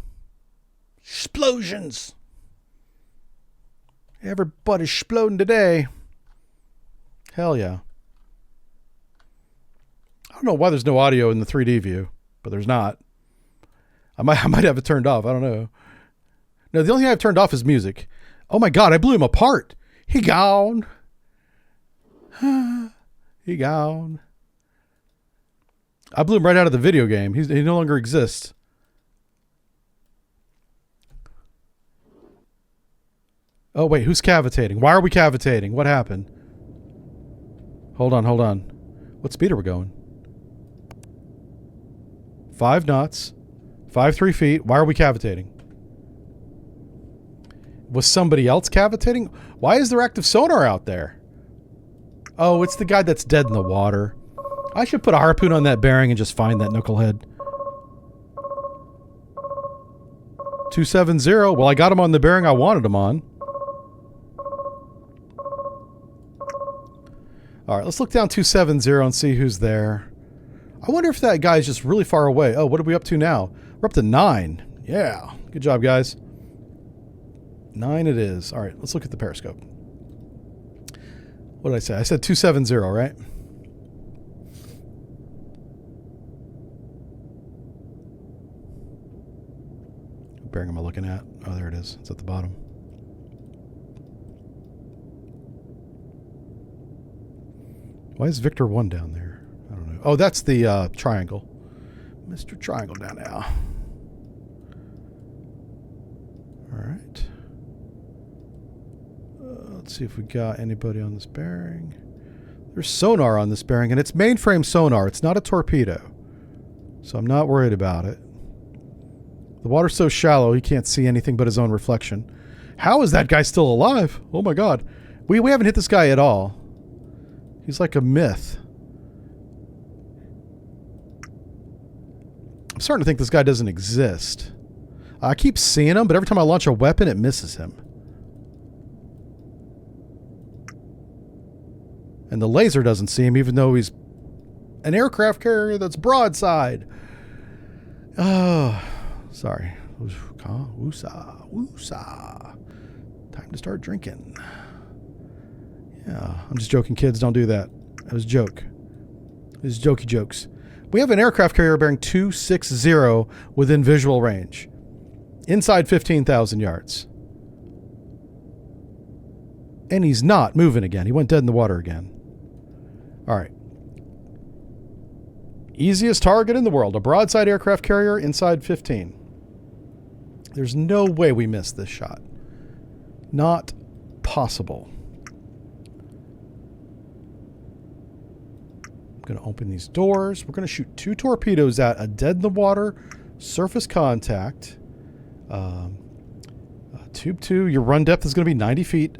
Speaker 1: Explosions. Everybody's exploding today. Hell yeah. I don't know why there's no audio in the 3D view, but there's not. I might have it turned off. I don't know. No, the only thing I've turned off is music. Oh my God, I blew him apart. He gone. He gone. I blew him right out of the video game. He no longer exists. Oh, wait, who's cavitating? Why are we cavitating? What happened? Hold on. What speed are we going? 5 knots. 3 feet. Why are we cavitating? Was somebody else cavitating? Why is there active sonar out there? Oh, it's the guy that's dead in the water. I should put a harpoon on that bearing and just find that knucklehead. 270. Well, I got him on the bearing I wanted him on. All right, let's look down 270 and see who's there. I wonder if that guy's just really far away. Oh, what are we up to now? We're up to 9. Yeah, good job, guys. 9 it is. All right, let's look at the periscope. What did I say? I said 270, right? What bearing am I looking at? Oh, there it is. It's at the bottom. Why is Victor 1 down there? I don't know. Oh, that's the triangle. Mr. Triangle down now. All right. Let's see if we got anybody on this bearing. There's sonar on this bearing, and it's mainframe sonar. It's not a torpedo. So I'm not worried about it. The water's so shallow, he can't see anything but his own reflection. How is that guy still alive? Oh my God. We haven't hit this guy at all. He's like a myth. I'm starting to think this guy doesn't exist. I keep seeing him, but every time I launch a weapon, it misses him. And the laser doesn't see him, even though he's an aircraft carrier that's broadside. Oh, sorry. Woosah, woosah. Time to start drinking. Yeah, I'm just joking, kids. Don't do that. That was a joke. This is jokey jokes. We have an aircraft carrier bearing 260 within visual range. Inside 15,000 yards. And he's not moving again. He went dead in the water again. All right. Easiest target in the world. A broadside aircraft carrier inside 15. There's no way we missed this shot. Not possible. I'm going to open these doors. We're going to shoot 2 torpedoes at a dead in the water surface contact. Tube 2, your run depth is going to be 90 feet.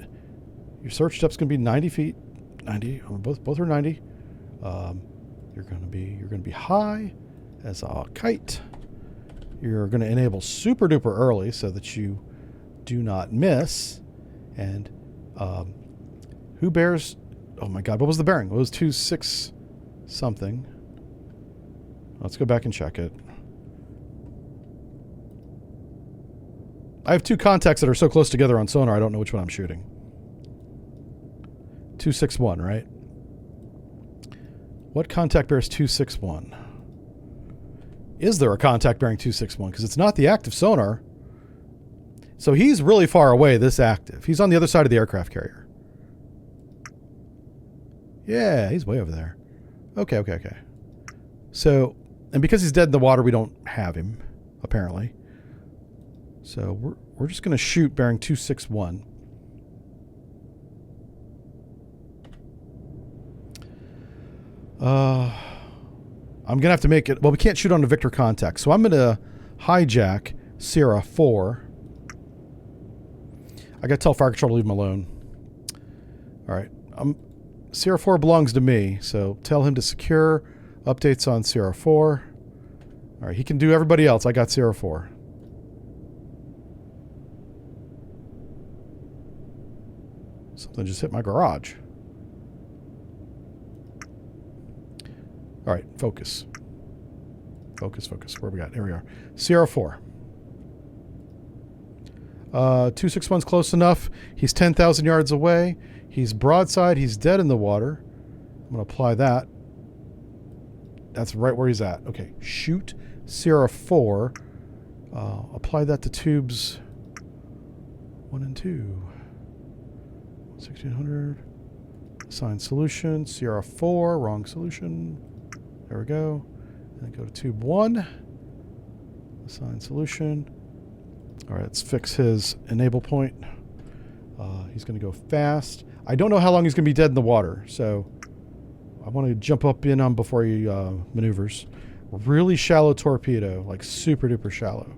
Speaker 1: Your search depth is going to be 90 feet. 90. Both are 90. You're going to be high as a kite. You're going to enable super duper early so that you do not miss. And who bears? Oh my God! What was the bearing? It was 26 something. Let's go back and check it. I have 2 contacts that are so close together on sonar, I don't know which one I'm shooting. 261, right? What contact bears 261? Is there a contact bearing 261? Because it's not the active sonar. So he's really far away, this active. He's on the other side of the aircraft carrier. Yeah, he's way over there. Okay. So, and because he's dead in the water, we don't have him, apparently. So we're just going to shoot bearing 261. I'm going to have to make it... Well, we can't shoot on a Victor contact. So I'm going to hijack Sierra 4. I got to tell Fire Control to leave him alone. All right. Sierra 4 belongs to me. So tell him to secure. Updates on Sierra 4. All right. He can do everybody else. I got Sierra 4. Something just hit my garage. All right, focus. Focus, focus. Where we got? Here we are. Sierra 4. 261's close enough. He's 10,000 yards away. He's broadside. He's dead in the water. I'm going to apply that. That's right where he's at. Okay, shoot Sierra 4. Apply that to tubes 1 and 2. 1600. Assign solution. Sierra 4. Wrong solution. There we go. And then go to tube 1. Assign solution. All right, let's fix his enable point. He's going to go fast. I don't know how long he's going to be dead in the water, so I want to jump up in on him before he maneuvers. Really shallow torpedo, like super duper shallow.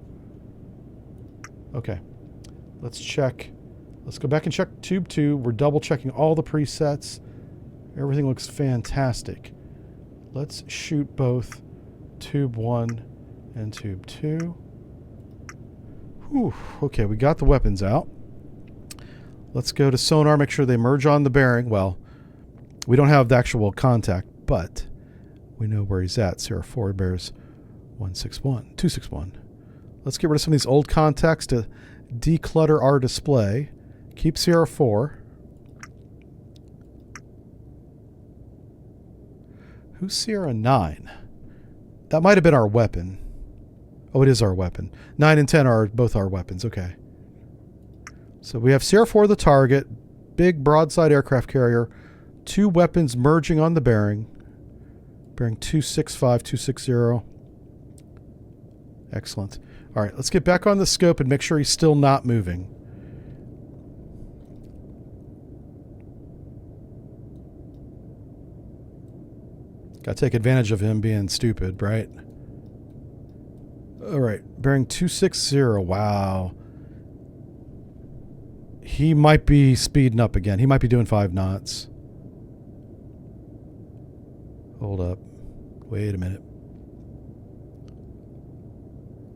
Speaker 1: Okay, let's check. Let's go back and check tube 2. We're double checking all the presets. Everything looks fantastic. Let's shoot both tube 1 and tube 2. Whew. Okay, we got the weapons out. Let's go to sonar, make sure they merge on the bearing. Well, we don't have the actual contact, but we know where he's at. Sierra 4 bears 261. Let's get rid of some of these old contacts to declutter our display. Keep Sierra 4. Who's Sierra 9? That might have been our weapon. Oh, it is our weapon. 9 and 10 are both our weapons. Okay. So we have Sierra 4 the target, big broadside aircraft carrier, 2 weapons merging on the bearing. Bearing 265, 260. Excellent. All right, let's get back on the scope and make sure he's still not moving. Got to take advantage of him being stupid, right? All right, bearing 260. Wow. He might be speeding up again. He might be doing 5 knots. Hold up. Wait a minute.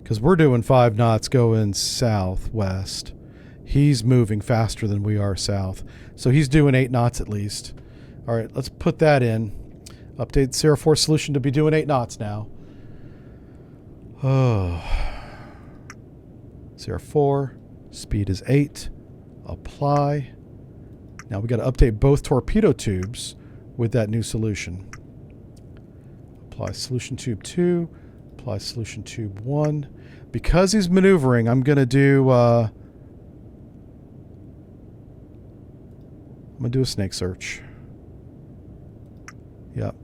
Speaker 1: Because we're doing 5 knots going southwest. He's moving faster than we are south. So he's doing 8 knots at least. All right, let's put that in. Update Sierra 4 solution to be doing 8 knots now. Oh. Sierra 4, speed is 8. Apply. Now we got to update both torpedo tubes with that new solution. Apply solution tube 2. Apply solution tube 1. Because he's maneuvering, I'm going to do a snake search. Yep.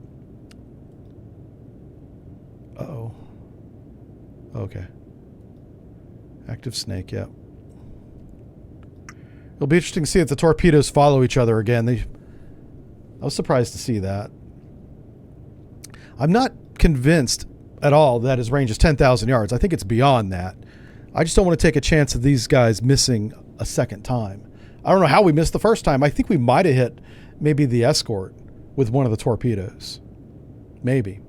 Speaker 1: Uh-oh. Okay. Active snake, yep. It'll be interesting to see if the torpedoes follow each other again. I was surprised to see that. I'm not convinced at all that his range is 10,000 yards. I think it's beyond that. I just don't want to take a chance of these guys missing a second time. I don't know how we missed the first time. I think we might have hit maybe the escort with one of the torpedoes. Maybe.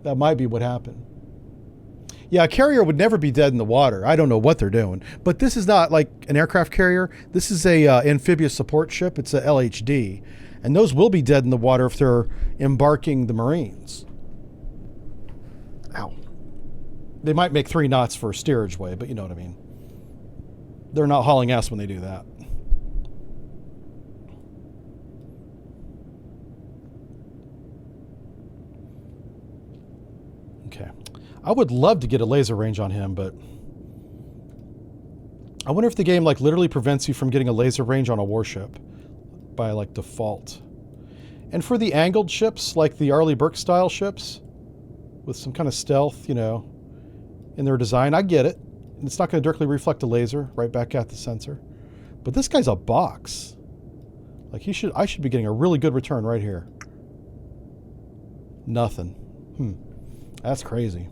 Speaker 1: That might be what happened. Yeah, a carrier would never be dead in the water. I don't know what they're doing. But this is not like an aircraft carrier. This is a amphibious support ship. It's a LHD. And those will be dead in the water if they're embarking the Marines. Ow. They might make 3 knots for steerage way, but you know what I mean. They're not hauling ass when they do that. Okay. I would love to get a laser range on him, but I wonder if the game like literally prevents you from getting a laser range on a warship by like default. And for the angled ships, like the Arleigh Burke style ships, with some kind of stealth, you know, in their design. I get it. It's not going to directly reflect a laser right back at the sensor. But this guy's a box. Like I should be getting a really good return right here. Nothing. That's crazy.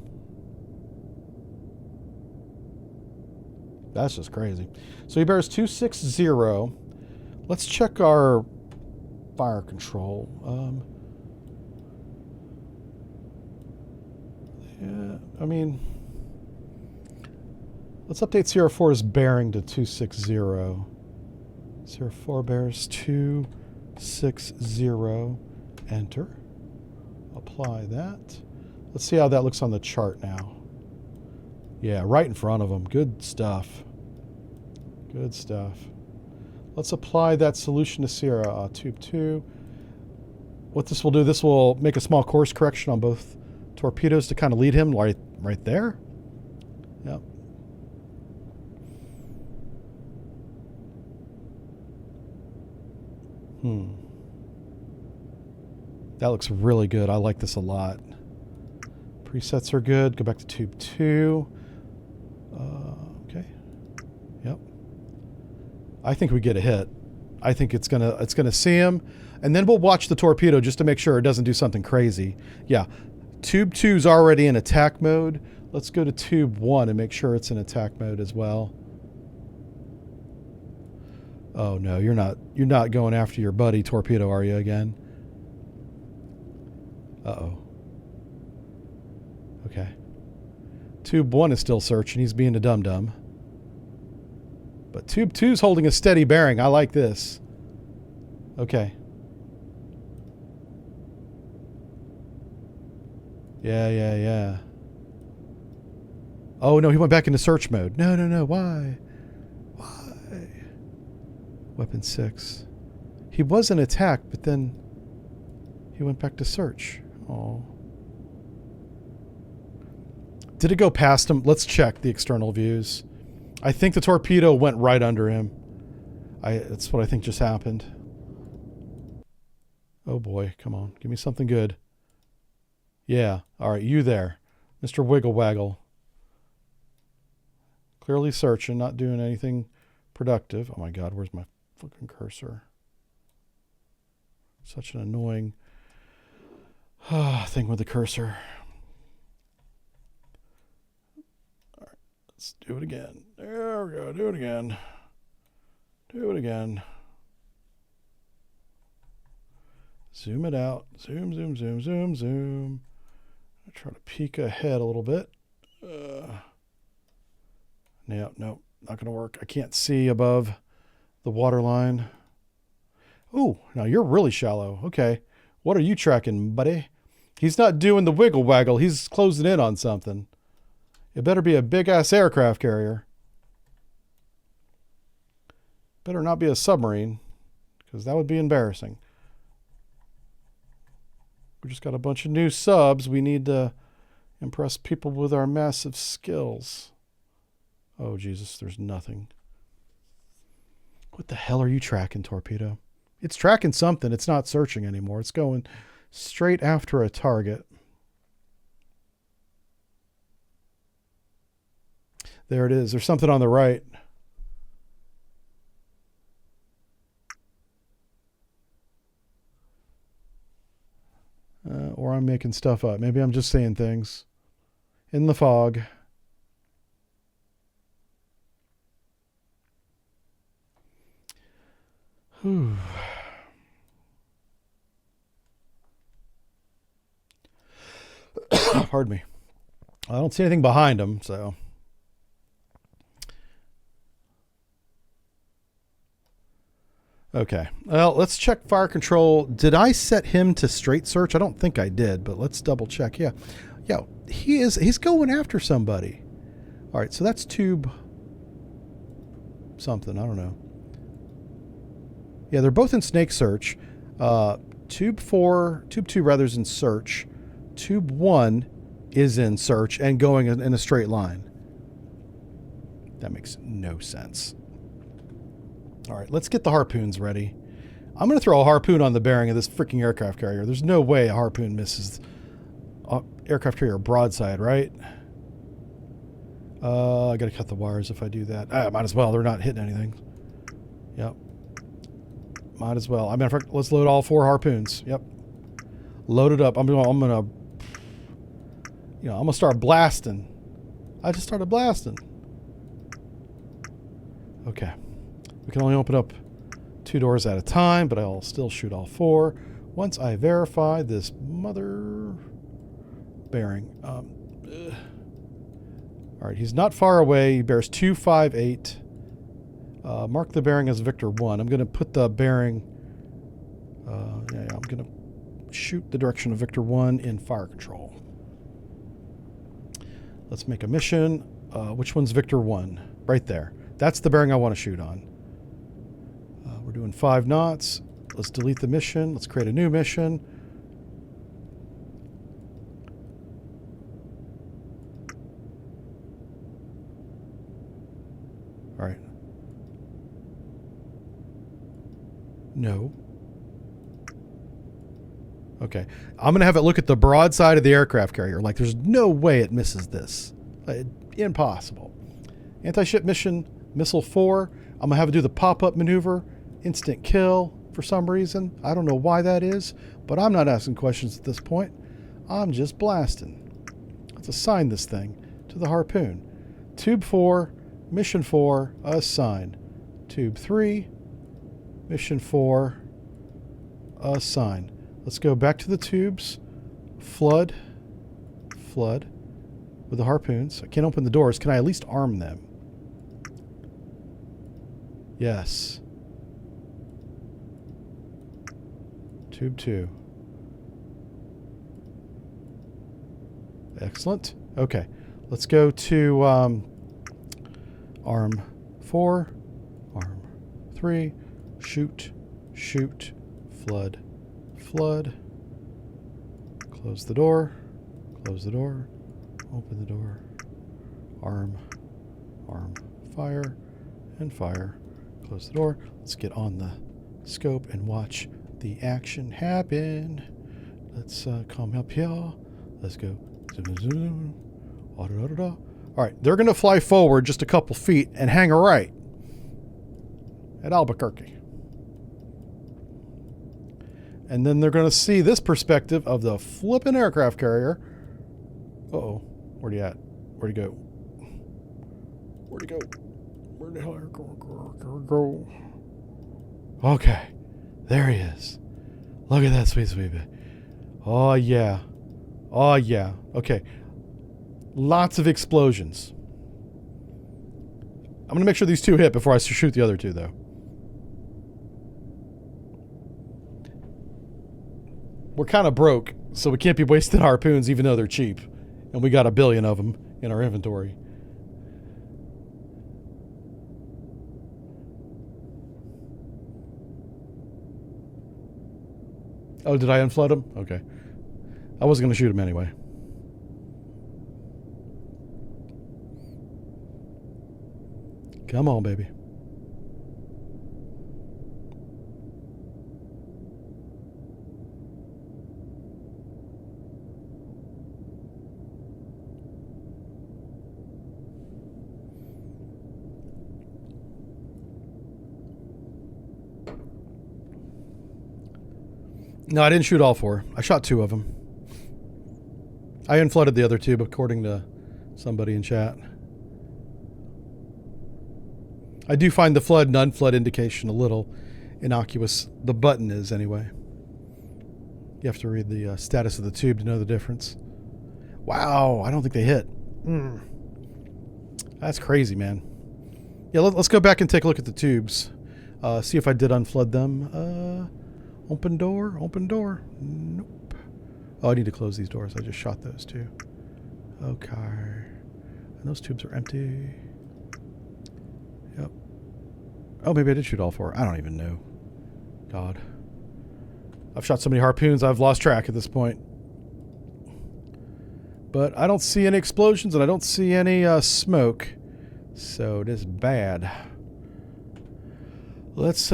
Speaker 1: That's just crazy. So he bears 260. Let's check our fire control. Yeah, I mean, let's update Sierra 4's bearing to 260. Sierra 4 bears 260. Enter. Apply that. Let's see how that looks on the chart now. Yeah, right in front of them. Good stuff. Good stuff. Let's apply that solution to Sierra Tube 2. What this will do, this will make a small course correction on both torpedoes to kind of lead him right there. Yep. That looks really good. I like this a lot. Presets are good. Go back to Tube 2. Okay. Yep. I think we get a hit. I think it's gonna see him, and then we'll watch the torpedo just to make sure it doesn't do something crazy. Yeah. Tube 2's already in attack mode. Let's go to Tube 1 and make sure it's in attack mode as well. Oh no, you're not going after your buddy torpedo, are you again? Uh-oh. Okay. Tube 1 is still searching. He's being a dum-dum. But Tube 2's holding a steady bearing. I like this. Okay. Yeah. Oh, no, he went back into search mode. No. Why? Weapon 6. He was in attack, but then he went back to search. Oh. Did it go past him? Let's check the external views. I think the torpedo went right under him. That's what I think just happened. Oh boy, come on. Give me something good. Yeah. All right, you there. Mr. Wiggle Waggle. Clearly searching, not doing anything productive. Oh my God, where's my fucking cursor? Such an annoying thing with the cursor. All right, let's do it again. There we go. Do it again. Do it again. Zoom it out. Zoom. I try to peek ahead a little bit. Nope, not going to work. I can't see above the water line. Ooh, now you're really shallow. Okay. What are you tracking, buddy? He's not doing the wiggle waggle. He's closing in on something. It better be a big-ass aircraft carrier. Better not be a submarine, because that would be embarrassing. We just got a bunch of new subs. We need to impress people with our massive skills. Oh, Jesus, there's nothing. What the hell are you tracking, torpedo? It's tracking something. It's not searching anymore. It's going straight after a target. There it is. There's something on the right. Or I'm making stuff up. Maybe I'm just saying things. In the fog. Whew. Pardon me. I don't see anything behind him, so. Okay. Well, let's check fire control. Did I set him to straight search? I don't think I did, but let's double check. Yeah. Yeah, he's going after somebody. All right, so that's tube something. I don't know. Yeah, they're both in snake search. Tube 2 rather is in search. Tube 1 is in search and going in a straight line. That makes no sense. All right, let's get the harpoons ready. I'm going to throw a harpoon on the bearing of this freaking aircraft carrier. There's no way a harpoon misses aircraft carrier broadside, right? I gotta cut the wires if I do that. Might as well. They're not hitting anything. Yep. Might as well. I mean, let's load all 4 harpoons. Yep. Load it up. I'm gonna start blasting. I just started blasting. Okay. We can only open up 2 doors at a time, but I'll still shoot all 4 once I verify this mother bearing. All right, he's not far away. He bears 258. Mark the bearing as Victor 1. I'm going to put the bearing... I'm going to shoot the direction of Victor 1 in fire control. Let's make a mission. Which one's Victor 1? Right there. That's the bearing I want to shoot on. We're doing 5 knots. Let's delete the mission. Let's create a new mission. All right. No. Okay. I'm going to have it look at the broadside of the aircraft carrier. Like, there's no way it misses this. Impossible. Anti-ship mission, missile 4. I'm going to have it do the pop-up maneuver. Instant kill for some reason. I don't know why that is, but I'm not asking questions at this point. I'm just blasting. Let's assign this thing to the Harpoon. Tube 4, mission 4, assign. Tube 3, mission 4, assign. Let's go back to the tubes. Flood with the harpoons. I can't open the doors. Can I at least arm them? Yes. Tube 2. Excellent. Okay. Let's go to arm 4, arm 3, shoot, flood. Close the door, open the door, arm, fire, and fire. Close the door. Let's get on the scope and watch the action happen. Let's come up here. Let's go. All right, they're going to fly forward just a couple feet and hang a right at Albuquerque. And then they're going to see this perspective of the flippin' aircraft carrier. Uh-oh. Where'd he at? Where'd he go? Where'd he go? Where the hell are you go? Okay. There he is. Look at that sweet baby. Oh, yeah. Oh, yeah. Okay. Lots of explosions. I'm going to make sure these 2 hit before I shoot the other 2, though. We're kind of broke, so we can't be wasting harpoons even though they're cheap. And we got 1 billion of them in our inventory. Oh, did I unflood them? Okay. I wasn't going to shoot them anyway. Come on, baby. No, I didn't shoot all 4. I shot 2 of them. I unflooded the other 2, according to somebody in chat. I do find the flood and unflood indication a little innocuous. The button is, anyway. You have to read the status of the tube to know the difference. Wow, I don't think they hit. That's crazy, man. Yeah, let's go back and take a look at the tubes. See if I did unflood them. Open door. Nope. Oh, I need to close these doors. I just shot those 2. Okay. And those tubes are empty. Yep. Oh, maybe I did shoot all 4. I don't even know. God. I've shot so many harpoons, I've lost track at this point. But I don't see any explosions, and I don't see any smoke. So it is bad. Let's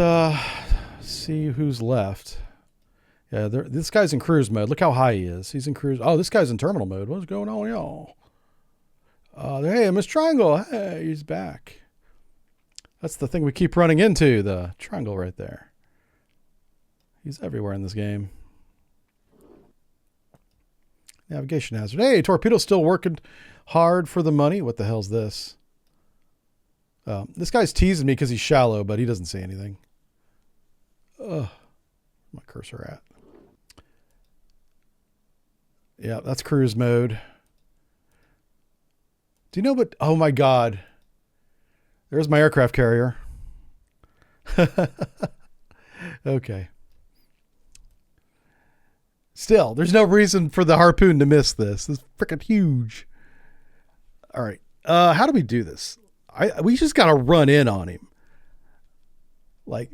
Speaker 1: see who's left. Yeah, this guy's in cruise mode. Look how high he is. He's in cruise. Oh, this guy's in terminal mode. What's going on, y'all? Hey, Miss Triangle. Hey, he's back. That's the thing we keep running into, the triangle right there. He's everywhere in this game. Navigation hazard. Hey, torpedo's still working hard for the money. What the hell's this? This guy's teasing me because he's shallow, but he doesn't see anything. Where's my cursor at? Yeah, that's cruise mode. Do you know what? Oh my God. There's my aircraft carrier. Okay. Still, there's no reason for the Harpoon to miss this. This is freaking huge. All right. How do we do this? We just got to run in on him. Like,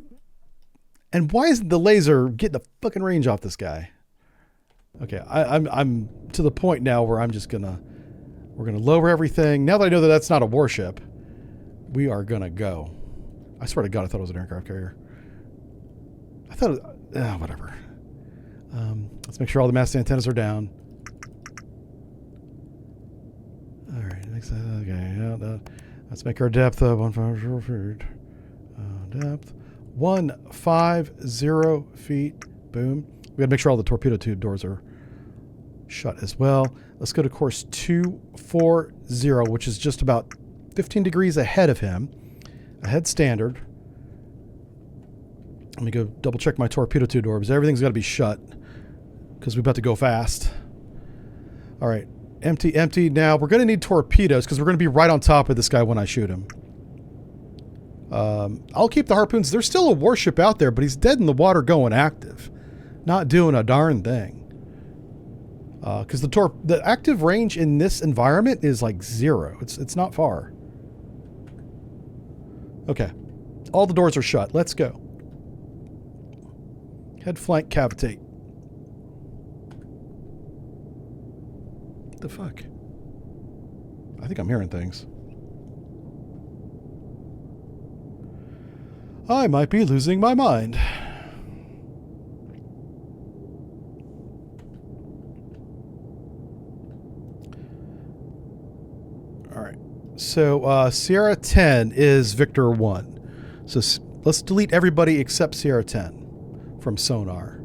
Speaker 1: and why isn't the laser getting the fucking range off this guy? Okay, I'm to the point now where we're gonna lower everything. Now that I know that that's not a warship, we are gonna go. I swear to God, I thought it was an aircraft carrier. I thought, whatever. Let's make sure all the mast antennas are down. All right, okay. Let's make our depth 150 feet. Depth 150 feet. Boom. We gotta make sure all the torpedo tube doors are shut as well. Let's go to course 240, which is just about 15 degrees ahead of him. Ahead standard. Let me go double check my torpedo tube doors. Everything's got to be shut because we're about to go fast. All right. Empty, empty. Now we're going to need torpedoes because we're going to be right on top of this guy when I shoot him. I'll keep the Harpoons. There's still a warship out there, but he's dead in the water going active. Not doing a darn thing. Because the active range in this environment is like 0. It's not far. Okay. All the doors are shut. Let's go. Head flank cavitate. What the fuck? I think I'm hearing things. I might be losing my mind. All right. So Sierra 10 is Victor 1. So let's delete everybody except Sierra 10 from sonar.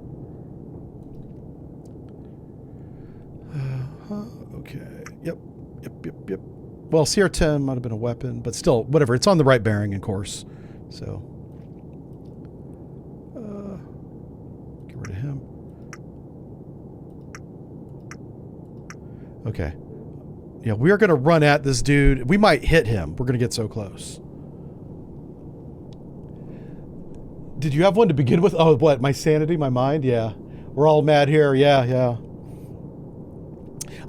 Speaker 1: Okay. Yep. Well, Sierra 10 might have been a weapon, but still, whatever. It's on the right bearing, of course. So get rid of him. Okay. Yeah, we are going to run at this dude. We might hit him. We're going to get so close. Did you have one to begin with? Oh, what? My sanity, my mind? Yeah. We're all mad here. Yeah.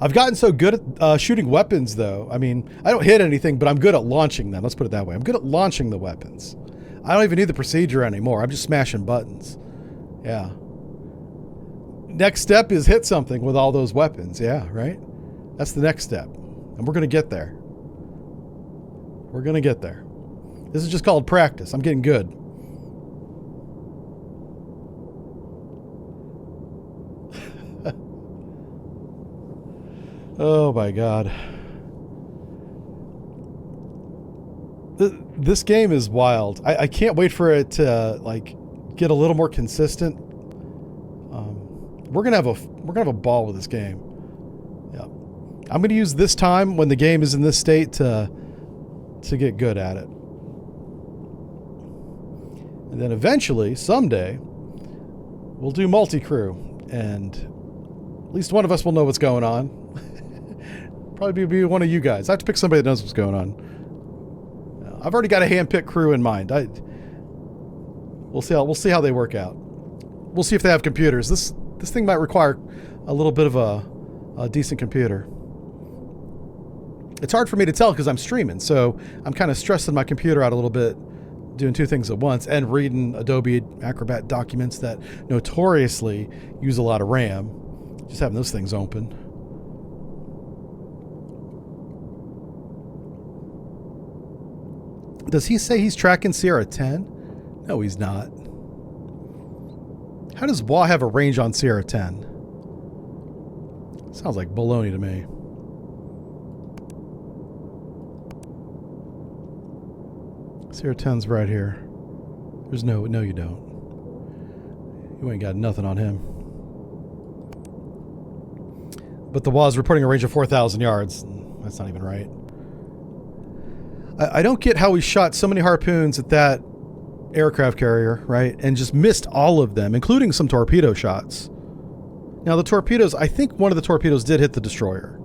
Speaker 1: I've gotten so good at shooting weapons, though. I mean, I don't hit anything, but I'm good at launching them. Let's put it that way. I'm good at launching the weapons. I don't even need the procedure anymore. I'm just smashing buttons. Yeah. Next step is hit something with all those weapons. Yeah, right? That's the next step. And we're going to get there. We're going to get there. This is just called practice. I'm getting good. Oh my God. This game is wild. I can't wait for it to like get a little more consistent. We're gonna have a ball with this game. Yeah. I'm gonna use this time when the game is in this state to get good at it. And then eventually, someday, we'll do multi-crew, and at least one of us will know what's going on. Probably be one of you guys. I have to pick somebody that knows what's going on. I've already got a hand-picked crew in mind. We'll see how they work out. We'll see if they have computers. This thing might require a little bit of a decent computer. It's hard for me to tell because I'm streaming, so I'm kind of stressing my computer out a little bit, doing two things at once, and reading Adobe Acrobat documents that notoriously use a lot of RAM. Just having those things open. Does he say he's tracking Sierra 10? No, he's not. How does WA have a range on Sierra 10? Sounds like baloney to me. Sierra 10's right here. There's no you don't. You ain't got nothing on him. But the WA's reporting a range of 4,000 yards. That's not even right. I don't get how we shot so many Harpoons at that aircraft carrier, right? And just missed all of them, including some torpedo shots. Now the torpedoes, I think one of the torpedoes did hit the destroyer.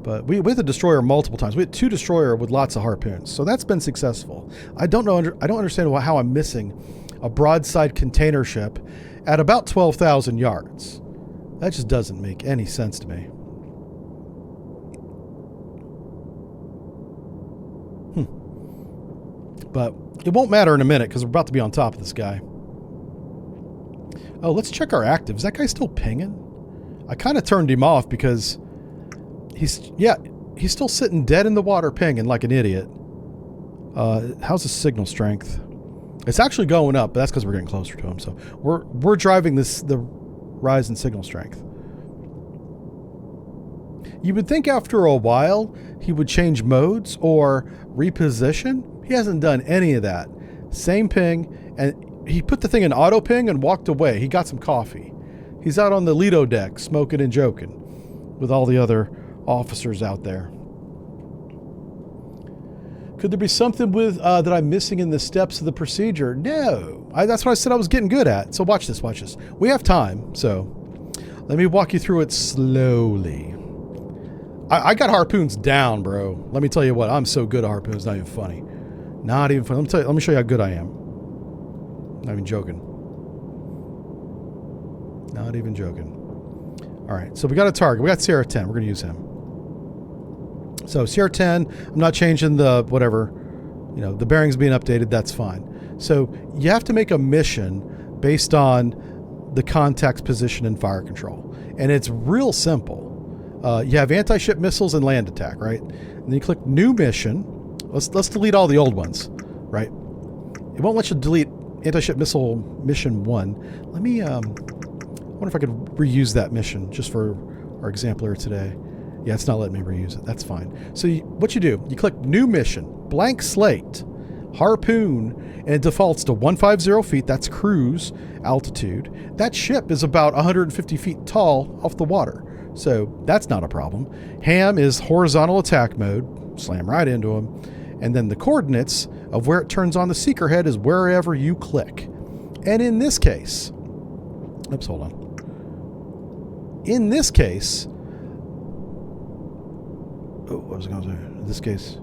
Speaker 1: But we hit the destroyer multiple times. We had 2 destroyer with lots of Harpoons. So that's been successful. I don't understand how I'm missing a broadside container ship at about 12,000 yards. That just doesn't make any sense to me. But it won't matter in a minute because we're about to be on top of this guy. Oh, let's check our actives. Is that guy still pinging? I kind of turned him off because he's still sitting dead in the water pinging like an idiot. How's the signal strength? It's actually going up, but that's because we're getting closer to him. So we're driving the rise in signal strength. You would think after a while he would change modes or reposition. He hasn't done any of that. Same ping, and he put the thing in auto ping and walked away. He got some coffee. He's out on the Lido deck smoking and joking with all the other officers out there. Could there be something with that I'm missing in the steps of the procedure? No. That's what I said I was getting good at. So watch this, watch this. We have time, so let me walk you through it slowly. I got Harpoons down, bro. Let me tell you what, I'm so good at Harpoons, not even funny. Not even funny. Let me show you how good I am. Not even joking. Not even joking. All right, so we got a target. We got Sierra 10. We're going to use him. So Sierra 10, I'm not changing the whatever. You know, the bearings being updated, that's fine. So you have to make a mission based on the contact's position and fire control. And it's real simple. You have anti-ship missiles and land attack, right? And then you click new mission. Let's delete all the old ones, right? It won't let you delete anti-ship missile mission 1. Let me, I wonder if I could reuse that mission just for our exemplar today. Yeah, it's not letting me reuse it. That's fine. So what you do, you click new mission, blank slate, Harpoon, and it defaults to 150 feet. That's cruise altitude. That ship is about 150 feet tall off the water. So that's not a problem. Ham is horizontal attack mode. Slam right into him. And then the coordinates of where it turns on the seeker head is wherever you click. And in this case, oops, hold on. In this case, what was I going to say? In this case,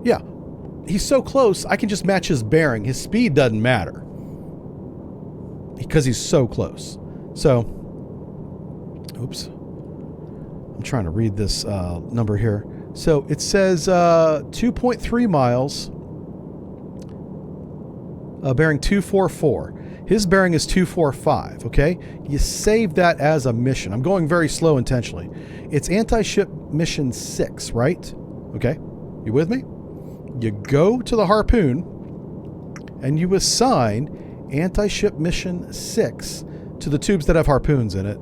Speaker 1: yeah, he's so close, I can just match his bearing. His speed doesn't matter because he's so close. So, oops. I'm trying to read this number here. So it says 2.3 miles, bearing 244. His bearing is 245, okay? You save that as a mission. I'm going very slow intentionally. It's anti-ship mission 6, right? Okay, you with me? You go to the Harpoon and you assign anti-ship mission 6 to the tubes that have Harpoons in it.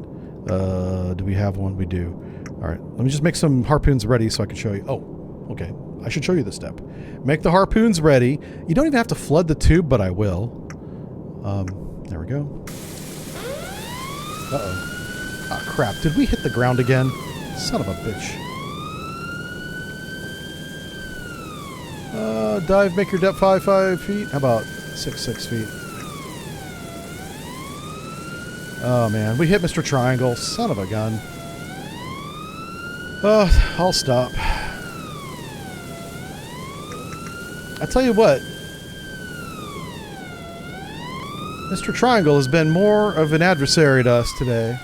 Speaker 1: Do we have one? We do. All right, let me just make some Harpoons ready so I can show you. Oh, okay. I should show you this step. Make the Harpoons ready. You don't even have to flood the tube, but I will. There we go. Uh-oh. Ah, crap. Did we hit the ground again? Son of a bitch. Dive, make your depth 5 feet. How about 6 feet? Oh, man. We hit Mr. Triangle. Son of a gun. I'll stop. I tell you what. Mr. Triangle has been more of an adversary to us today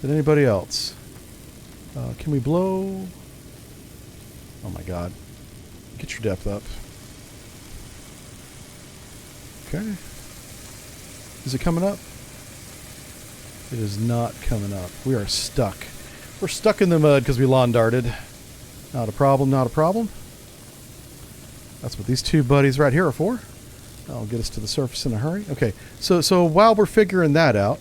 Speaker 1: than anybody else. Can we blow? Oh my god. Get your depth up. Okay. Is it coming up? It is not coming up. We are stuck. We're stuck in the mud because we lawn darted. Not a problem, not a problem. That's what these two buddies right here are for. That'll get us to the surface in a hurry. Okay, so while we're figuring that out,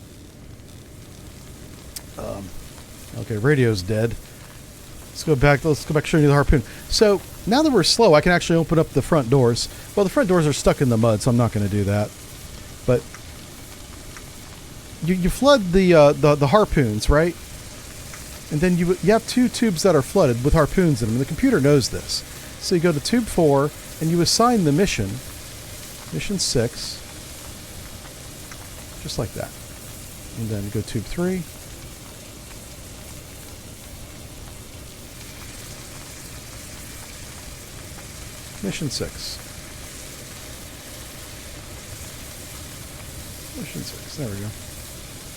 Speaker 1: okay, radio's dead. Let's go back showing you the harpoon. So now that we're slow, I can actually open up the front doors. Well, the front doors are stuck in the mud, so I'm not going to do that. But you flood the harpoons, right? And then you have 2 tubes that are flooded with harpoons in them, and the computer knows this. So you go to tube 4, and you assign the mission 6, just like that. And then go tube 3. Mission 6. Mission 6. There we go.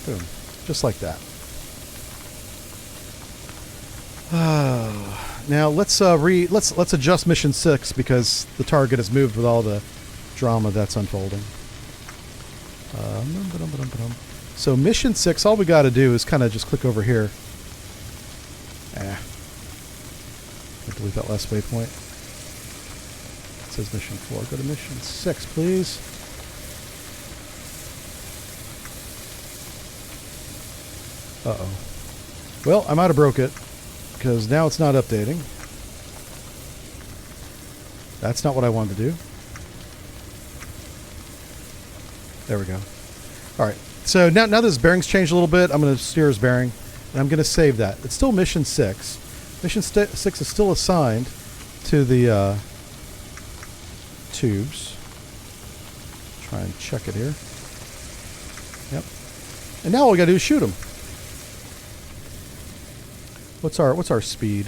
Speaker 1: Boom. Just like that. Now let's adjust mission 6 because the target has moved with all the drama that's unfolding. So mission 6, all we got to do is kind of just click over here. Delete that last waypoint. It says mission 4. Go to mission 6, please. Uh-oh. Well, I might have broke it because now it's not updating. That's not what I wanted to do. There we go. All right. So now this bearing's changed a little bit. I'm going to steer his bearing, and I'm going to save that. It's still mission 6. Mission 6 is still assigned to the tubes. Try and check it here. Yep. And now all we got to do is shoot them. What's our speed?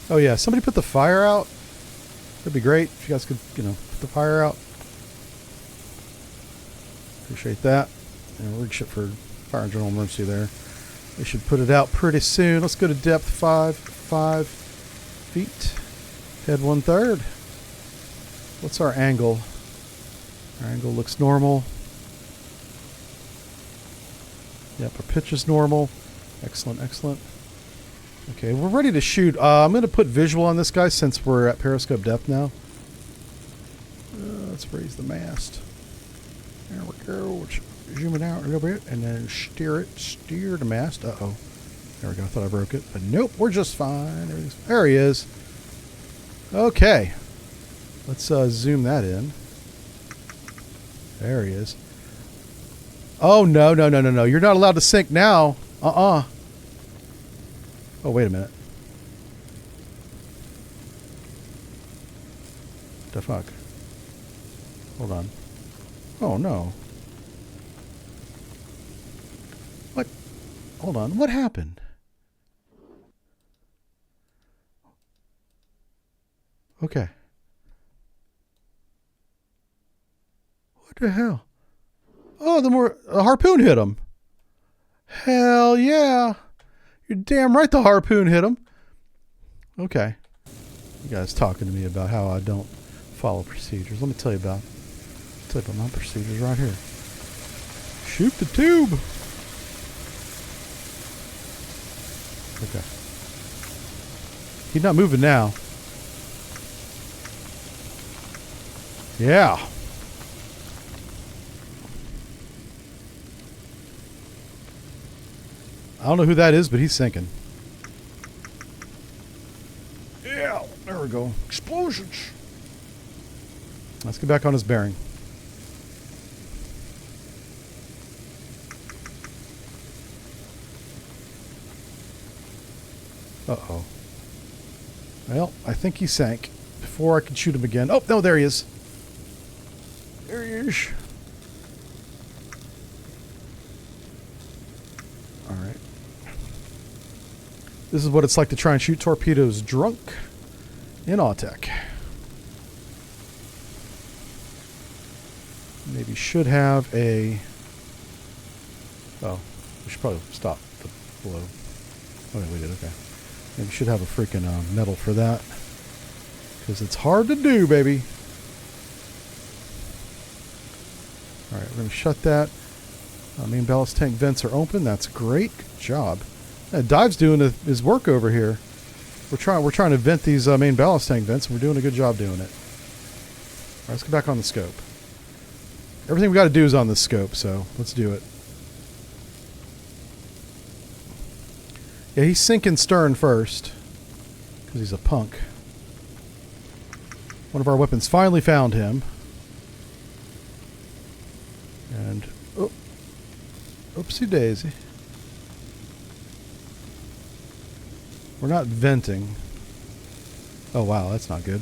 Speaker 1: Oh yeah, somebody put the fire out. That'd be great if you guys could, put the fire out. Appreciate that. And rig ship for fire and general emergency there. They should put it out pretty soon. Let's go to depth 5 feet. Head 1/3. What's our angle? Our angle looks normal. Yep, our pitch is normal. Excellent, excellent. Okay, we're ready to shoot. I'm going to put visual on this guy since we're at periscope depth now. Let's raise the mast. There we go. Zoom it out a little bit and then steer the mast. Uh-oh. There we go. I thought I broke it, but nope, we're just fine. There he is. Okay. Let's zoom that in. There he is. Oh, no. You're not allowed to sink now. Uh-uh. Oh, wait a minute. The fuck? Hold on. Oh, no. What? Hold on. What happened? Okay. What the hell? Oh, a harpoon hit him. Hell yeah. You're damn right the harpoon hit him. Okay. You guys talking to me about how I don't follow procedures. Let me tell you about my procedures right here. Shoot the tube. Okay. He's not moving now. Yeah. I don't know who that is, but he's sinking. Yeah, there we go. Explosions. Let's get back on his bearing. Uh-oh. Well, I think he sank before I could shoot him again. Oh, no, there he is. There he is. All right. This is what it's like to try and shoot torpedoes drunk in Autech. Maybe should have a... Oh, we should probably stop the blow. Oh, yeah, we did, okay. Maybe should have a freaking medal for that. Because it's hard to do, baby. Alright, we're going to shut that. Main ballast tank vents are open. That's great. Good job. Dive's doing his work over here. We're trying to vent these main ballast tank vents, and we're doing a good job doing it. Alright, let's get back on the scope. Everything we got to do is on the scope, so let's do it. Yeah, he's sinking stern first because he's a punk. One of our weapons finally found him. And, oh, oopsie daisy. We're not venting. Oh, wow, that's not good.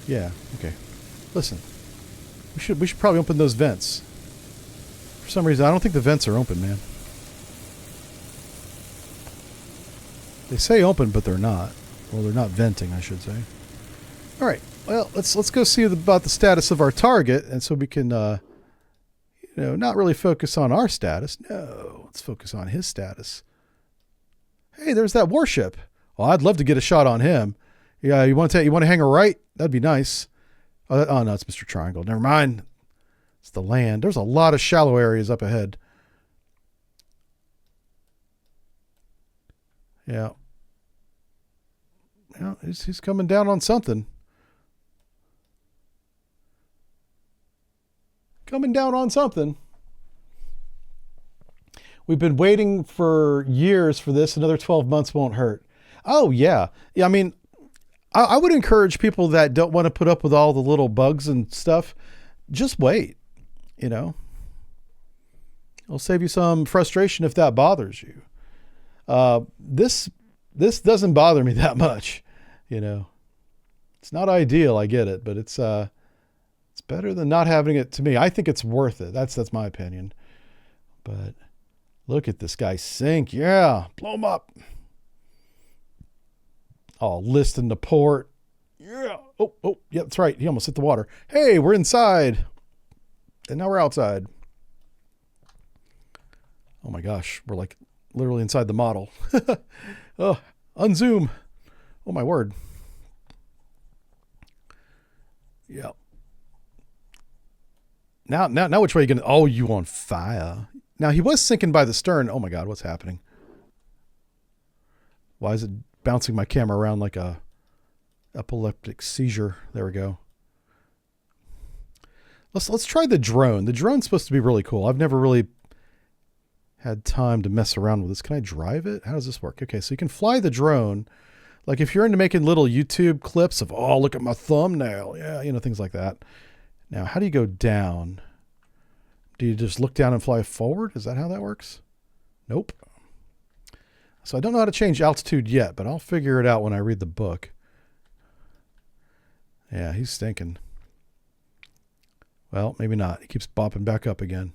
Speaker 1: Yeah, okay. Listen, we should probably open those vents. For some reason, I don't think the vents are open, man. They say open, but they're not. Well, they're not venting, I should say. All right. Well, let's go see about the status of our target, and so we can, not really focus on our status. No, let's focus on his status. Hey, there's that warship. Well, I'd love to get a shot on him. Yeah, you want to hang a right? That'd be nice. Oh no, it's Mr. Triangle. Never mind. It's the land. There's a lot of shallow areas up ahead. Yeah. Yeah, he's coming down on something. Coming down on something. We've been waiting for years for this. Another 12 months won't hurt. Oh, yeah. Yeah, I mean, I would encourage people that don't want to put up with all the little bugs and stuff. Just wait, It'll save you some frustration if that bothers you. This doesn't bother me that much, It's not ideal, I get it, but it's better than not having it to me. I think it's worth it. That's my opinion. But look at this guy sink. Yeah, blow him up. Oh, listing the port. Yeah. Oh, yeah, that's right. He almost hit the water. Hey, we're inside. And now we're outside. Oh my gosh, we're like literally inside the model. Oh, unzoom. Oh my word. Yeah. Now which way are you going to... Oh, you on fire. Now, he was sinking by the stern. Oh my God, what's happening? Why is it bouncing my camera around like a epileptic seizure? There we go. Let's try the drone. The drone's supposed to be really cool. I've never really had time to mess around with this. Can I drive it? How does this work? Okay, so you can fly the drone. Like if you're into making little YouTube clips of, oh, look at my thumbnail. Yeah, things like that. Now, how do you go down? Do you just look down and fly forward? Is that how that works? Nope. So I don't know how to change altitude yet, but I'll figure it out when I read the book. Yeah, he's stinking. Well, maybe not. He keeps bopping back up again.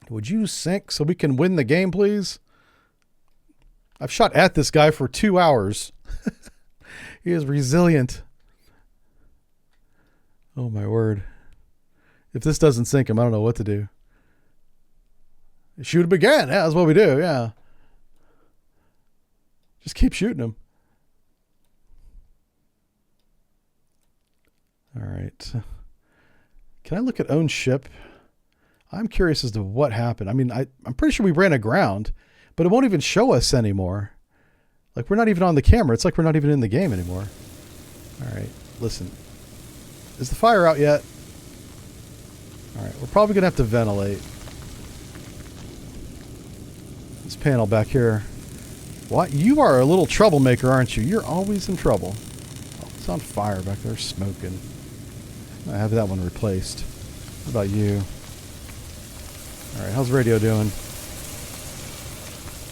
Speaker 1: Would you sink so we can win the game, please? I've shot at this guy for 2 hours. He is resilient. Oh, my word. If this doesn't sink him, I don't know what to do. Shoot him again. Yeah, that's what we do. Yeah. Just keep shooting him. All right. Can I look at own ship? I'm curious as to what happened. I mean, I'm pretty sure we ran aground, but it won't even show us anymore. Like, we're not even on the camera. It's like we're not even in the game anymore. All right. Listen. Is the fire out yet? All right. We're probably going to have to ventilate. This panel back here. What? You are a little troublemaker, aren't you? You're always in trouble. Oh, it's on fire back there, smoking. I have that one replaced. What about you? All right, how's radio doing?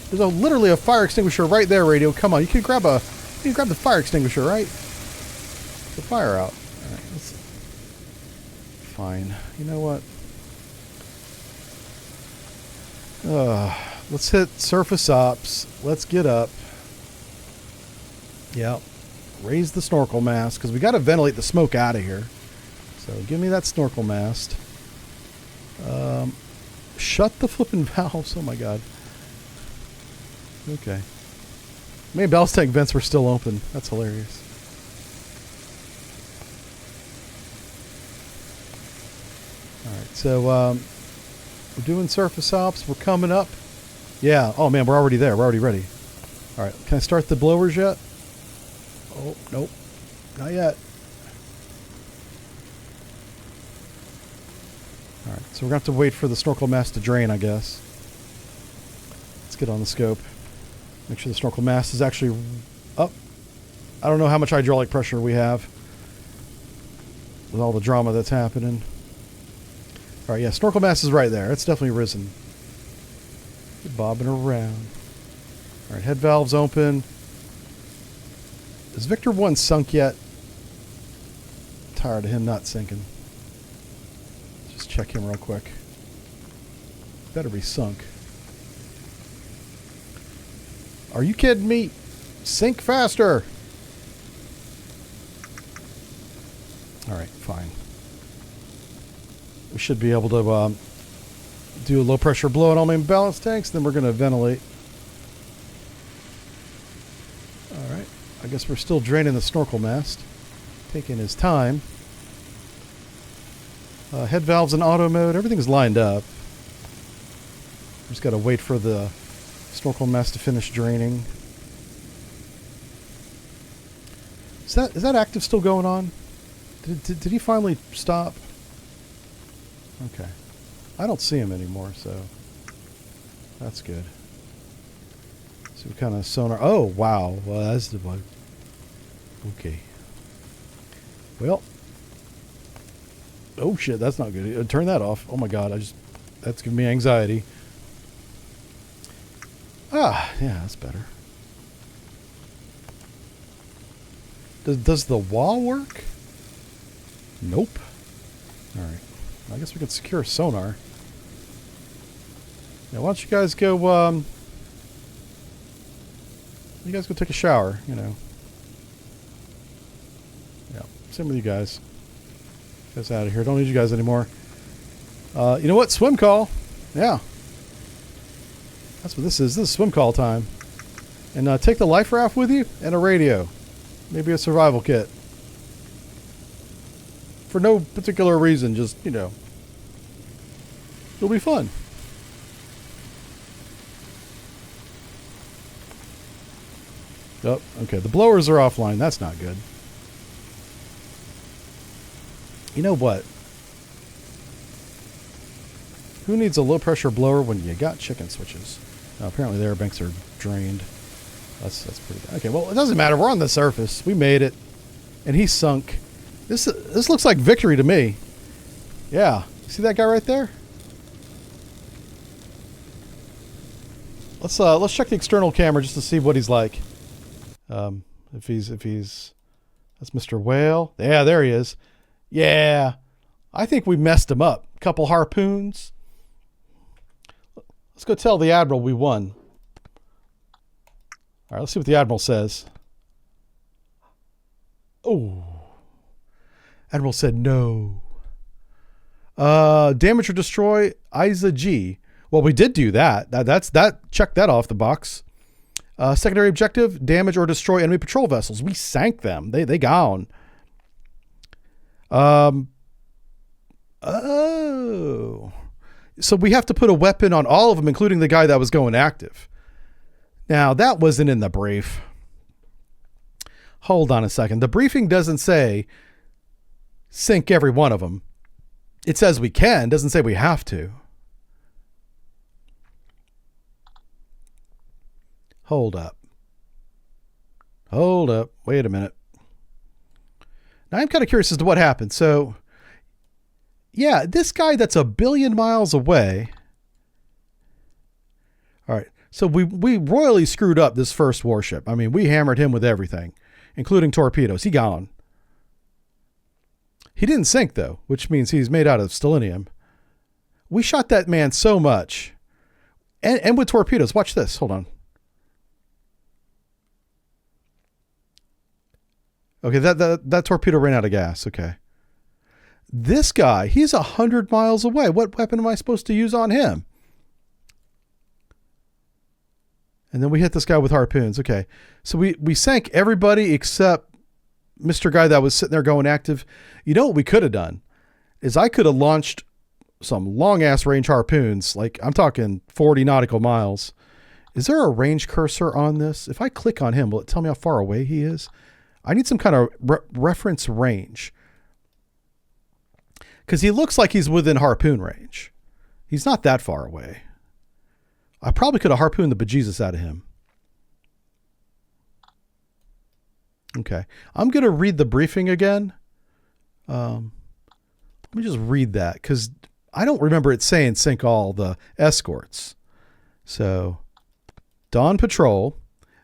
Speaker 1: There's literally a fire extinguisher right there, radio. Come on, you can grab the fire extinguisher, right? The fire out. All right, fine. You know what? Let's hit surface ops. Let's get up. Yep. Raise the snorkel mast because we got to ventilate the smoke out of here. So give me that snorkel mast. Shut the flipping valves. Oh my God. Okay. Maybe ballast tank vents were still open. That's hilarious. Alright, so we're doing surface ops. We're coming up. Yeah. Oh man, we're already there. We're already ready. Alright, can I start the blowers yet? Oh, nope. Not yet. So we're going to have to wait for the snorkel mast to drain, I guess. Let's get on the scope. Make sure the snorkel mast is actually up. I don't know how much hydraulic pressure we have with all the drama that's happening. All right, yeah, snorkel mast is right there. It's definitely risen. Bobbing around. All right, head valves open. Is Victor 1 sunk yet? Tired of him not sinking. Just check him real quick. Better be sunk. Are you kidding me? Sink faster. All right, fine. We should be able to do a low pressure blow on all main ballast tanks. Then we're going to ventilate. All right. I guess we're still draining the snorkel mast. Taking his time. Head valves in auto mode. Everything's lined up. Just got to wait for the snorkel mast to finish draining. Is that active still going on? Did he finally stop? Okay. I don't see him anymore, so that's good. So we kind of sonar. Oh, wow. Well, that's the one. Okay. Well. Oh, shit. That's not good. Turn that off. Oh, my God. That's giving me anxiety. Ah, yeah, that's better. Does the wall work? Nope. All right. I guess we could secure sonar. Now, why don't you guys go, you guys go take a shower, you know. Yeah, same with you guys. Get us out of here. Don't need you guys anymore. You know what? Swim call. Yeah. That's what this is. This is swim call time. And take the life raft with you and a radio. Maybe a survival kit. For no particular reason, just, you know. It'll be fun. Oh, okay. The blowers are offline. That's not good. You know what? Who needs a low pressure blower when you got chicken switches? Apparently the air banks are drained. That's pretty good. Okay, well, it doesn't matter. We're on the surface. We made it. And he sunk. This looks like victory to me. Yeah. See that guy right there? Let's check the external camera just to see what he's like. If he's that's Mr. Whale. Yeah, there he is. Yeah. I think we messed him up. Couple harpoons. Let's go tell the Admiral we won. All right, let's see what the Admiral says. Oh. Admiral said no. Damage or destroy Isa G. Well, we did do that. That checked that off the box. Secondary objective, damage or destroy enemy patrol vessels. We sank them. They gone. Oh. So we have to put a weapon on all of them, including the guy that was going active. Now, that wasn't in the brief. Hold on a second. The briefing doesn't say sink every one of them. It says we can, doesn't say we have to. Hold up. Hold up. Wait a minute. Now, I'm kind of curious as to what happened. So, yeah, this guy that's 1 billion miles away. All right. So we royally screwed up this first warship. I mean, we hammered him with everything, including torpedoes. He gone. He didn't sink, though, which means he's made out of stellinium. We shot that man so much. And with torpedoes. Watch this. Hold on. Okay, that torpedo ran out of gas. Okay. This guy, he's 100 miles away. What weapon am I supposed to use on him? And then we hit this guy with harpoons. Okay. So we sank everybody except Mr. Guy that was sitting there going active. You know what we could have done is I could have launched some long ass range harpoons. Like I'm talking 40 nautical miles. Is there a range cursor on this? If I click on him, will it tell me how far away he is? I need some kind of reference range. Because he looks like he's within harpoon range. He's not that far away. I probably could have harpooned the bejesus out of him. Okay. I'm going to read the briefing again. Let me just read that because I don't remember it saying sink all the escorts. So, Dawn Patrol.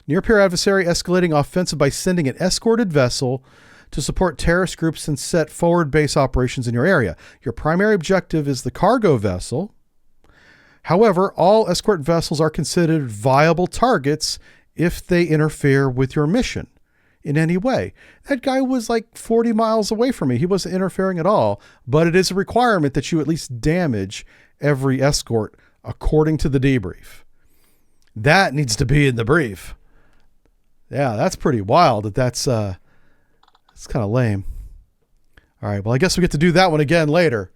Speaker 1: Near-peer adversary escalating offensive by sending an escorted vessel to support terrorist groups and set forward base operations in your area. Your primary objective is the cargo vessel. However, all escort vessels are considered viable targets if they interfere with your mission in any way. That guy was like 40 miles away from me. He wasn't interfering at all, but it is a requirement that you at least damage every escort according to the debrief. That needs to be in the brief. Yeah, that's pretty wild. That's kind of lame. All right, well, I guess we get to do that one again later.